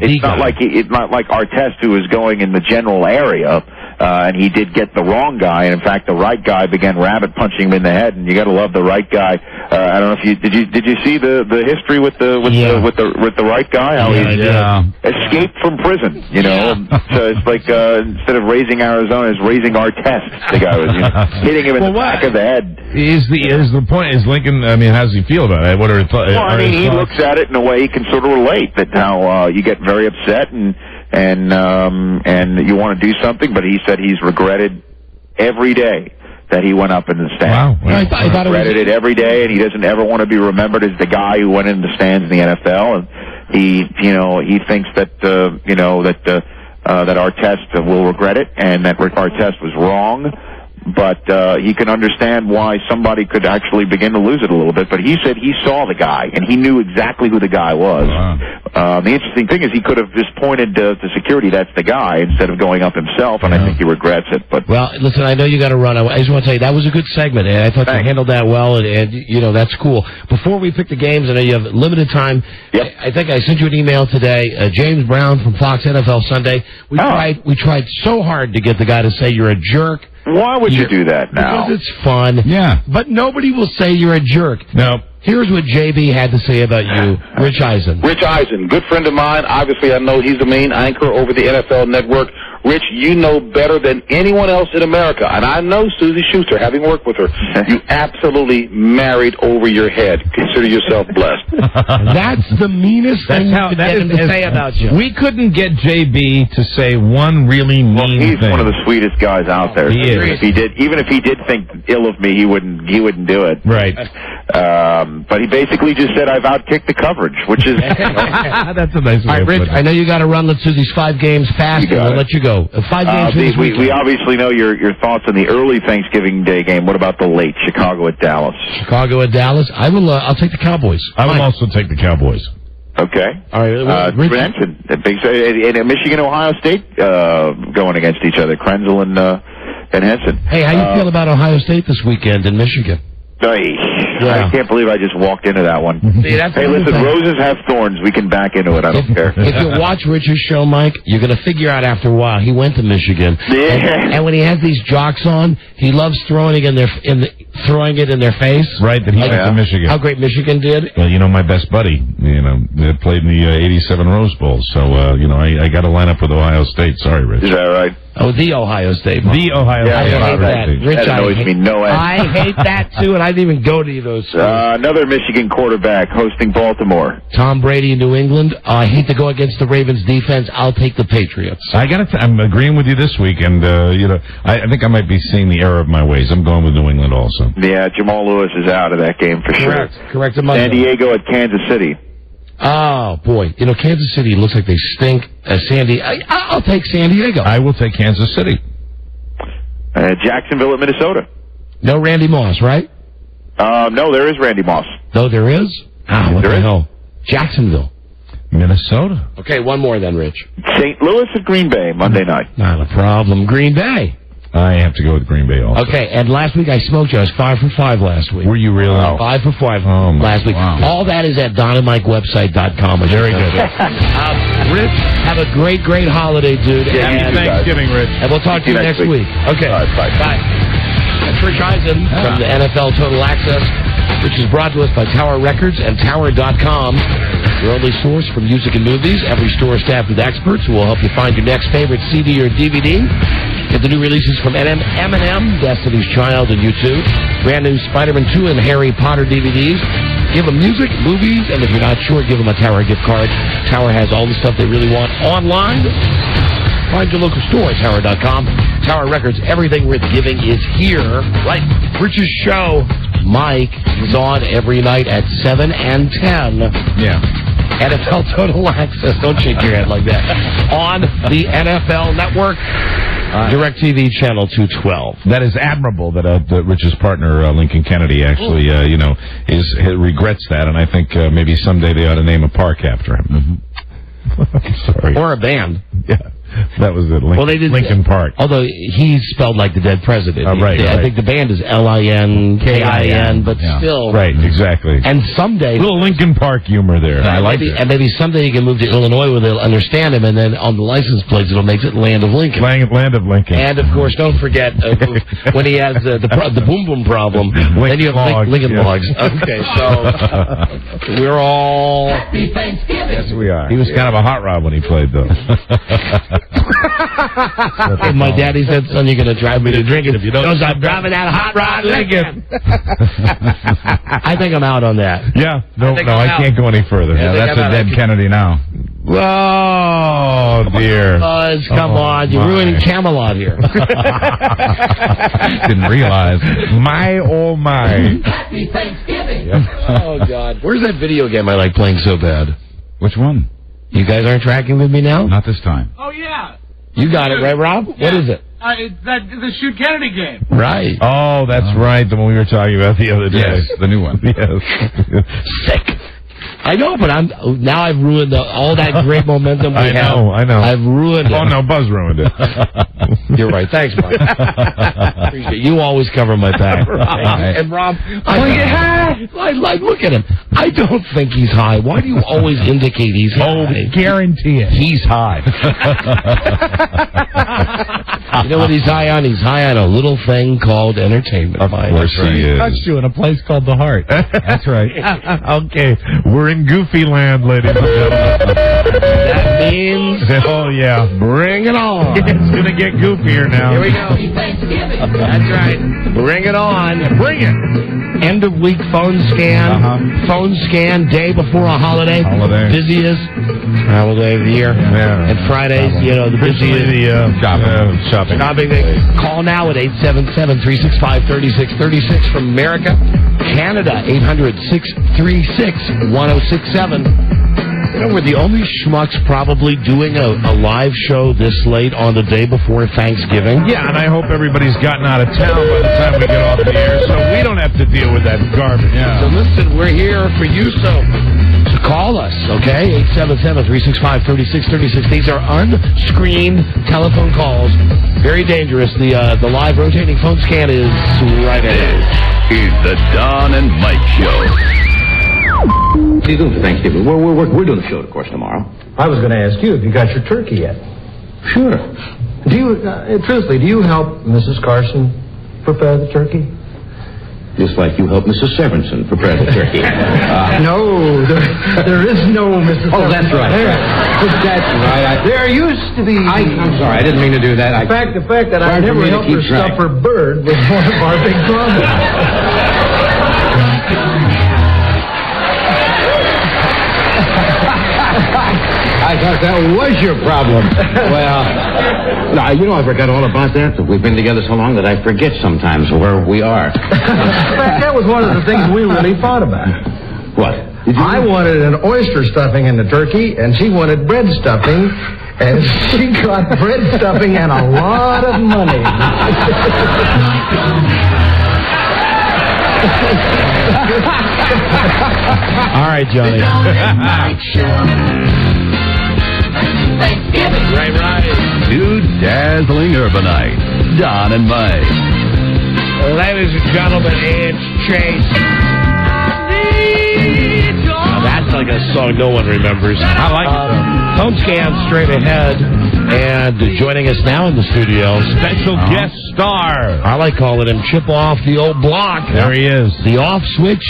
it's not like Artest, who was going in the general area. And he did get the wrong guy, and in fact, the right guy began rabbit punching him in the head. And you got to love the right guy. I don't know if did you see the history with the right guy? How he escaped from prison. So it's like instead of raising Arizona, it's raising Artest. The guy was hitting him in the back of the head. Is the point? Is Lincoln? I mean, how does he feel about it? What are his thoughts? Well, I mean, he looks at it in a way he can sort of relate. That how you get very upset and you want to do something, but he said he's regretted every day that he went up in the stands. Wow. He regretted it every day, and he doesn't ever want to be remembered as the guy who went in the stands in the NFL. And he thinks that that Artest will regret it, and that Artest was wrong. But he can understand why somebody could actually begin to lose it a little bit. But he said he saw the guy, and he knew exactly who the guy was. Wow. The interesting thing is he could have just pointed to security, that's the guy, instead of going up himself, and I think he regrets it. But well, listen, I know you got to run. I just want to tell you, that was a good segment, and I thought you handled that well, and that's cool. Before we pick the games, I know you have limited time. Yep. I think I sent you an email today. James Brown from Fox NFL Sunday. We tried so hard to get the guy to say you're a jerk. Why would you do that now? Because it's fun. Yeah. But nobody will say you're a jerk. No. Here's what JB had to say about you, Rich Eisen. Rich Eisen, good friend of mine. Obviously, I know he's the main anchor over the NFL Network. Rich, you know better than anyone else in America, and I know Susie Schuster, having worked with her, you absolutely married over your head. Consider yourself blessed. That's the meanest thing to get him to say about you. We couldn't get JB to say one really mean thing. He's one of the sweetest guys out there. He is. Even if he did think ill of me, he wouldn't do it. Right. But he basically just said I've outkicked the coverage, which is that's a nice way. All right, Rich, I know you got to run. Let's do these 5 games fast, and we'll let you go. 5 games. We obviously know your thoughts on the early Thanksgiving Day game. What about the late Chicago at Dallas? Chicago at Dallas. I'll take the Cowboys. I will also take the Cowboys. Okay. All right. Henson, and Michigan, Ohio State going against each other. Krenzel and Henson. Hey, how you feel about Ohio State this weekend in Michigan? I can't believe I just walked into that one. See, that's hey, listen, roses have thorns. We can back into it. I don't care. If you watch Rich's show, Mike, you're going to figure out after a while he went to Michigan. Yeah. And when he has these jocks on, he loves throwing it throwing it in their face. Right, that he went to Michigan. How great Michigan did. Well, my best buddy, they played in the 87 Rose Bowl. So, I got to line up with Ohio State. Sorry, Rich. Is that right? Oh, the Ohio State. The Ohio State. I hate that. Rich, that annoys me no end. I hate that, too, and I didn't even go to those schools. Another Michigan quarterback hosting Baltimore. Tom Brady in New England. I hate to go against the Ravens defense. I'll take the Patriots. I'm agreeing with you this week, and, I think I might be seeing the error of my ways. I'm going with New England also. Yeah, Jamal Lewis is out of that game for sure. Correct. San Diego at Kansas City. Oh, boy. Kansas City looks like they stink. I'll take San Diego. I will take Kansas City. Jacksonville at Minnesota. No Randy Moss, right? No, there is Randy Moss. No, there is? What there the is. hell? Jacksonville. Minnesota. Okay, one more then, Rich. St. Louis at Green Bay, Monday night. Not a problem. Green Bay. I have to go with Green Bay also. Okay, and last week I smoked you. I was 5 for 5 last week. Were you really? 5 for 5 last week. Wow. All that is at DonandMikeWebsite.com. Very good. Rich, have a great, great holiday, dude. Happy Thanksgiving, Rich. And we'll talk to you next week. Okay. All right, bye. That's Rich Eisen from the NFL Total Access, which is brought to us by Tower Records and Tower.com. Your only source for music and movies. Every store staffed with experts who will help you find your next favorite CD or DVD. Get the new releases from Eminem, Destiny's Child, and U2. Brand new Spider-Man 2 and Harry Potter DVDs. Give them music, movies, and if you're not sure, give them a Tower gift card. Tower has all the stuff they really want online. Find your local store at Tower.com. Tower Records, everything worth giving is here. Right. Rich's show, Mike, is on every night at 7 and 10. Yeah. NFL Total Access. Don't shake your head like that. On the NFL Network. DirecTV Channel 212. That is admirable that Rich's partner, Lincoln Kennedy, actually, regrets that, and I think maybe someday they ought to name a park after him. Sorry. Or a band. Yeah. That was it. Lincoln Park. Although he's spelled like the dead president. Right. I think the band is Linkin, but still. Right, exactly. And someday. A little Lincoln Park humor there. I like it. And maybe someday he can move to Illinois where they'll understand him, and then on the license plates it'll make it Land of Lincoln. Land of Lincoln. And, of course, don't forget when he has the boom boom problem, then you have Lincoln Logs. Okay, so we're all. Happy Thanksgiving. Yes, we are. He was kind of a hot rod when he played, though. And my daddy said, son, you're going to drive me to drink it if you don't. Because I'm driving that hot rod Lincoln. I think I'm out on that. Yeah. I can't go any further. Yeah, that's a dead Kennedy now. Oh, dear. Buzz, come on. You're ruining Camelot here. Didn't realize. My, oh, my. Happy Thanksgiving. Oh, God. Where's that video game I like playing so bad? Which one? You guys aren't tracking with me now? Not this time. Oh, yeah. You got it, right, Rob? Yeah. What is it? It's the Shoot Kennedy game. Right. Oh, that's right. The one we were talking about the other day. Yes, the new one. Yes. Sick. I know, but now I've ruined all that great momentum we have. I know. I've ruined it. Oh, no, Buzz ruined it. You're right. Thanks, Mike. Appreciate it. You always cover my back. And Rob, look at him. I don't think he's high. Why do you always indicate he's high? Oh, guarantee it. He's high. You know what he's high on? He's high on a little thing called entertainment. Of course he is. Touched you in a place called The Heart. That's right. Okay, we're in Goofy Land, ladies and gentlemen. That means... Oh, yeah. Bring it on. It's going to get goofier now. Here we go. That's right. Bring it on. Bring it. End of week phone scan. Phone scan day before a holiday. Busiest travel day of the year. Yeah. And Fridays, the busiest. Shopping. Call now at 877-365-3636 from America. Canada, 800-636-1067. We're the only schmucks probably doing a live show this late on the day before Thanksgiving. Yeah, and I hope everybody's gotten out of town by the time we get off the air, so we don't have to deal with that garbage. Yeah. So listen, we're here for you, so call us, okay? 877-365-3636. These are unscreened telephone calls. Very dangerous. The live rotating phone scan is right ahead. is the Don and Mike Show. What are you doing for Thanksgiving? We're doing a show, of course, tomorrow. I was going to ask you if you got your turkey yet. Sure. Do you, truthfully, do you help Mrs. Carson prepare the turkey? Just like you help Mrs. Severinsen prepare the turkey. No, there is no Mrs. Oh, that's right. That's right. There used to be... I'm sorry, I didn't mean to do that. The fact that I never helped her stuff her bird was one of our big problems. I thought that was your problem. Well, no, I forgot all about that. We've been together so long that I forget sometimes where we are. In fact, that was one of the things we really thought about. What? I wanted an oyster stuffing in the turkey, and she wanted bread stuffing, and she got bread stuffing and a lot of money. All right, Johnny. Right. Two dazzling urbanites, Don and Mike. Ladies and gentlemen, it's Chase. Now, that's like a song no one remembers. I like it. Phone scan straight ahead. And joining us now in the studio, special guest star. I like calling him Chip Off the Old Block. There he is. The off switch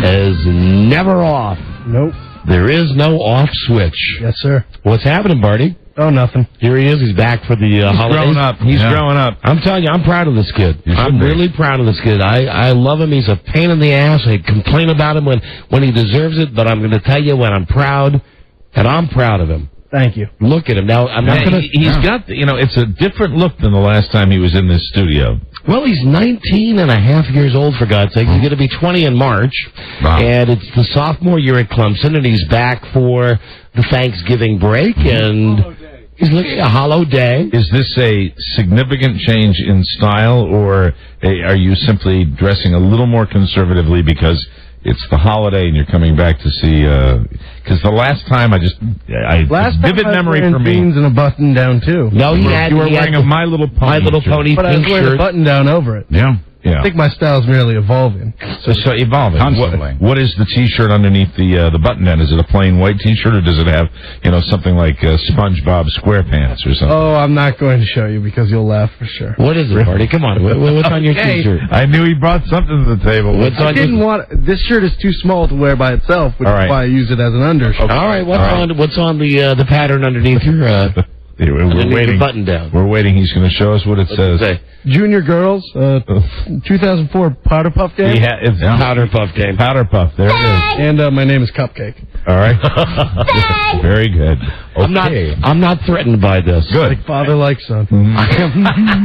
is never off. Nope. There is no off switch. Yes, sir. What's happening, Barty? Oh, nothing. Here he is. He's back for the holidays. He's growing up. I'm telling you, I'm proud of this kid. I'm really proud of this kid. I love him. He's a pain in the ass. I complain about him when he deserves it, but I'm going to tell you when I'm proud, and I'm proud of him. Thank you. Look at him. Now, I'm not going to... He's got, it's a different look than the last time he was in this studio. Well, he's 19 and a half years old, for God's sake. He's going to be 20 in March. Wow. And it's the sophomore year at Clemson, and he's back for the Thanksgiving break, and he's looking at a hollow day. Is this a significant change in style, or are you simply dressing a little more conservatively because it's the holiday and you're coming back to see... Because the last time vivid memory for me... jeans and a button-down, too. No, you were wearing a My Little Pony My Little Pony but I was wearing a button-down over it. Yeah. I think my style's merely evolving. So evolving. Constantly. What is the T-shirt underneath the button-down? Is it a plain white T-shirt, or does it have, something like SpongeBob SquarePants or something? Oh, I'm not going to show you because you'll laugh for sure. What is it, Marty? Come on. What's on your T-shirt? I knew he brought something to the table. This shirt is too small to wear by itself, which is why I use it as an undershirt. Okay. All right. What's on the pattern underneath your... We're waiting. Button down. We're waiting. He's going to show us what it says. Junior girls, 2004 Powder Puff game. It's Powder Puff game. Powder Puff. There it is. And my name is Cupcake. All right. Very good. Okay. I'm not threatened by this. Good. Like father, like son. I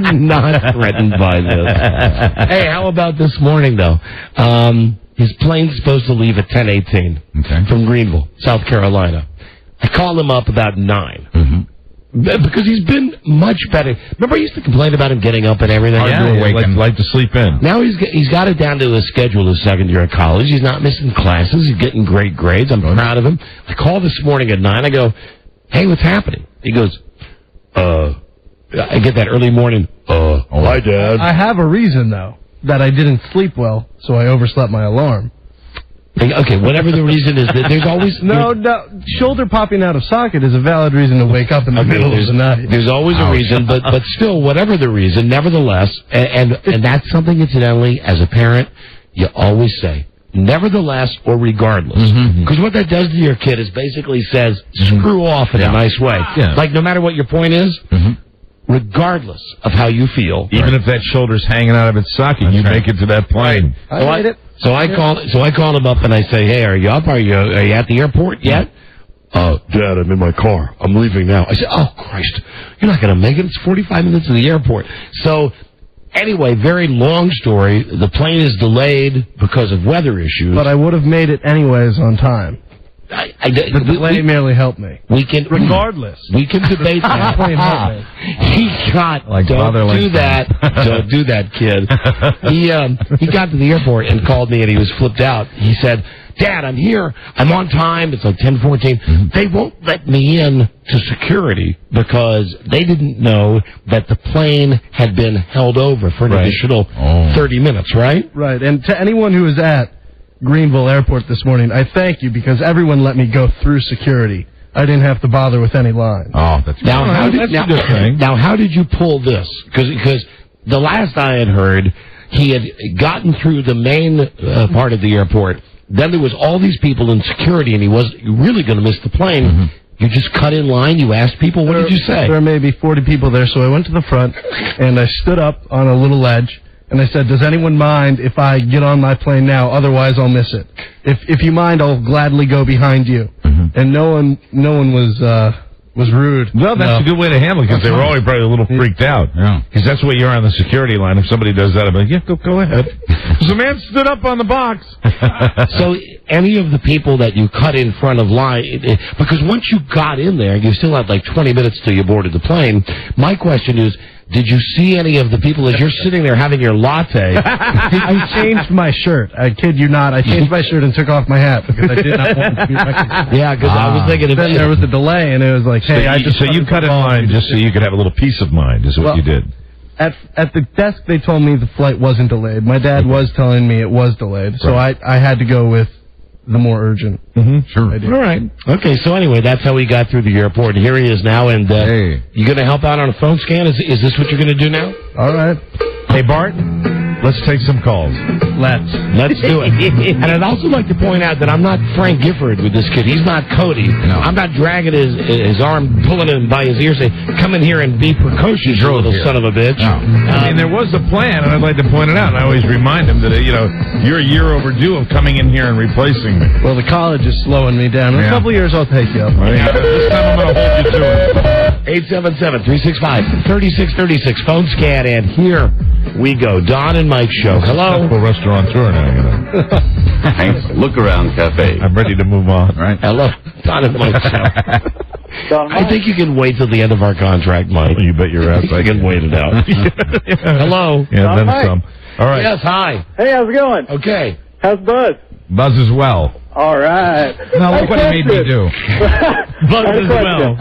am not threatened by this. Hey, how about this morning though? His plane's supposed to leave at 10:18 from Greenville, South Carolina. I called him up about 9. Mm-hmm. Because he's been much better. Remember, I used to complain about him getting up and everything. Like to sleep in. Now he's got it down to his schedule his second year of college. He's not missing classes. He's getting great grades. I'm proud of him. I called this morning at 9. I go, hey, what's happening? He goes, I get that early morning, hi, Dad. I have a reason, though, that I didn't sleep well, so I overslept my alarm. Okay, whatever the reason is, there's always... No, shoulder popping out of socket is a valid reason to wake up in the middle of the night. There's always a reason, but still, whatever the reason, nevertheless, and that's something, incidentally, as a parent, you always say, nevertheless or regardless. Because what that does to your kid is basically says, screw off in a nice way. Yeah. Like, no matter what your point is... regardless of how you feel. Even if that shoulder's hanging out of its socket, you make it to that plane. So I call him up and I say, hey, are you up? Are you at the airport yet? Dad, I'm in my car. I'm leaving now. I said, oh, Christ, you're not going to make it. It's 45 minutes to the airport. So anyway, very long story. The plane is delayed because of weather issues. But I would have made it anyways on time. The delay merely helped me. Regardless. We can debate that. He God, Like don't do that. Don't do that, kid. He got to the airport and called me, and he was flipped out. He said, Dad, I'm here. I'm on time. It's like 10:14. They won't let me in to security because they didn't know that the plane had been held over for an additional 30 minutes, right? Right. And to anyone who was at Greenville Airport this morning, I thank you because everyone let me go through security. I didn't have to bother with any lines. Oh, that's now. that's a good thing. Now, how did you pull this? Because the last I had heard, he had gotten through the main part of the airport. Then there was all these people in security, and he was really going to miss the plane. Mm-hmm. You just cut in line. You asked people. What did you say? There may be 40 people there, so I went to the front, and I stood up on a little ledge, and I said, does anyone mind if I get on my plane now? Otherwise, I'll miss it. If you mind, I'll gladly go behind you. Mm-hmm. And no one was rude. Well, that's a good way to handle it because they were always probably a little freaked out. Yeah. Because that's what you're on the security line. If somebody does that, I'm like, yeah, go ahead. So the man stood up on the box. So any of the people that you cut in front of line, because once you got in there, you still had like 20 minutes till you boarded the plane. My question is, did you see any of the people as you're sitting there having your latte? I changed my shirt. I kid you not. I changed my shirt and took off my hat because I did not want to be recognized. Yeah, because I was thinking... Then there was a delay, and it was like, hey, so you cut in line just so you could have a little peace of mind, is what you did. At the desk, they told me the flight wasn't delayed. My dad was telling me it was delayed, so I had to go with the more urgent. Mm-hmm. Sure. All right. Okay, so anyway, that's how he got through the airport. Here he is now, and you going to help out on a phone scan? Is this what you're going to do now? All right. Hey, Bart, let's take some calls. Let's do it. And I'd also like to point out that I'm not Frank Gifford with this kid. He's not Cody. No. I'm not dragging his arm, pulling him by his ear, saying, come in here and be precocious, you little son of a bitch. No. I mean, there was a plan, and I'd like to point it out. And I always remind him that, you're a year overdue of coming in here and replacing me. Well, the college is slowing me down. In a couple of years, I'll take you up. This time I'm going to hold you to it. 877-365-3636. Phone scan, and here we go. Don and Mike Show. Hello. Restaurateur now, Thanks. Look Around Cafe. I'm ready to move on. Right. Hello. Don and Mike Show. I think you can wait till the end of our contract, Mike. You bet your ass I can wait it out. Hello. Yeah, then some. All right. Yes, hi. Hey, how's it going? Okay. How's Buzz? Buzz as well. All right. Now look what he made me do. Buzz as well.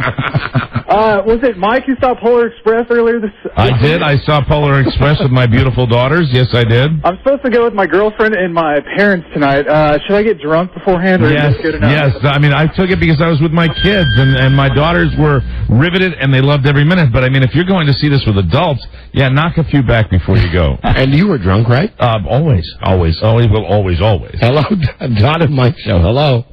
Was it Mike who saw Polar Express earlier this? I did. I saw Polar Express with my beautiful daughters. Yes, I did. I'm supposed to go with my girlfriend and my parents tonight. Should I get drunk beforehand, or is this good enough? Yes. I mean, I took it because I was with my kids, and my daughters were riveted, and they loved every minute. But I mean, if you're going to see this with adults, knock a few back before you go. And you were drunk, right? Always. Always. Hello, Don and Mike Show. Hello.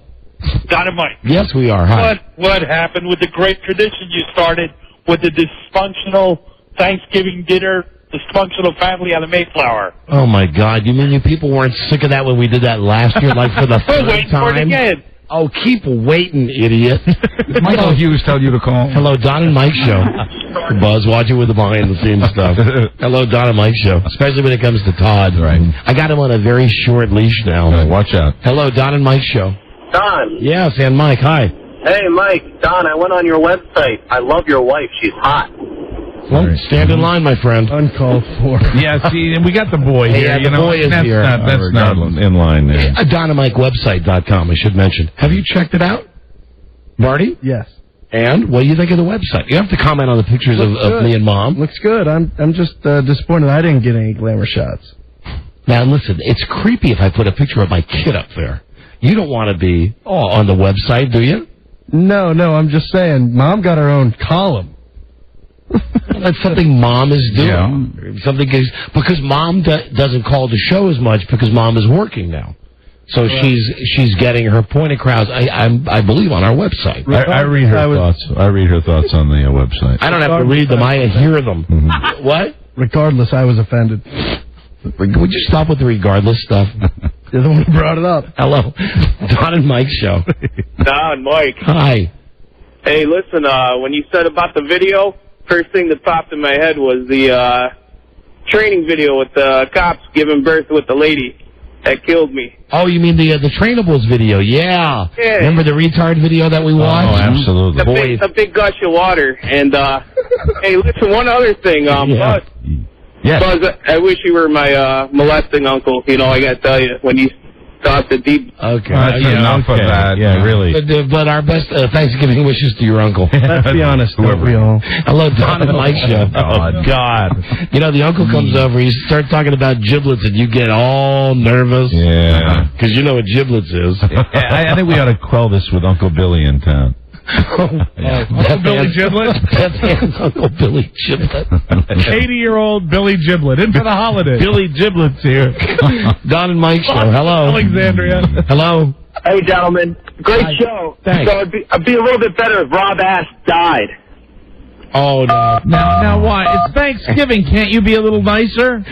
Dynamite. Yes, we are. Hi. What happened with the great tradition you started with the dysfunctional Thanksgiving dinner, dysfunctional family on the Mayflower? Oh, my God. You mean you people weren't sick of that when we did that last year, like for the third waiting time? For it again. Oh, keep waiting, idiot. Did Michael Hughes tell you to call? Hello, Don and Mike Show. Buzz watching with the behind-the-scenes stuff. Hello, Don and Mike Show, especially when it comes to Todd. Right. I got him on a very short leash now. Watch out. Hello, Don and Mike Show. Don. Yes, and Mike, hi. Hey, Mike. Don, I went on your website. I love your wife. She's hot. Well, stand in line, my friend. Uncalled for. Yeah, see, we got the boy here. Yeah, the boy is that's here. That's not in line there. DynamiteWebsite.com, I should mention. Have you checked it out, Marty? Yes. And what do you think of the website? You have to comment on the pictures of me and Mom. Looks good. I'm just disappointed I didn't get any glamour shots. Now, listen, it's creepy if I put a picture of my kid up there. You don't want to be on the website, do you? No, I'm just saying, Mom got her own column. That's something Mom is doing. Yeah. Because Mom doesn't call the show as much because Mom is working now. So she's getting her point across, I believe, on our website. I read her thoughts. I read her thoughts on the website. I don't have to read them. I hear them. Mm-hmm. What? Regardless, I was offended. Would you stop with the regardless stuff? You're the one who brought it up. Hello. Don and Mike Show. Don, Mike. Hi. Hey, listen, when you said about the video, first thing that popped in my head was the training video with the cops giving birth with the lady. that killed me. Oh, you mean the Trainables video? Yeah. Remember the retard video that we watched? Oh, absolutely. The big gush of water. And, hey, listen, one other thing. Buzz, Yes. Buzz, I wish you were my molesting uncle. You know, I got to tell you, when you thought the deep... Okay. That's enough of that. Yeah, really. But our best Thanksgiving wishes to your uncle. Let's be honest, don't we all? Hello, Don and Mike show. Oh, God. You know, the uncle comes over, you start talking about giblets, and you get all nervous. Yeah. Because you know what giblets is. I think we ought to quell this with Uncle Billy in town. Uncle Billy Giblet? Uncle Billy Giblet. 80-year-old Billy Giblet. In for the holidays. Billy Giblet's here. Don and Mike show. Hello. Alexandria. Hello. Hey, gentlemen. Great show. Thanks. So it'd be a little bit better if Rob Ash died. Oh, no. Now, why? It's Thanksgiving. Can't you be a little nicer?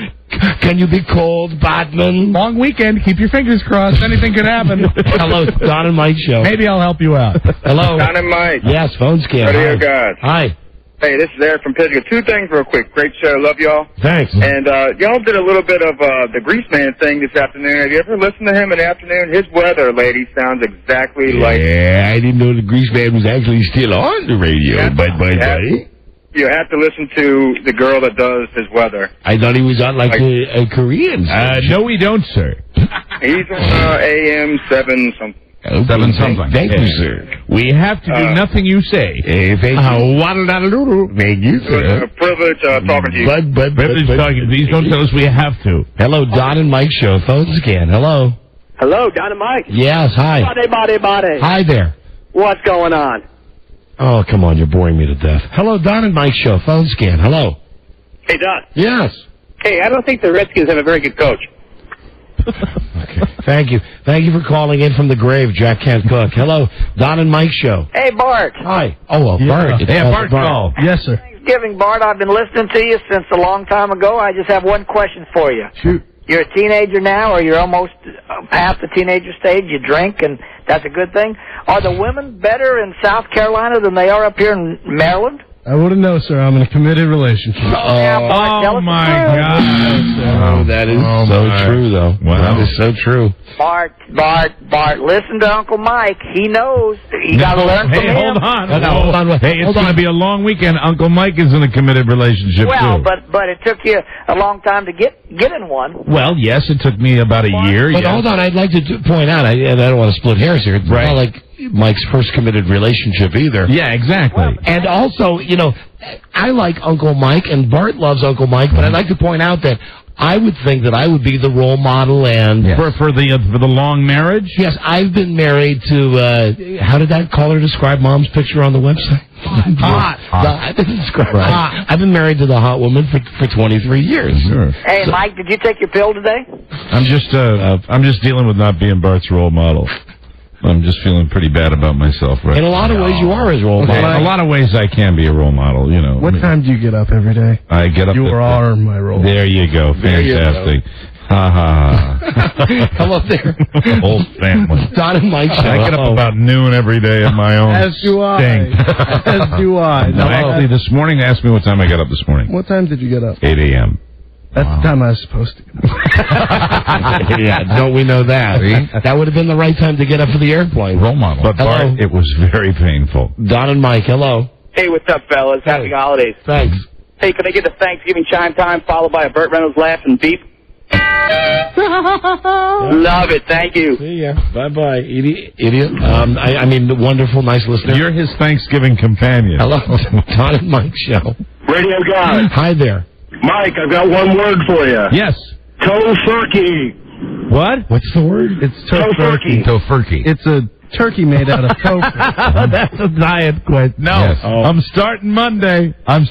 Can you be cold, Batman? Long weekend. Keep your fingers crossed. Anything could happen. Hello, Don and Mike show. Maybe I'll help you out. Hello. Don and Mike. Yes, phone scam. Radio God. Hi. Hey, this is Eric from Pittsburgh. Two things real quick. Great show. Love y'all. Thanks. And y'all did a little bit of the Grease Man thing this afternoon. Have you ever listened to him in the afternoon? His weather, lady, sounds exactly like... Yeah, I didn't know the Grease Man was actually still on the radio. You have to listen to the girl that does his weather. I thought he was on like a Korean. No, we don't, sir. He's on AM 7 something. 7 something. Thank you, sir. We have to do nothing you say. Thank you. Thank you, It was a privilege talking to you. Privilege talking. Please don't tell us we have to. Hello, Don and Mike show. Phone scan. Hello. Hello, Don and Mike. Yes, hi. Body. Hi there. What's going on? Oh, come on, you're boring me to death. Hello, Don and Mike show. Phone scan. Hello. Hey, Don. Yes. Hey, I don't think the Redskins have a very good coach. Okay. Thank you. Thank you for calling in from the grave, Jack Kent Cook. Hello, Don and Mike show. Hey, Bart. Hi. Oh, well, Bart. Yeah, Bart call. Yes, sir. Thanksgiving, Bart. I've been listening to you since a long time ago. I just have one question for you. Shoot. You're a teenager now, or you're almost past the teenager stage. You drink, and that's a good thing. Are the women better in South Carolina than they are up here in Maryland? I wouldn't know, sir. I'm in a committed relationship. Oh, my God. Oh, that is so true, though. Wow. That is so true. Bart, listen to Uncle Mike. He knows. You got to learn from him. Hold on. Hold on. Hey, it's going to be a long weekend. Uncle Mike is in a committed relationship, Well, too. but it took you a long time to get in one. Well, yes, it took me about a year. But hold on, I'd like to point out, and I don't want to split hairs here. It's not like Mike's first committed relationship either. Yeah, exactly. And also, you know, I like Uncle Mike, and Bart loves Uncle Mike, but I'd like to point out that I would think that I would be the role model and for the long marriage. Yes, I've been married to how did that caller describe Mom's picture on the website? Hot. I've been married to the hot woman for 23 years. Sure. Hey, Mike, did you take your pill today? I'm just dealing with not being Bart's role model. I'm just feeling pretty bad about myself right now. In a lot of ways, you are his role model. In a lot of ways, I can be a role model, you know. What time do you get up every day? I get up. You are my role model. There you go. Fantastic. Ha ha. Hello there. Whole family. Don and Mike show. I get up about noon every day of my own. As do I. As do I. No, actually, this morning, ask me what time I got up this morning. What time did you get up? 8 a.m. That's the time I was supposed to get up. Yeah, don't we know that? That would have been the right time to get up for the airplane. Role model. But Bart, it was very painful. Don and Mike, hello. Hey, what's up, fellas? Happy holidays. Thanks. Hey, can I get the Thanksgiving chime time followed by a Burt Reynolds laugh and beep? Love it. Thank you. See ya. Bye-bye, idiot. I mean, the wonderful, nice listener. You're his Thanksgiving companion. Hello. Don and Mike show. Radio God. Hi there. Mike, I've got one word for you. Yes. Tofurkey. What? What's the word? It's Tofurkey. Tofurkey. It's a turkey made out of tofu. That's a diet question. No, Yes. I'm starting Monday. I'm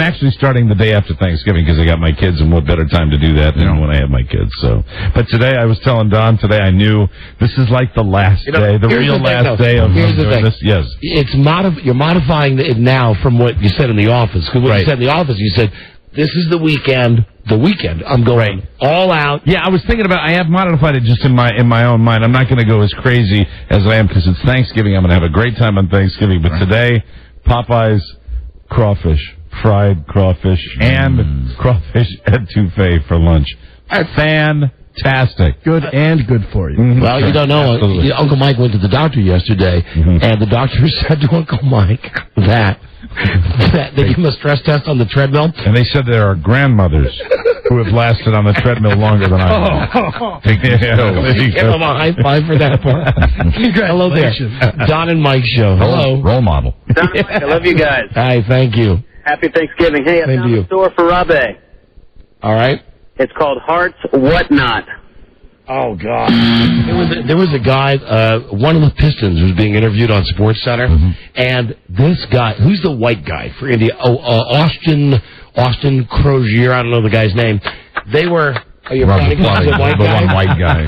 actually starting the day after Thanksgiving because I got my kids, and what better time to do that than when I have my kids. So, but today I was telling Don I knew this is like the last day, the real last day of Here's the thing. this. Yes, it's you're modifying it now from what you said in the office. Because what you said in the office, you said, this is the weekend. I'm going all out. Yeah, I was thinking about. I have modified it just in my own mind. I'm not going to go as crazy as I am because it's Thanksgiving. I'm going to have a great time on Thanksgiving. But today, Popeyes crawfish, fried crawfish, and crawfish etouffee for lunch. Fantastic. Good and good for you. Mm-hmm. Well, you don't know. Uncle Mike went to the doctor yesterday, and the doctor said to Uncle Mike that they give him a stress test on the treadmill. And they said there are grandmothers who have lasted on the treadmill longer than I have. Give him a high five for that part. Hello there. Don and Mike Show. Hello. Role model. Don, I love you guys. Hi, thank you. Happy Thanksgiving. Hey, I found a store for Rabe. All right. It's called Hearts Whatnot. Oh, God. There was a guy, one of the Pistons was being interviewed on SportsCenter, and this guy, who's the white guy for India? Austin Crozier, I don't know the guy's name. They were... Are you the one white guy.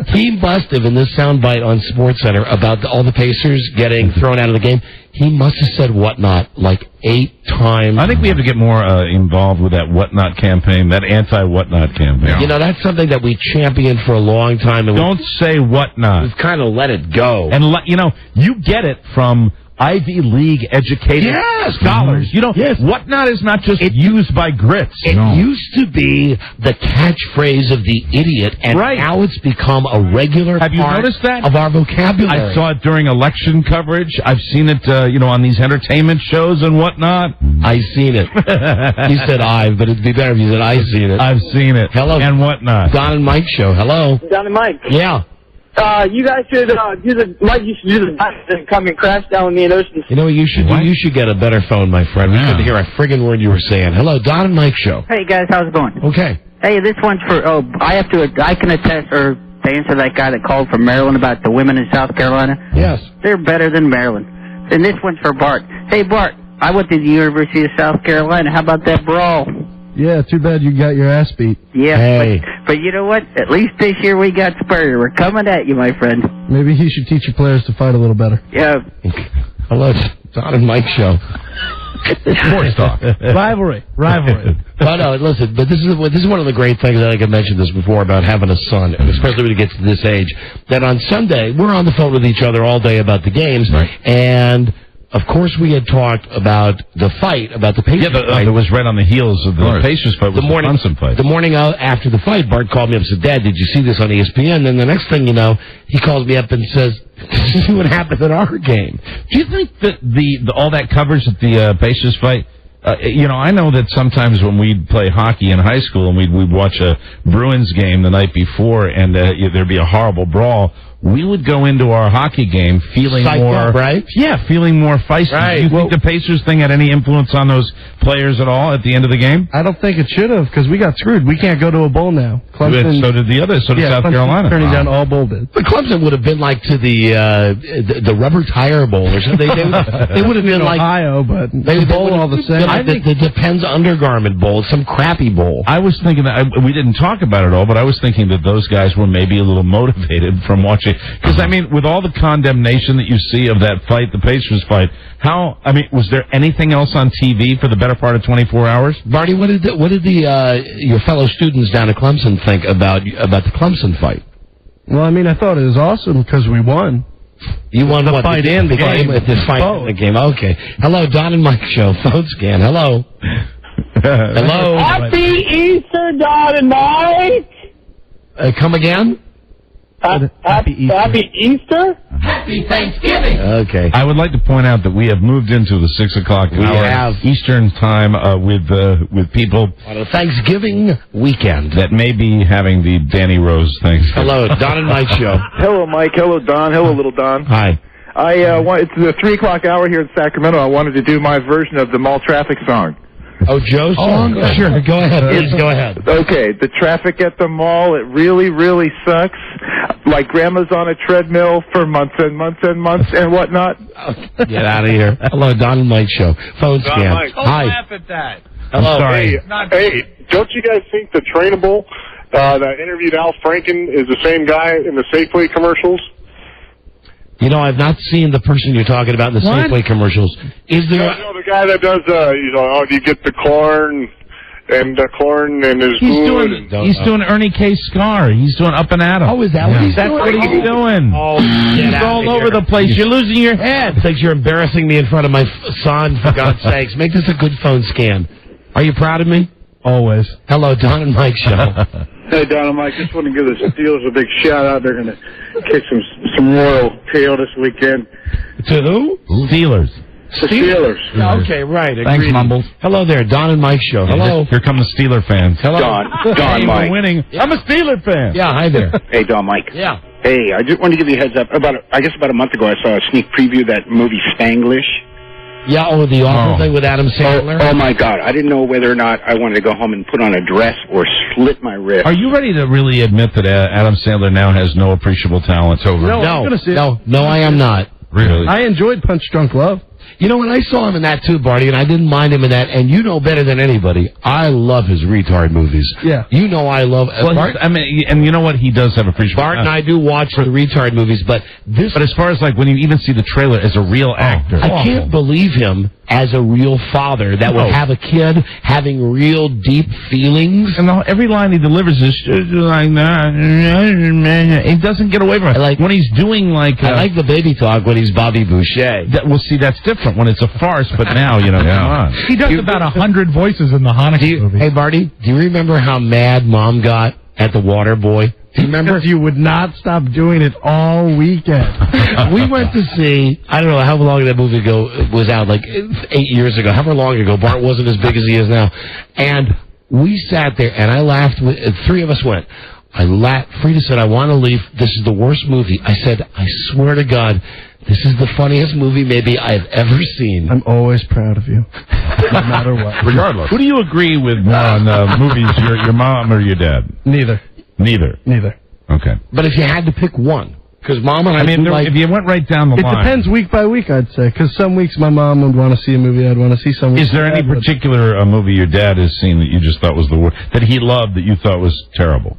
He must have, in this soundbite on SportsCenter about all the Pacers getting thrown out of the game, he must have said whatnot like 8 times. I think we have to get more involved with that whatnot campaign, that anti-whatnot campaign. You know, that's something that we championed for a long time. And don't say whatnot. We've kind of let it go. And, you get it from Ivy League educated scholars. You know, whatnot is not just used by grits. It used to be the catchphrase of the idiot, and now it's become a regular Have you noticed that? Of our vocabulary. I saw it during election coverage. I've seen it, on these entertainment shows and whatnot. I've seen it. You said I've, but it'd be better if you said I've seen it. I've seen it. Hello. And whatnot. Don and Mike Show. Hello. Don and Mike. Yeah. You guys should do the dice and come and crash down with me in Ocean. You know what you should do? You should get a better phone, my friend. We couldn't hear a friggin' word you were saying. Hello, Don and Mike Show. Hey guys, how's it going? Okay. Hey, this one's for. I can attest or to answer that guy that called from Maryland about the women in South Carolina. Yes. They're better than Maryland. And this one's for Bart. Hey Bart, I went to the University of South Carolina. How about that brawl? Yeah, too bad you got your ass beat. Yeah, hey. but you know what? At least this year we got Spurrier. We're coming at you, my friend. Maybe he should teach your players to fight a little better. Yeah. Hello, Don and Mike Show. Sports talk. Rivalry. But no, listen, but this is one of the great things, I think I mentioned this before, about having a son, and especially when it gets to this age, that on Sunday, we're on the phone with each other all day about the games, and... Of course, we had talked about the fight, about the Pacers fight. That was right on the heels of the Pacers fight, the Clemson fight. The morning after the fight, Bart called me up and said, Dad, did you see this on ESPN? And the next thing you know, he calls me up and says, this is what happened at our game. Do you think that all that coverage at the Pacers fight, I know that sometimes when we'd play hockey in high school and we'd watch a Bruins game the night before and there'd be a horrible brawl, we would go into our hockey game feeling psyched more, up, right? Yeah, feeling more feisty. Right. Do you think the Pacers thing had any influence on those players at all at the end of the game? I don't think it should have, because we got screwed. We can't go to a bowl now. Clemson, so did the others. So did South Clemson Carolina. Turning down all bowl bids. But Clemson would have been like to the Rubber Tire Bowl or something. They would have been like Ohio, but they bowl all the same. I think the Depends Undergarment Bowl, some crappy bowl. I was thinking that we didn't talk about it all, but I was thinking that those guys were maybe a little motivated from watching. Because with all the condemnation that you see of that fight, the Pacers fight, was there anything else on TV for the better part of 24 hours? Marty, what did your fellow students down at Clemson think about the Clemson fight? Well, I thought it was awesome because we won. You won the fight in the game. The fight in the game. Okay. Hello, Don and Mike Show. Phone scan. Hello. Hello. Happy Easter, Don and Mike. Come again? Happy Easter. Happy Thanksgiving. Okay. I would like to point out that we have moved into the 6 o'clock hour Eastern time with people on a Thanksgiving weekend that may be having the Danny Rose Thanksgiving. Hello, Don and Mike Show. Hello, Mike. Hello, Don. Hello, little Don. Hi. It's the 3 o'clock hour here in Sacramento. I wanted to do my version of the Mall Traffic song. Oh, Joe's song? Sure, go ahead. Please, go ahead. Okay, the traffic at the mall, it really, really sucks. Like grandma's on a treadmill for months and months and months and whatnot. Get out of here. Hello, Don and Mike Show. Phone scan. Mike. Hi. Don't laugh at that. Hello. I'm sorry. Hey, don't you guys think the trainable that interviewed Al Franken is the same guy in the Safeway commercials? I've not seen the person you're talking about in the Safeway commercials. Is there? The guy that does, you get the corn and is good. He's doing Ernie K. Scar. He's doing Up and At 'em. Oh, is that what he's doing? That's what he's doing. Oh, he's all over the place. You're losing your head. Thinks you're embarrassing me in front of my son, for God's sakes. Make this a good phone scan. Are you proud of me? Always. Hello, Don and Mike Show. Hey, Don and Mike, just want to give the Steelers a big shout out. They're going to kick some royal tail this weekend. To who? Steelers. The Steelers. Yeah, okay, right. Thanks, agreed. Mumbles. Hello there, Don and Mike show. Hello. Here come the Steeler fans. Hello. Don, Hey, Mike. we're winning. Yeah. I'm a Steeler fan. Yeah, hi there. Hey, Don, Mike. Yeah. Hey, I just wanted to give you a heads up. About a month ago, I saw a sneak preview of that movie Spanglish. Yeah, the awful thing with Adam Sandler. Oh my God! I didn't know whether or not I wanted to go home and put on a dress or slit my wrist. Are you ready to really admit that Adam Sandler now has no appreciable talent? Over. No, I'm gonna see it. No, I am not. Really? I enjoyed Punch Drunk Love. You know, when I saw him in that too, Barty, and I didn't mind him in that, and you know better than anybody, I love his retard movies. Yeah. You know I love... Well, Bart, I mean, and you know what? He does have appreciable Bart and I do watch the retard movies, but this... But as far as, like, when you even see the trailer as a real actor... I can't believe him as a real father that would have a kid having real deep feelings. And every line he delivers is like that. He doesn't get away from it. Like when he's doing like... I like the baby talk when he's Bobby Boucher. Well, see, that's different when it's a farce, but now, come on. He does about 100 voices in the Hanukkah movie. Hey, Barty, do you remember how mad Mom got at the water boy? Do you remember? Because you would not stop doing it all weekend. We went to see, I don't know how long that movie was out, like 8 years ago, however long ago. Bart wasn't as big as he is now. And we sat there, and I laughed. Three of us went. I laughed. Freda said, I want to leave. This is the worst movie. I said, I swear to God, this is the funniest movie maybe I've ever seen. I'm always proud of you, no matter what. Regardless. Who do you agree with more on movies, your mom or your dad? Neither. Neither. Okay. But if you had to pick one, because Mom and I mean, if you went right down the line. It depends week by week, I'd say. Because some weeks my mom would want to see a movie I'd want to see. Some weeks is there any particular movie your dad has seen that you just thought was the worst, that he loved that you thought was terrible?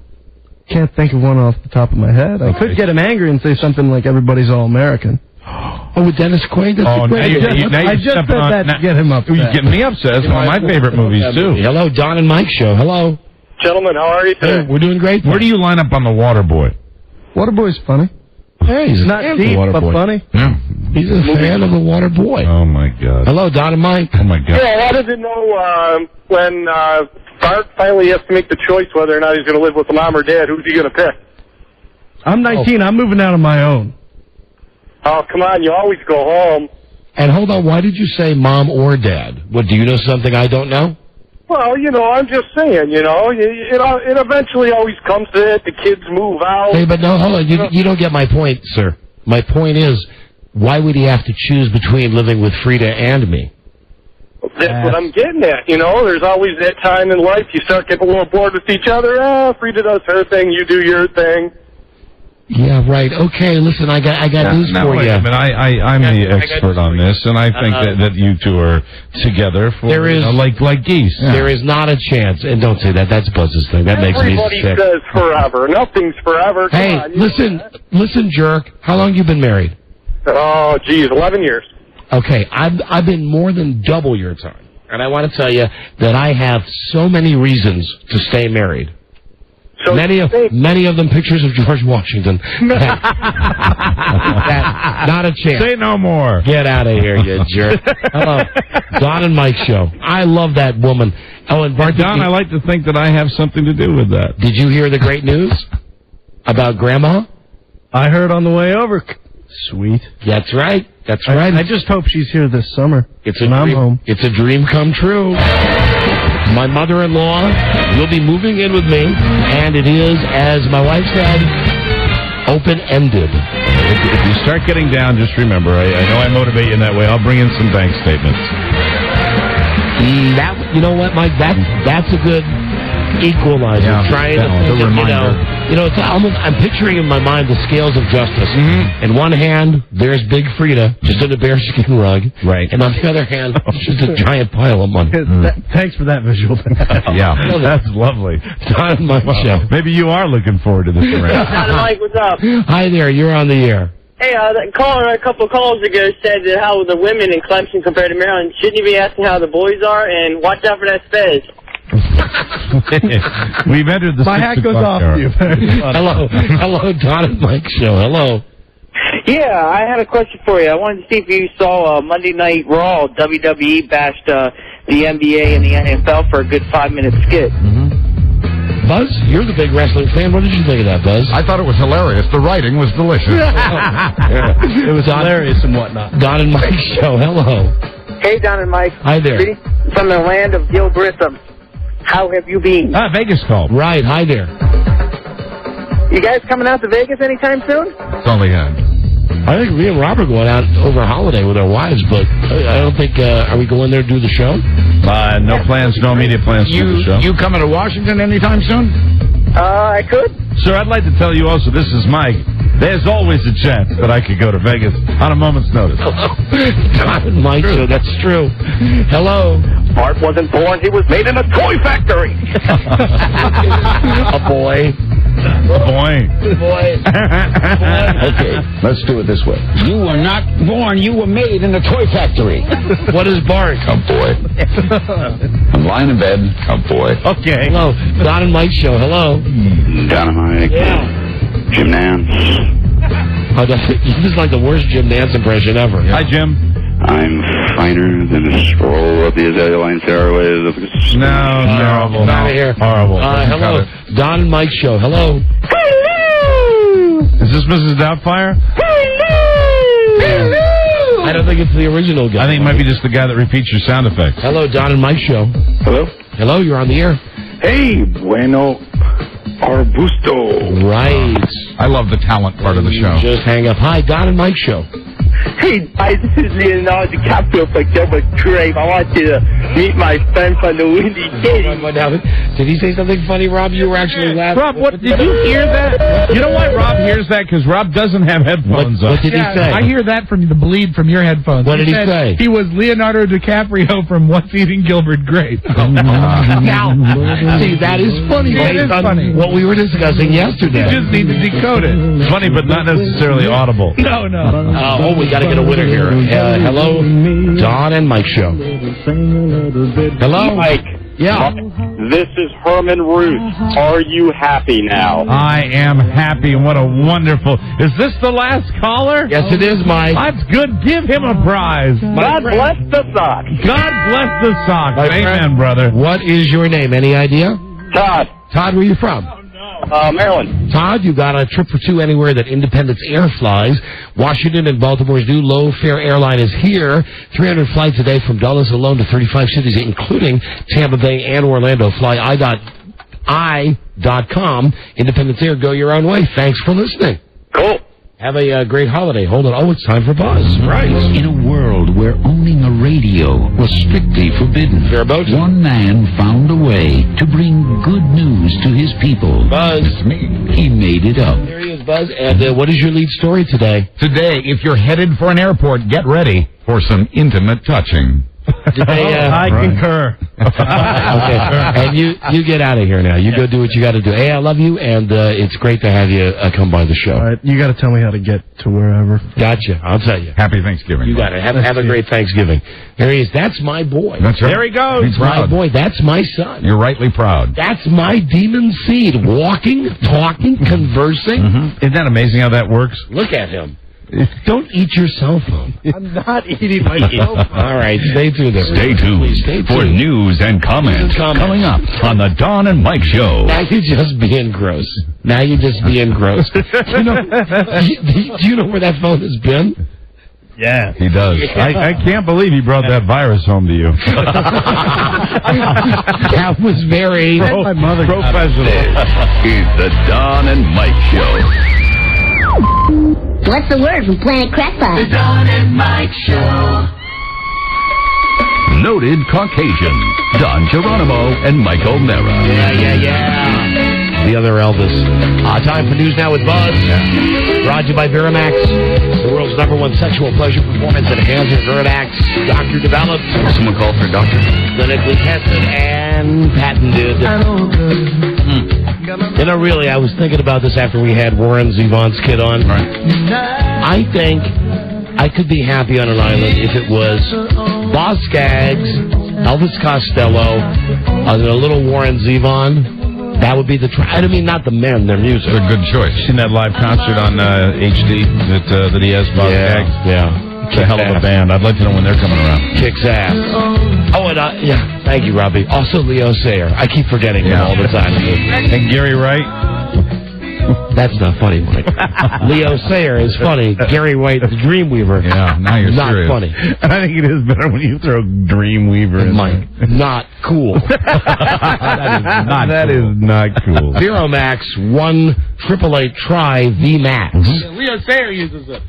Can't think of one off the top of my head. I could get him angry and say something like Everybody's All American. Oh, with Dennis Quaid? I just said that to get him upset. You're getting me upset. It's one of my favorite movies, too. Hello, Don and Mike show. Hello. Gentlemen, how are you today? Hey, we're doing great. Where do you line up on the Waterboy? Waterboy's funny. Hey, he's not deep, but funny. Yeah. He's a fan of the Waterboy. Oh, my God. Hello, Don and Mike. Oh, my God. Yeah, I wanted to know when Bart finally has to make the choice whether or not he's going to live with mom or dad, who's he going to pick? I'm 19. I'm moving out on my own. Oh, come on. You always go home. And hold on. Why did you say mom or dad? What, do you know something I don't know? Well, I'm just saying, it eventually always comes to it. The kids move out. Hey, but no, hold on. You don't get my point, sir. My point is, why would he have to choose between living with Freda and me? That's what I'm getting at. There's always that time in life you start getting a little bored with each other. Freda does her thing, you do your thing. Yeah, right. Okay, listen, I got news for you. I mean, I'm the expert on this, and I think that you two are together for like geese. Yeah. There is not a chance, and don't say that. That's Buzz's thing. That makes me sick. Everybody says forever. Nothing's forever. Hey, listen, jerk. How long you been married? Oh, geez, 11 years. Okay, I've been more than double your time, and I want to tell you that I have so many reasons to stay married. So many of them pictures of George Washington. Not a chance. Say no more. Get out of here, you jerk. Hello, Don and Mike show. I love that woman. Oh, and Bart, Don, I like to think that I have something to do with that. Did you hear the great news about Grandma? I heard on the way over. Sweet. That's right. That's right. I just hope she's here this summer. I'm home. It's a dream come true. My mother-in-law will be moving in with me, and it is, as my wife said, open-ended. If you start getting down, just remember, I know I motivate you in that way. I'll bring in some bank statements. You know what, Mike? That's a good equalizer. Yeah, trying to think of, I'm picturing in my mind the scales of justice. Mm-hmm. In one hand, there's Big Freda, just in a bearskin rug. Right. And on the other hand, just a giant pile of money. Thanks for that visual. Yeah, that's lovely. Don Mike show. Maybe you are looking forward to this round. Don Mike, what's up? Hi there, you're on the air. Hey, that caller a couple of calls ago said that how the women in Clemson compared to Maryland. Shouldn't you be asking how the boys are? And watch out for that Spez. We've entered the My hat goes off to you. Hello, Don and Mike show. Hello. Yeah, I had a question for you. I wanted to see if you saw Monday Night Raw. WWE bashed the NBA and the NFL for a good 5-minute skit. Mm-hmm. Buzz, you're the big wrestling fan. What did you think of that, Buzz? I thought it was hilarious. The writing was delicious. It was hilarious and whatnot. Don and Mike show. Hello. Hey, Don and Mike. Hi there. From the land of Gil Grissom. How have you been? Vegas called. Right. Hi there. You guys coming out to Vegas anytime soon? It's only I think me and Rob are going out over holiday with our wives, but I don't think, are we going there to do the show? No plans, no immediate plans to do the show. You coming to Washington anytime soon? I could. Sir, I'd like to tell you also, this is Mike. There's always a chance that I could go to Vegas on a moment's notice. Don and Mike show, that's true. Hello. Bart wasn't born, he was made in a toy factory. A boy. Okay, let's do it this way. You were not born, you were made in a toy factory. What is Bart? A boy. I'm lying in bed. A boy. Okay. Hello. Don and Mike show. Hello. Dynamite. Yeah. Jim Nance. Oh, this is like the worst Jim Nance impression ever. Hi, Jim. I'm finer than a scroll of the Azalea Line fairways. No, terrible. Out of here. Horrible. Hello. Don and Mike show. Hello. Hello. Is this Mrs. Doubtfire? Hello. I don't think it's the original guy. I think it might be just the guy that repeats your sound effects. Hello, Don and Mike show. Hello? Hello, you're on the air. Hey, bueno arbusto. Right. I love the talent part of the show. Just hang up. Hi, Don and Mike show. Hey, guys, this is Leonardo DiCaprio for Gilbert Grape. I want you to meet my friend from the Windy City. Did he say something funny, Rob? You were actually laughing. Rob, what did you hear that? You know why Rob hears that? Because Rob doesn't have headphones on. What did he say? I hear that from the bleed from your headphones. What did he say? He was Leonardo DiCaprio from What's Eating Gilbert Grape. Now, see, that is funny. That is funny. What we were discussing yesterday. You just need to decode it. Funny, but not necessarily audible. No. We got to get a winner here. Hello, Don and Mike show. Hello, Mike. Yeah. This is Herman Ruth. Are you happy now? I am happy, and what a wonderful... Is this the last caller? Yes, it is, Mike. That's good. Give him a prize. God bless the Sox. God bless the Sox. Amen, brother. What is your name? Any idea? Todd. Todd, where are you from? Maryland. Todd, you got a trip for two anywhere that Independence Air flies. Washington and Baltimore's new low-fare airline is here. 300 flights a day from Dulles alone to 35 cities, including Tampa Bay and Orlando. Fly i.com. Independence Air, go your own way. Thanks for listening. Cool. Have a great holiday. Hold on. Oh, it's time for Buzz. Right. In a world where owning a radio was strictly forbidden, one man found a way to bring good news to his people. Buzz. It's me. He made it up. There he is, Buzz. And what is your lead story today? Today, if you're headed for an airport, get ready for some intimate touching. I concur. Okay. And you get out of here now. You go do what you got to do. Hey, I love you, and it's great to have you come by the show. All right, you got to tell me how to get to wherever. Gotcha. I'll tell you. Happy Thanksgiving. You got it. Have a great Thanksgiving. There he is. That's my boy. That's right. There he goes. That's my boy. That's my son. You're rightly proud. That's my demon seed. Walking, talking, conversing. Mm-hmm. Isn't that amazing how that works? Look at him. Don't eat your cell phone. I'm not eating my cell phone. All right, stay tuned. Stay tuned for news and comments coming up on the Don and Mike Show. Now you're just being gross. Do you know where that phone has been? Yeah, he does. I can't believe he brought that virus home to you. That was very professional. It's the Don and Mike Show. What's the word from Planet Crackpot? The Don and Mike Show. Noted Caucasian, Don Geronimo and Mike O'Mara. Yeah. The other Elvis. Time for news now with Buzz. Brought to you by Viramax, the world's #1 sexual pleasure performance enhancer. Viramax, doctor developed. Someone called for a doctor. Clinically tested and patented. You know, really, I was thinking about this after we had Warren Zevon's kid on. Right. I think I could be happy on an island if it was Boz Scaggs, Elvis Costello, and a little Warren Zevon. That would be the I mean, not the men, their music. It's a good choice. Seen that live concert on HD that he has, Boz Scaggs? Yeah. It's a hell of a band. I'd like to know when they're coming around. Kicks ass. Oh, and yeah, thank you, Robbie. Also, Leo Sayer. I keep forgetting him all the time. And Gary Wright. That's not funny, Mike. Leo Sayer is funny. Gary White, the Dreamweaver. Yeah, now you're not serious. funny. And I think it is better when you throw Dreamweaver in Mike, not cool. That is not cool. Zero Max 1-888 try V Max. Leo Sayer uses it.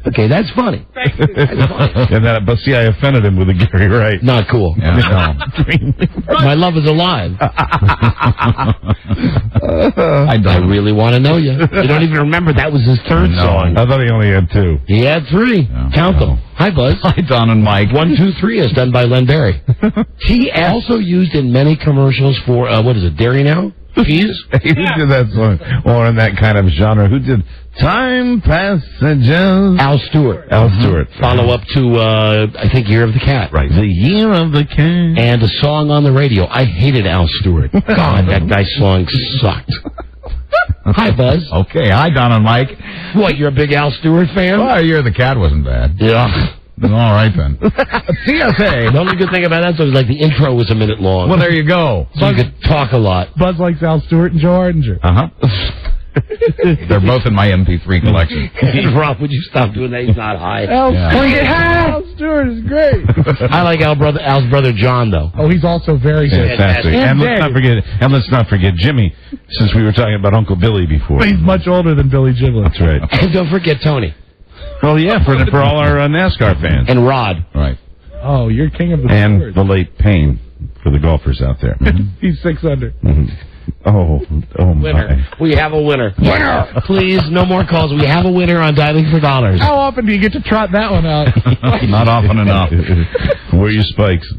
Okay, that's funny. But see, I offended him with a Gary Wright. Not cool. Yeah, no. My love is alive. I really want to know you. You don't even remember that was his third song. I thought he only had 2. He had 3. Count them. Hi, Buzz. Hi, Don and Mike. 1, 2, 3 is done by Len Berry. He also used in many commercials for, what is it, Dairy Now? Peas? Who did that song? Or in that kind of genre? Who did Time Passages? Al Stewart. Al Stewart. Follow up to, I think, Year of the Cat. Right. The Year of the Cat. And a song on the radio. I hated Al Stewart. God, that guy's song sucked. Hi, Buzz. Okay. Hi, Don and Mike. What, you're a big Al Stewart fan? Well, Year of the Cat wasn't bad. Yeah. All right, then. TSA. The only good thing about that song is like the intro was a minute long. Well, there you go. So you could talk a lot. Buzz likes Al Stewart and Joe Ardinger. Uh-huh. They're both in my MP3 collection. Rob, would you stop doing that? He's not high. Al Stewart is great. I like Al's brother John, though. Oh, he's also very good. Fantastic. And let's not forget Jimmy, since we were talking about Uncle Billy before. He's much older than Billy Giblin. That's right. And don't forget Tony. Well, yeah, for all our NASCAR fans. And Rod. Right. Oh, you're king of the And Stewards. the late Payne for the golfers out there. He's 6 under. Oh my. Winner. We have a winner. Winner! Please, no more calls. We have a winner on Dialing for Dollars. How often do you get to trot that one out? Not often enough. Wear your spikes.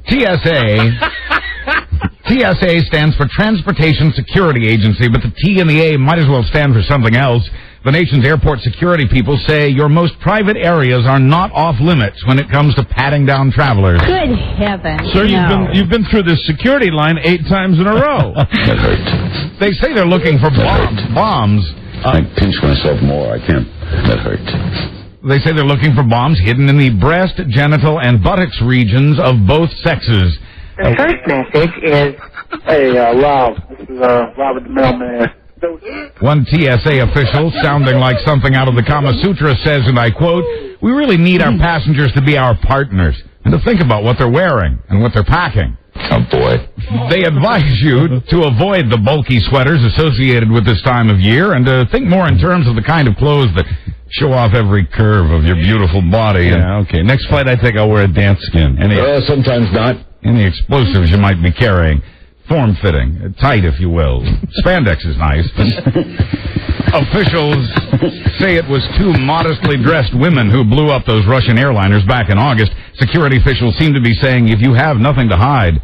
TSA stands for Transportation Security Agency, but the T and the A might as well stand for something else. The nation's airport security people say your most private areas are not off limits when it comes to patting down travelers. Good heavens. Sir, you've been through this security line 8 times in a row. That hurt. They say they're looking for bombs. I pinch myself more. I can't. That hurt. They say they're looking for bombs hidden in the breast, genital, and buttocks regions of both sexes. The first message is, hey, Rob. This is Robert the Mailman. One TSA official, sounding like something out of the Kama Sutra, says, and I quote, "We really need our passengers to be our partners and to think about what they're wearing and what they're packing." Oh, boy. They advise you to avoid the bulky sweaters associated with this time of year and to think more in terms of the kind of clothes that show off every curve of your beautiful body. Yeah, okay. Next flight, I think I'll wear a dance skin. Sometimes not. Any explosives you might be carrying. Form-fitting, tight, if you will. Spandex is nice. Officials say it was 2 modestly dressed women who blew up those Russian airliners back in August. Security officials seem to be saying, if you have nothing to hide,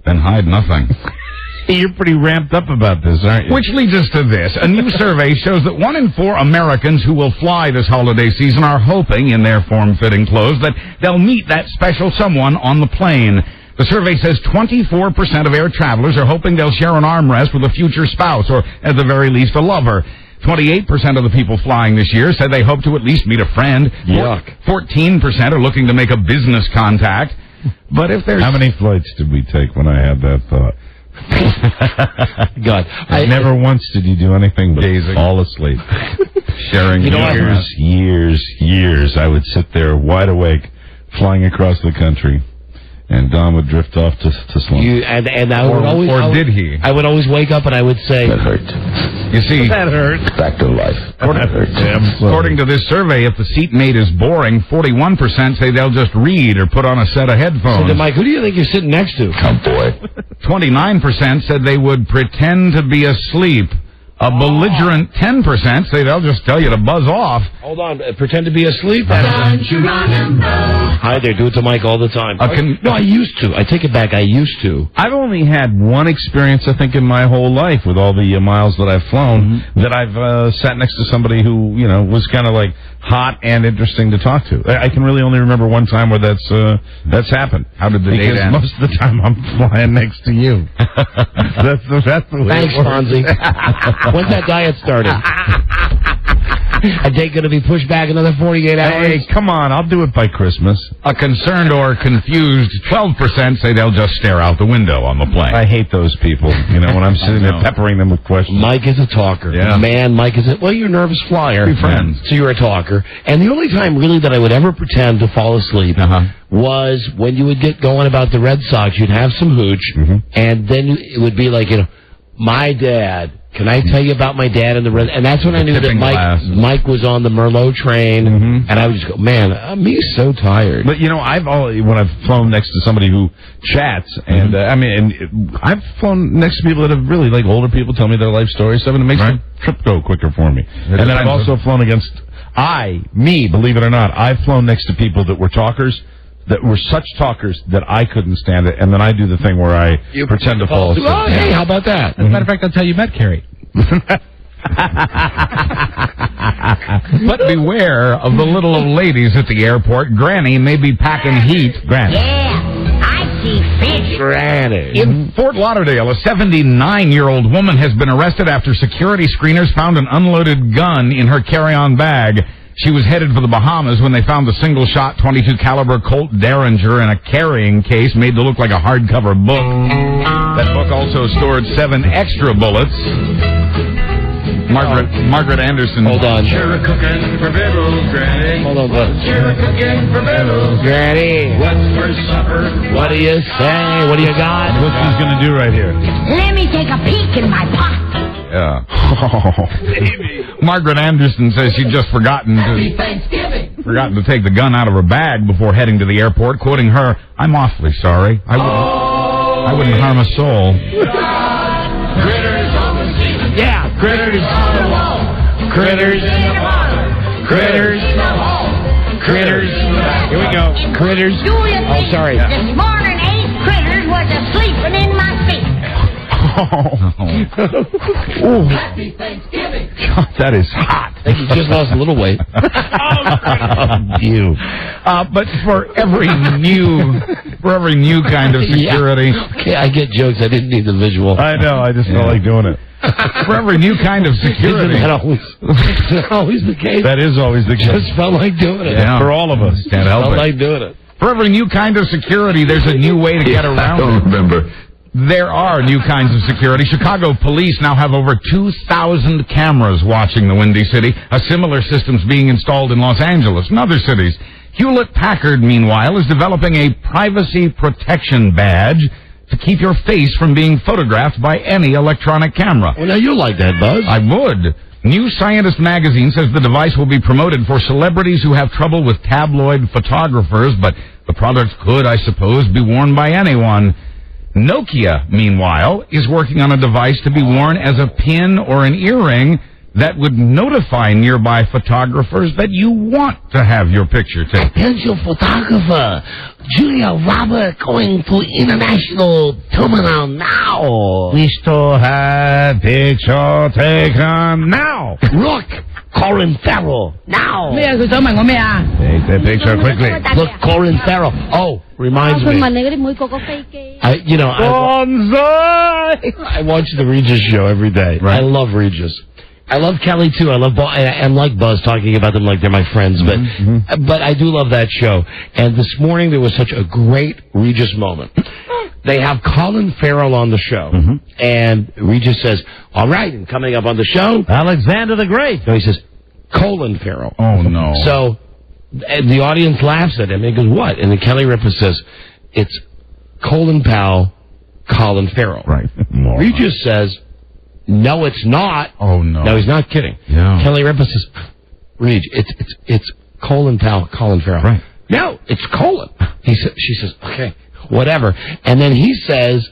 then hide nothing. You're pretty ramped up about this, aren't you? Which leads us to this. A new survey shows that 1 in 4 Americans who will fly this holiday season are hoping, in their form-fitting clothes, that they'll meet that special someone on the plane. The survey says 24% of air travelers are hoping they'll share an armrest with a future spouse, or at the very least a lover. 28% of the people flying this year said they hope to at least meet a friend. Yuck. 14% are looking to make a business contact. But if there's... How many flights did we take when I had that thought? God. Never once did you do anything but fall asleep. Sharing years. I would sit there wide awake, flying across the country. And Don would drift off to slump. Did he? I would always wake up and I would say... That hurt. You see... That hurt. Back to life. That hurt. According to this survey, if the seatmate is boring, 41% say they'll just read or put on a set of headphones. So then, Mike, who do you think you're sitting next to? Oh, boy. 29% said they would pretend to be asleep. A belligerent 10% say they'll just tell you to buzz off. Hold on, pretend to be asleep. Hi there, do it to Mike all the time. No, I used to. I take it back, I used to. I've only had one experience, I think, in my whole life with all the miles that I've flown, that I've sat next to somebody who, was kind of like hot and interesting to talk to. I can really only remember one time where that's happened. How did the date end? Because most of the time I'm flying next to you. That's the way. Thanks, Fonzie. When's that diet started? A date going to be pushed back another 48 hours? Hey, come on. I'll do it by Christmas. A concerned or confused 12% say they'll just stare out the window on the plane. I hate those people, when I'm sitting there peppering them with questions. Mike is a talker. Yeah. Man, Mike is well, you're a nervous flyer. Be friends. So you're a talker. And the only time really that I would ever pretend to fall asleep was when you would get going about the Red Sox. You'd have some hooch, and then it would be like, my dad. Can I tell you about my dad and the Red? And that's when I knew that Mike was on the Merlot train, and I would just go, man, I'm so tired. But when I've flown next to somebody who chats, and I've flown next to people that have really older people tell me their life stories, stuff, and it makes the trip go quicker for me. And then I've also flown against believe it or not, I've flown next to people that were talkers. That were such talkers that I couldn't stand it, and then I do the thing where I pretend to fall asleep. Oh, hey, how about that? As a matter of fact, that's how you met Carrie. But beware of the little old ladies at the airport. Granny may be packing heat. Granny. Yeah, I see fish. Granny. In Fort Lauderdale, a 79-year-old woman has been arrested after security screeners found an unloaded gun in her carry-on bag. She was headed for the Bahamas when they found the single-shot .22 caliber Colt Derringer in a carrying case made to look like a hardcover book. That book also stored 7 extra bullets. Margaret Anderson. Hold on. Sure cooking for Biddles, Granny. Hold on, bud. Sure cooking for Biddles. Granny. What's for supper? What do you say? What do you got? What's she's going to do right here? Let me take a peek in my pocket. Yeah. Margaret Anderson says she'd just forgotten to take the gun out of her bag before heading to the airport. Quoting her, "I'm awfully sorry. I wouldn't harm a soul." Critters on the ceiling. Yeah, critters on the wall. Critters in the parlor. Critters in the hall. Critters. Here we go. Critters. Oh, sorry. This morning, 8 critters was a-sleeping in my seat. Happy Thanksgiving. God, that is hot. I think you just lost a little weight. You. But for every new kind of security. Yeah. Okay, I get jokes. I didn't need the visual. I know. I just felt like doing it. For every new kind of security. Isn't that always the case? That is always the case. Just felt like doing it. Yeah. For all of us. Can't help felt it. like doing it. For every new kind of security, there's a new way to get around it. I don't remember. There are new kinds of security. Chicago police now have over 2,000 cameras watching the Windy City. A similar system's being installed in Los Angeles and other cities. Hewlett-Packard, meanwhile, is developing a privacy protection badge to keep your face from being photographed by any electronic camera. Well, now you like that, Buzz. I would. New Scientist magazine says the device will be promoted for celebrities who have trouble with tabloid photographers, but the product could, I suppose, be worn by anyone. Nokia, meanwhile, is working on a device to be worn as a pin or an earring that would notify nearby photographers that you want to have your picture taken. Attention photographer, Julia Robert going to international terminal now. We still have picture taken now. Look, Colin Farrell now. Take the picture quickly. Look, Colin Farrell. Oh, reminds me. I watch the Regis show every day. Right. I love Regis. I love Kelly too. I like Buzz talking about them like they're my friends. But I do love that show. And this morning there was such a great Regis moment. They have Colin Farrell on the show, and Regis says, "All right, and coming up on the show, Alexander the Great." No, he says, Colin Farrell. Oh no! So and the audience laughs at him. And he goes, "What?" And then Kelly Ripa says, "It's Colin Powell, Colin Farrell." Right. Regis says, "No, it's not." Oh no! No, he's not kidding. Yeah. Kelly Ripa says, "Reg, it's Colin Powell, Colin Farrell." Right. No, it's Colin. She says, "Okay, whatever." And then he says,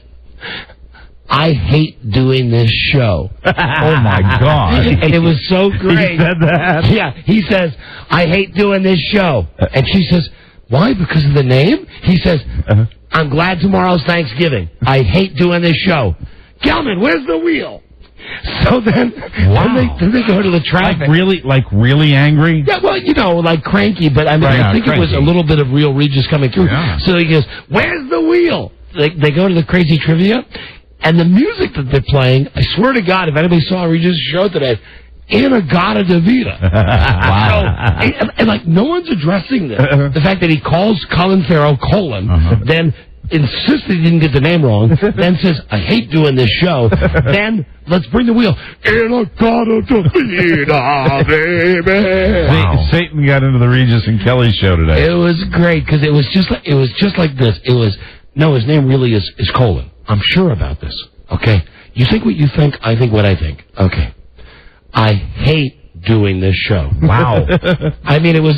"I hate doing this show." Oh my God! And it was so great. He said that. Yeah, he says, "I hate doing this show," and she says, "Why? Because of the name?" He says, "I'm glad tomorrow's Thanksgiving. I hate doing this show." Gelman, where's the wheel? So then, then they go to the traffic. Like really angry? Yeah, well, like cranky, but I mean, I think cranky. It was a little bit of real Regis coming through. Yeah. So he goes, "Where's the wheel?" They go to the crazy trivia, and the music that they're playing, I swear to God, if anybody saw Regis' show today, Inagata Davida. Wow. So, and like, no one's addressing this. The fact that he calls Colin Farrell Colin, then insists he didn't get the name wrong, then says, I hate doing this show, then let's bring the wheel. Inagata Davida, baby. Wow. Satan got into the Regis and Kelly show today. It was great, because it was just like this. It was, no, his name really is Colin. I'm sure about this, okay? You think what you think, I think what I think. Okay. I hate doing this show. Wow. I mean, it was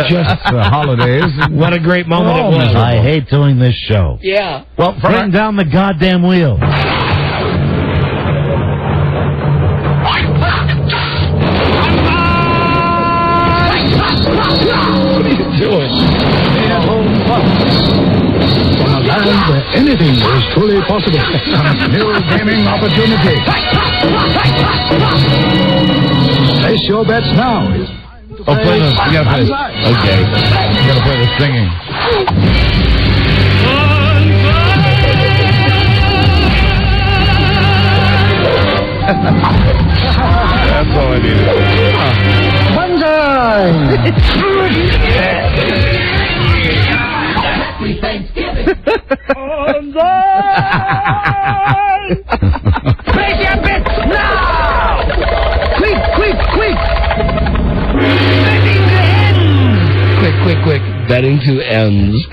just the holidays. What a great moment it was. I hate doing this show. Yeah. Well, bring down the goddamn wheel. What are you doing? From a land where anything is truly possible. A new gaming opportunity. Place your bets now. Oh, play this. We gotta play this. Okay. We gotta play the singing. That's all I needed. Happy Thanksgiving. Place your bets now! Quick, quick, quick! Betting to end! Quick. Betting to ends.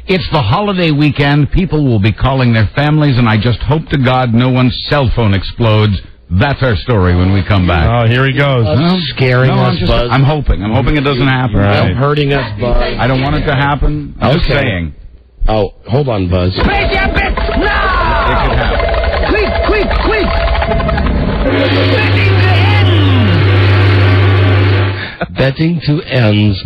It's the holiday weekend. People will be calling their families, and I just hope to God no one's cell phone explodes. That's our story when we come back. Oh, here he goes. Scaring us, Buzz. I'm hoping it doesn't happen. Right. Hurting us, Buzz. I don't want it to happen. I'm just saying. Oh, hold on, Buzz. Place your bets now! It could happen. Quick! Betting to end! Betting to ends.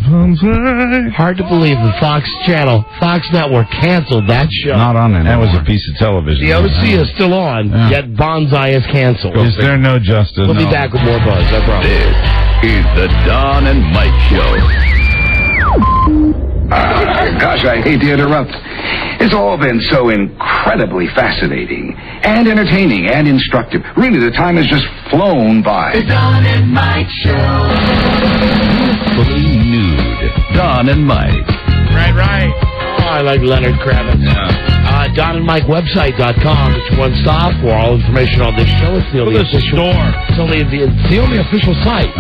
Hard to believe the Fox Channel, Fox Network canceled that show. Not on it. That was a piece of television. The OC is still on, yet Bonsai is canceled. Is there no justice? We'll be back with more Buzz, I promise. This is the Don and Mike Show. Gosh, I hate to interrupt. It's all been so incredibly fascinating and entertaining and instructive. Really, the time has just flown by. The Don and Mike Show. Fully nude. Don and Mike. Right. Oh, I like Leonard Kravitz. Yeah. DonandMikeWebsite.com. It's one stop for all information on this show. It's the only official store. It's the only official site.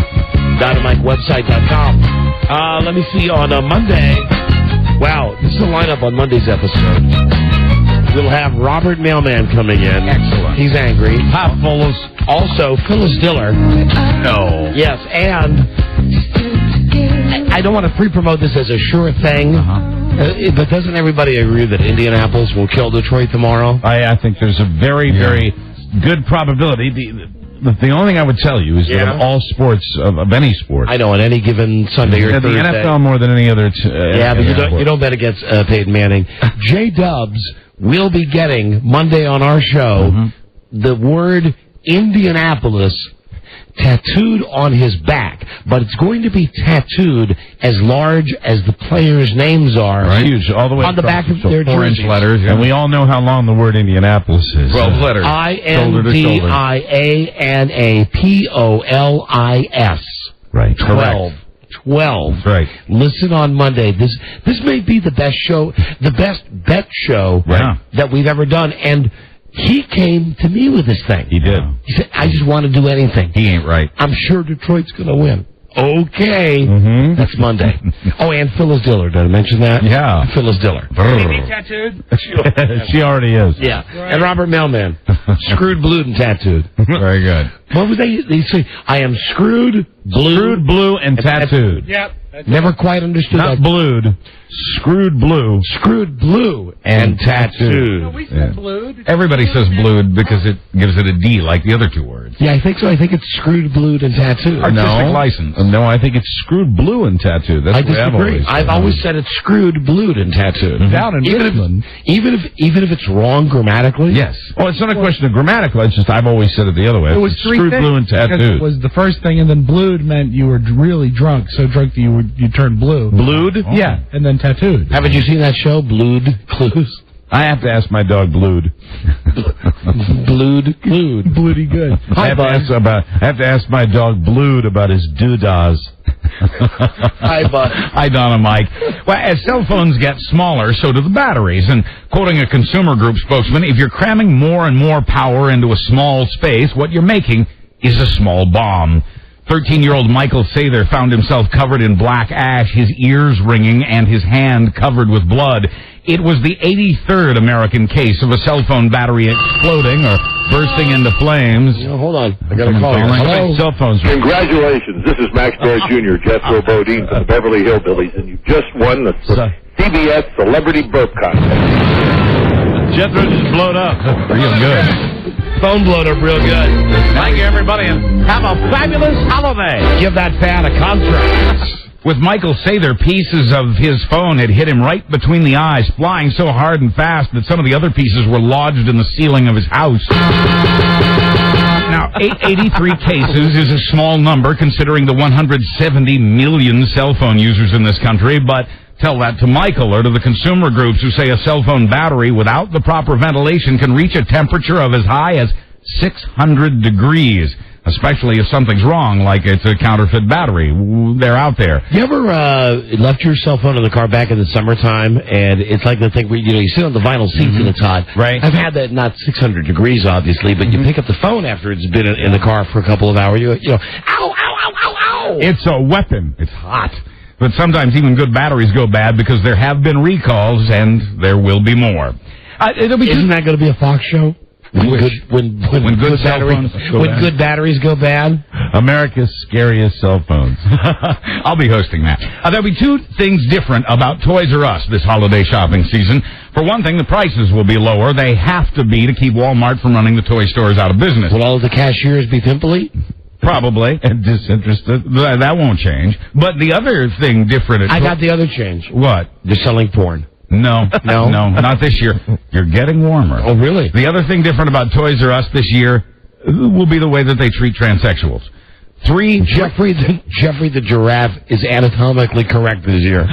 DonandMikeWebsite.com. Let me see on Monday. Wow, this is the lineup on Monday's episode. We'll have Robert Mailman coming in. Excellent. He's angry. Also, Phyllis Diller. No. Yes, and I don't want to pre-promote this as a sure thing, but doesn't everybody agree that Indianapolis will kill Detroit tomorrow? I think there's a very good probability. The only thing I would tell you is that of all sports, of any sport. I know, on any given Sunday or Thursday. The NFL more than any other. But you don't bet against Peyton Manning. J-Dubs will be getting, Monday on our show, the word Indianapolis tattooed on his back, but it's going to be tattooed as large as the players' names are. Right. Huge, all the way on the back of their 4-inch jerseys. letters. And we all know how long the word Indianapolis is. 12 letters. INDIANAPOLIS. Right. 12. 12. That's right. Listen on Monday. This may be the best show, the best bet show that we've ever done. And he came to me with this thing. He did. He said, I just want to do anything. He ain't right. I'm sure Detroit's going to win. Okay. That's Monday. Oh, and Phyllis Diller. Did I mention that? Yeah. Phyllis Diller. Tattooed? She already is. Yeah. Right. And Robert Mailman. Screwed, blued, and tattooed. Very good. What would they say? I am screwed, blue, and tattooed. Yep. Never quite understood Not that. blued. Screwed blue. Screwed blue and tattooed. No, we said blued. Everybody says blued because it gives it a D like the other two words. Yeah, I think so. I think it's screwed, blued, and tattooed. Artistic license. No, I think it's screwed blue and tattooed. That's I what disagree. I've always said it's screwed, blued, and tattooed. Down in Richmond. Even if it's wrong grammatically. Yes. Oh, it's not a question of grammatical. It's just I've always said it the other way. It was three screwed things, blue and tattooed. It was the first thing, and then blued meant you were really drunk, so drunk that you turned blue. Blued? Yeah, and then tattooed. Haven't you seen that show, Blued Clues? I have to ask my dog Blued. Blued. Bloody good. I have to ask my dog Blued about his doodahs. Hi, Bud. Hi, Don and Mike. Well, as cell phones get smaller, so do the batteries. And quoting a consumer group spokesman, if you're cramming more and more power into a small space, what you're making is a small bomb. 13-year-old Michael Sather found himself covered in black ash, his ears ringing, and his hand covered with blood. It was the 83rd American case of a cell phone battery exploding or bursting into flames. Hold on. I got to call you. Hello? Cell phones. Congratulations. This is Max Baer Jr., Jethro Bodine from the Beverly Hillbillies, and you just won the CBS Celebrity Burp Contest. Jethro just blowed up. Real good. Phone blowed up real good. Thank you, everybody, and have a fabulous holiday. Give that fan a contract. With Michael Sather, pieces of his phone had hit him right between the eyes, flying so hard and fast that some of the other pieces were lodged in the ceiling of his house. Now, 83 cases is a small number considering the 170 million cell phone users in this country, but tell that to Michael or to the consumer groups who say a cell phone battery without the proper ventilation can reach a temperature of as high as 600 degrees. Especially if something's wrong, like it's a counterfeit battery. They're out there. You ever left your cell phone in the car back in the summertime, and it's like the thing where, you sit on the vinyl seats and it's hot. Right. I've had that, not 600 degrees, obviously, but you pick up the phone after it's been in the car for a couple of hours. You know, ow, ow, ow, ow, ow. It's a weapon. It's hot. But sometimes even good batteries go bad because there have been recalls, and there will be more. Isn't that going to be a Fox show? When good batteries go bad? America's scariest cell phones. I'll be hosting that. There'll be two things different about Toys R Us this holiday shopping season. For one thing, the prices will be lower. They have to be to keep Walmart from running the toy stores out of business. Will all of the cashiers be pimply? Probably. And disinterested. That won't change. But the other thing different... I got the other change. What? They're selling porn. No, not this year. You're getting warmer. Oh, really? The other thing different about Toys R Us this year will be the way that they treat transsexuals. Jeffrey the giraffe is anatomically correct this year.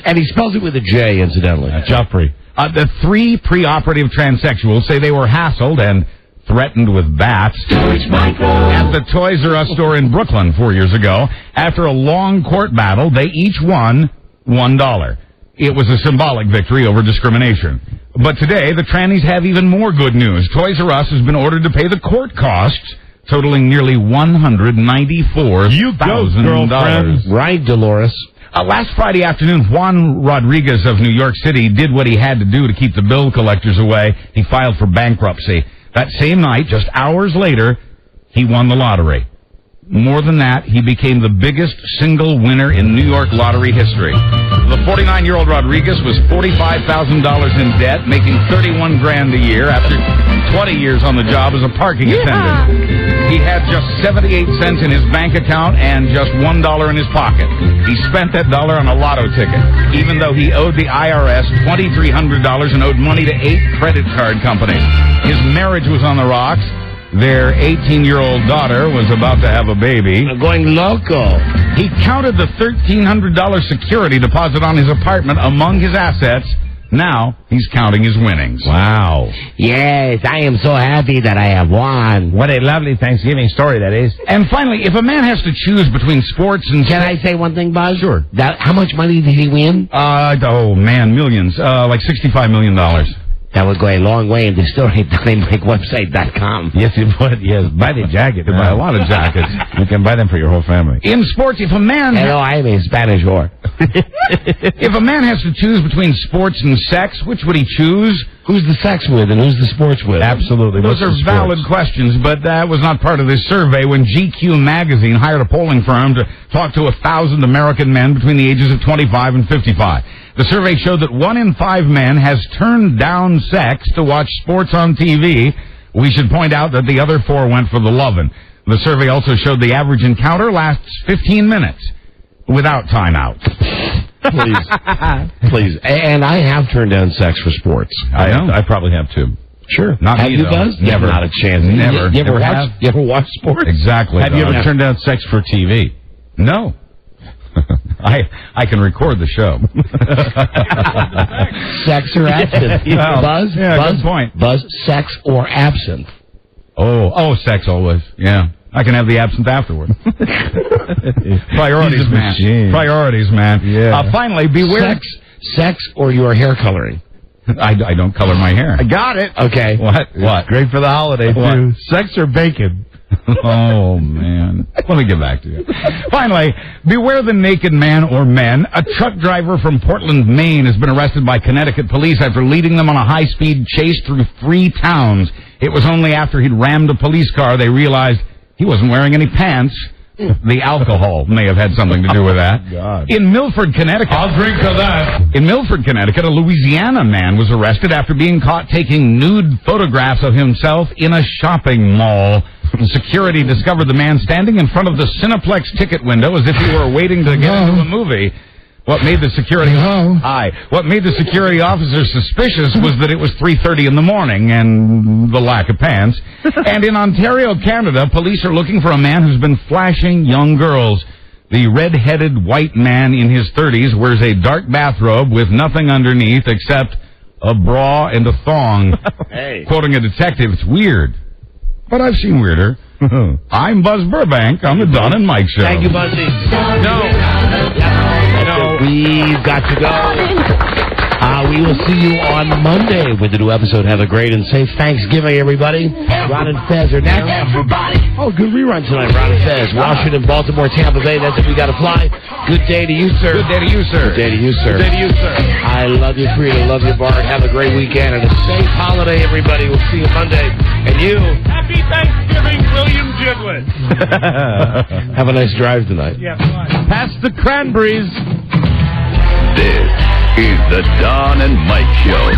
And he spells it with a J, incidentally. Joffrey. The 3 preoperative transsexuals say they were hassled and threatened with bats at the Toys R Us store in Brooklyn 4 years ago. After a long court battle, they each won $1. It was a symbolic victory over discrimination. But today, the trannies have even more good news. Toys R Us has been ordered to pay the court costs, totaling nearly $194,000. Right, Dolores. Last Friday afternoon, Juan Rodriguez of New York City did what he had to do to keep the bill collectors away. He filed for bankruptcy. That same night, just hours later, he won the lottery. More than that, he became the biggest single winner in New York lottery history. The 49-year-old Rodriguez was $45,000 in debt, making $31,000 a year after 20 years on the job as a parking attendant. He had just 78 cents in his bank account and just $1 in his pocket. He spent that dollar on a lotto ticket, even though he owed the IRS $2,300 and owed money to 8 credit card companies. His marriage was on the rocks. Their 18-year-old daughter was about to have a baby. Going loco. He counted the $1,300 security deposit on his apartment among his assets. Now he's counting his winnings. Wow. Yes, I am so happy that I have won. What a lovely Thanksgiving story that is. And finally, if a man has to choose between sports and... Can I say one thing, Buzz? Sure. How much money did he win? Millions. Like $65 million. That would go a long way in the story. DonnieMikeWebsite.com. Yes, it would. Yes, buy the jacket. Buy a lot of jackets. You can buy them for your whole family. In sports, if a man... Hello, I am a Spanish whore. If a man has to choose between sports and sex, which would he choose? Who's the sex with and who's the sports with? Absolutely. Those are valid questions, but that was not part of this survey when GQ magazine hired a polling firm to talk to 1,000 American men between the ages of 25 and 55. The survey showed that 1 in 5 men has turned down sex to watch sports on TV. We should point out that the other 4 went for the lovin'. The survey also showed the average encounter lasts 15 minutes without timeouts. Please. And I have turned down sex for sports. I probably have too. Sure. Not have me, you, though. Buzz? Never. Not a chance. Never. You ever watch sports? Exactly. Have you ever turned down sex for TV? No. I can record the show. Sex or absent? Buzz? Yeah, Buzz? good point. Buzz, sex or absent? Oh, sex always. Yeah. I can have the absent afterward. Priorities, man. Priorities, man. Yeah. Finally, beware. Sex or your hair coloring? I don't color my hair. I got it. Okay. What? Great for the holiday, too. Sex or bacon? Oh, man. Let me get back to you. Finally, beware the naked man or men. A truck driver from Portland, Maine has been arrested by Connecticut police after leading them on a high-speed chase through 3 towns. It was only after he'd rammed a police car they realized he wasn't wearing any pants. The alcohol may have had something to do with that. God. In Milford, Connecticut... I'll drink to that. In Milford, Connecticut, a Louisiana man was arrested after being caught taking nude photographs of himself in a shopping mall. Security discovered the man standing in front of the Cineplex ticket window as if he were waiting to get into a movie. What made the security officer suspicious was that it was 3:30 in the morning and the lack of pants. And in Ontario, Canada, police are looking for a man who's been flashing young girls. The red-headed white man in his 30s wears a dark bathrobe with nothing underneath except a bra and a thong. Hey. Quoting a detective, it's weird, but I've seen weirder. I'm Buzz Burbank on the Don and Mike Show. Thank you, Buzzy. No. We've got to go. We will see you on Monday with the new episode. Have a great and safe Thanksgiving, everybody. Ron and Fez are next. Oh, good rerun tonight, Ron and Fez. Washington, Baltimore, Tampa Bay. That's it. We got to fly. Good day to you, sir. Good day to you, sir. Good day to you, sir. Good day to you, sir. I love you, Freda. Love you, Bart. Have a great weekend and a safe holiday, everybody. We'll see you Monday. And you. Happy Thanksgiving, William Gidlett. Have a nice drive tonight. Yeah, fine. Pass the cranberries. This is the Don and Mike Show.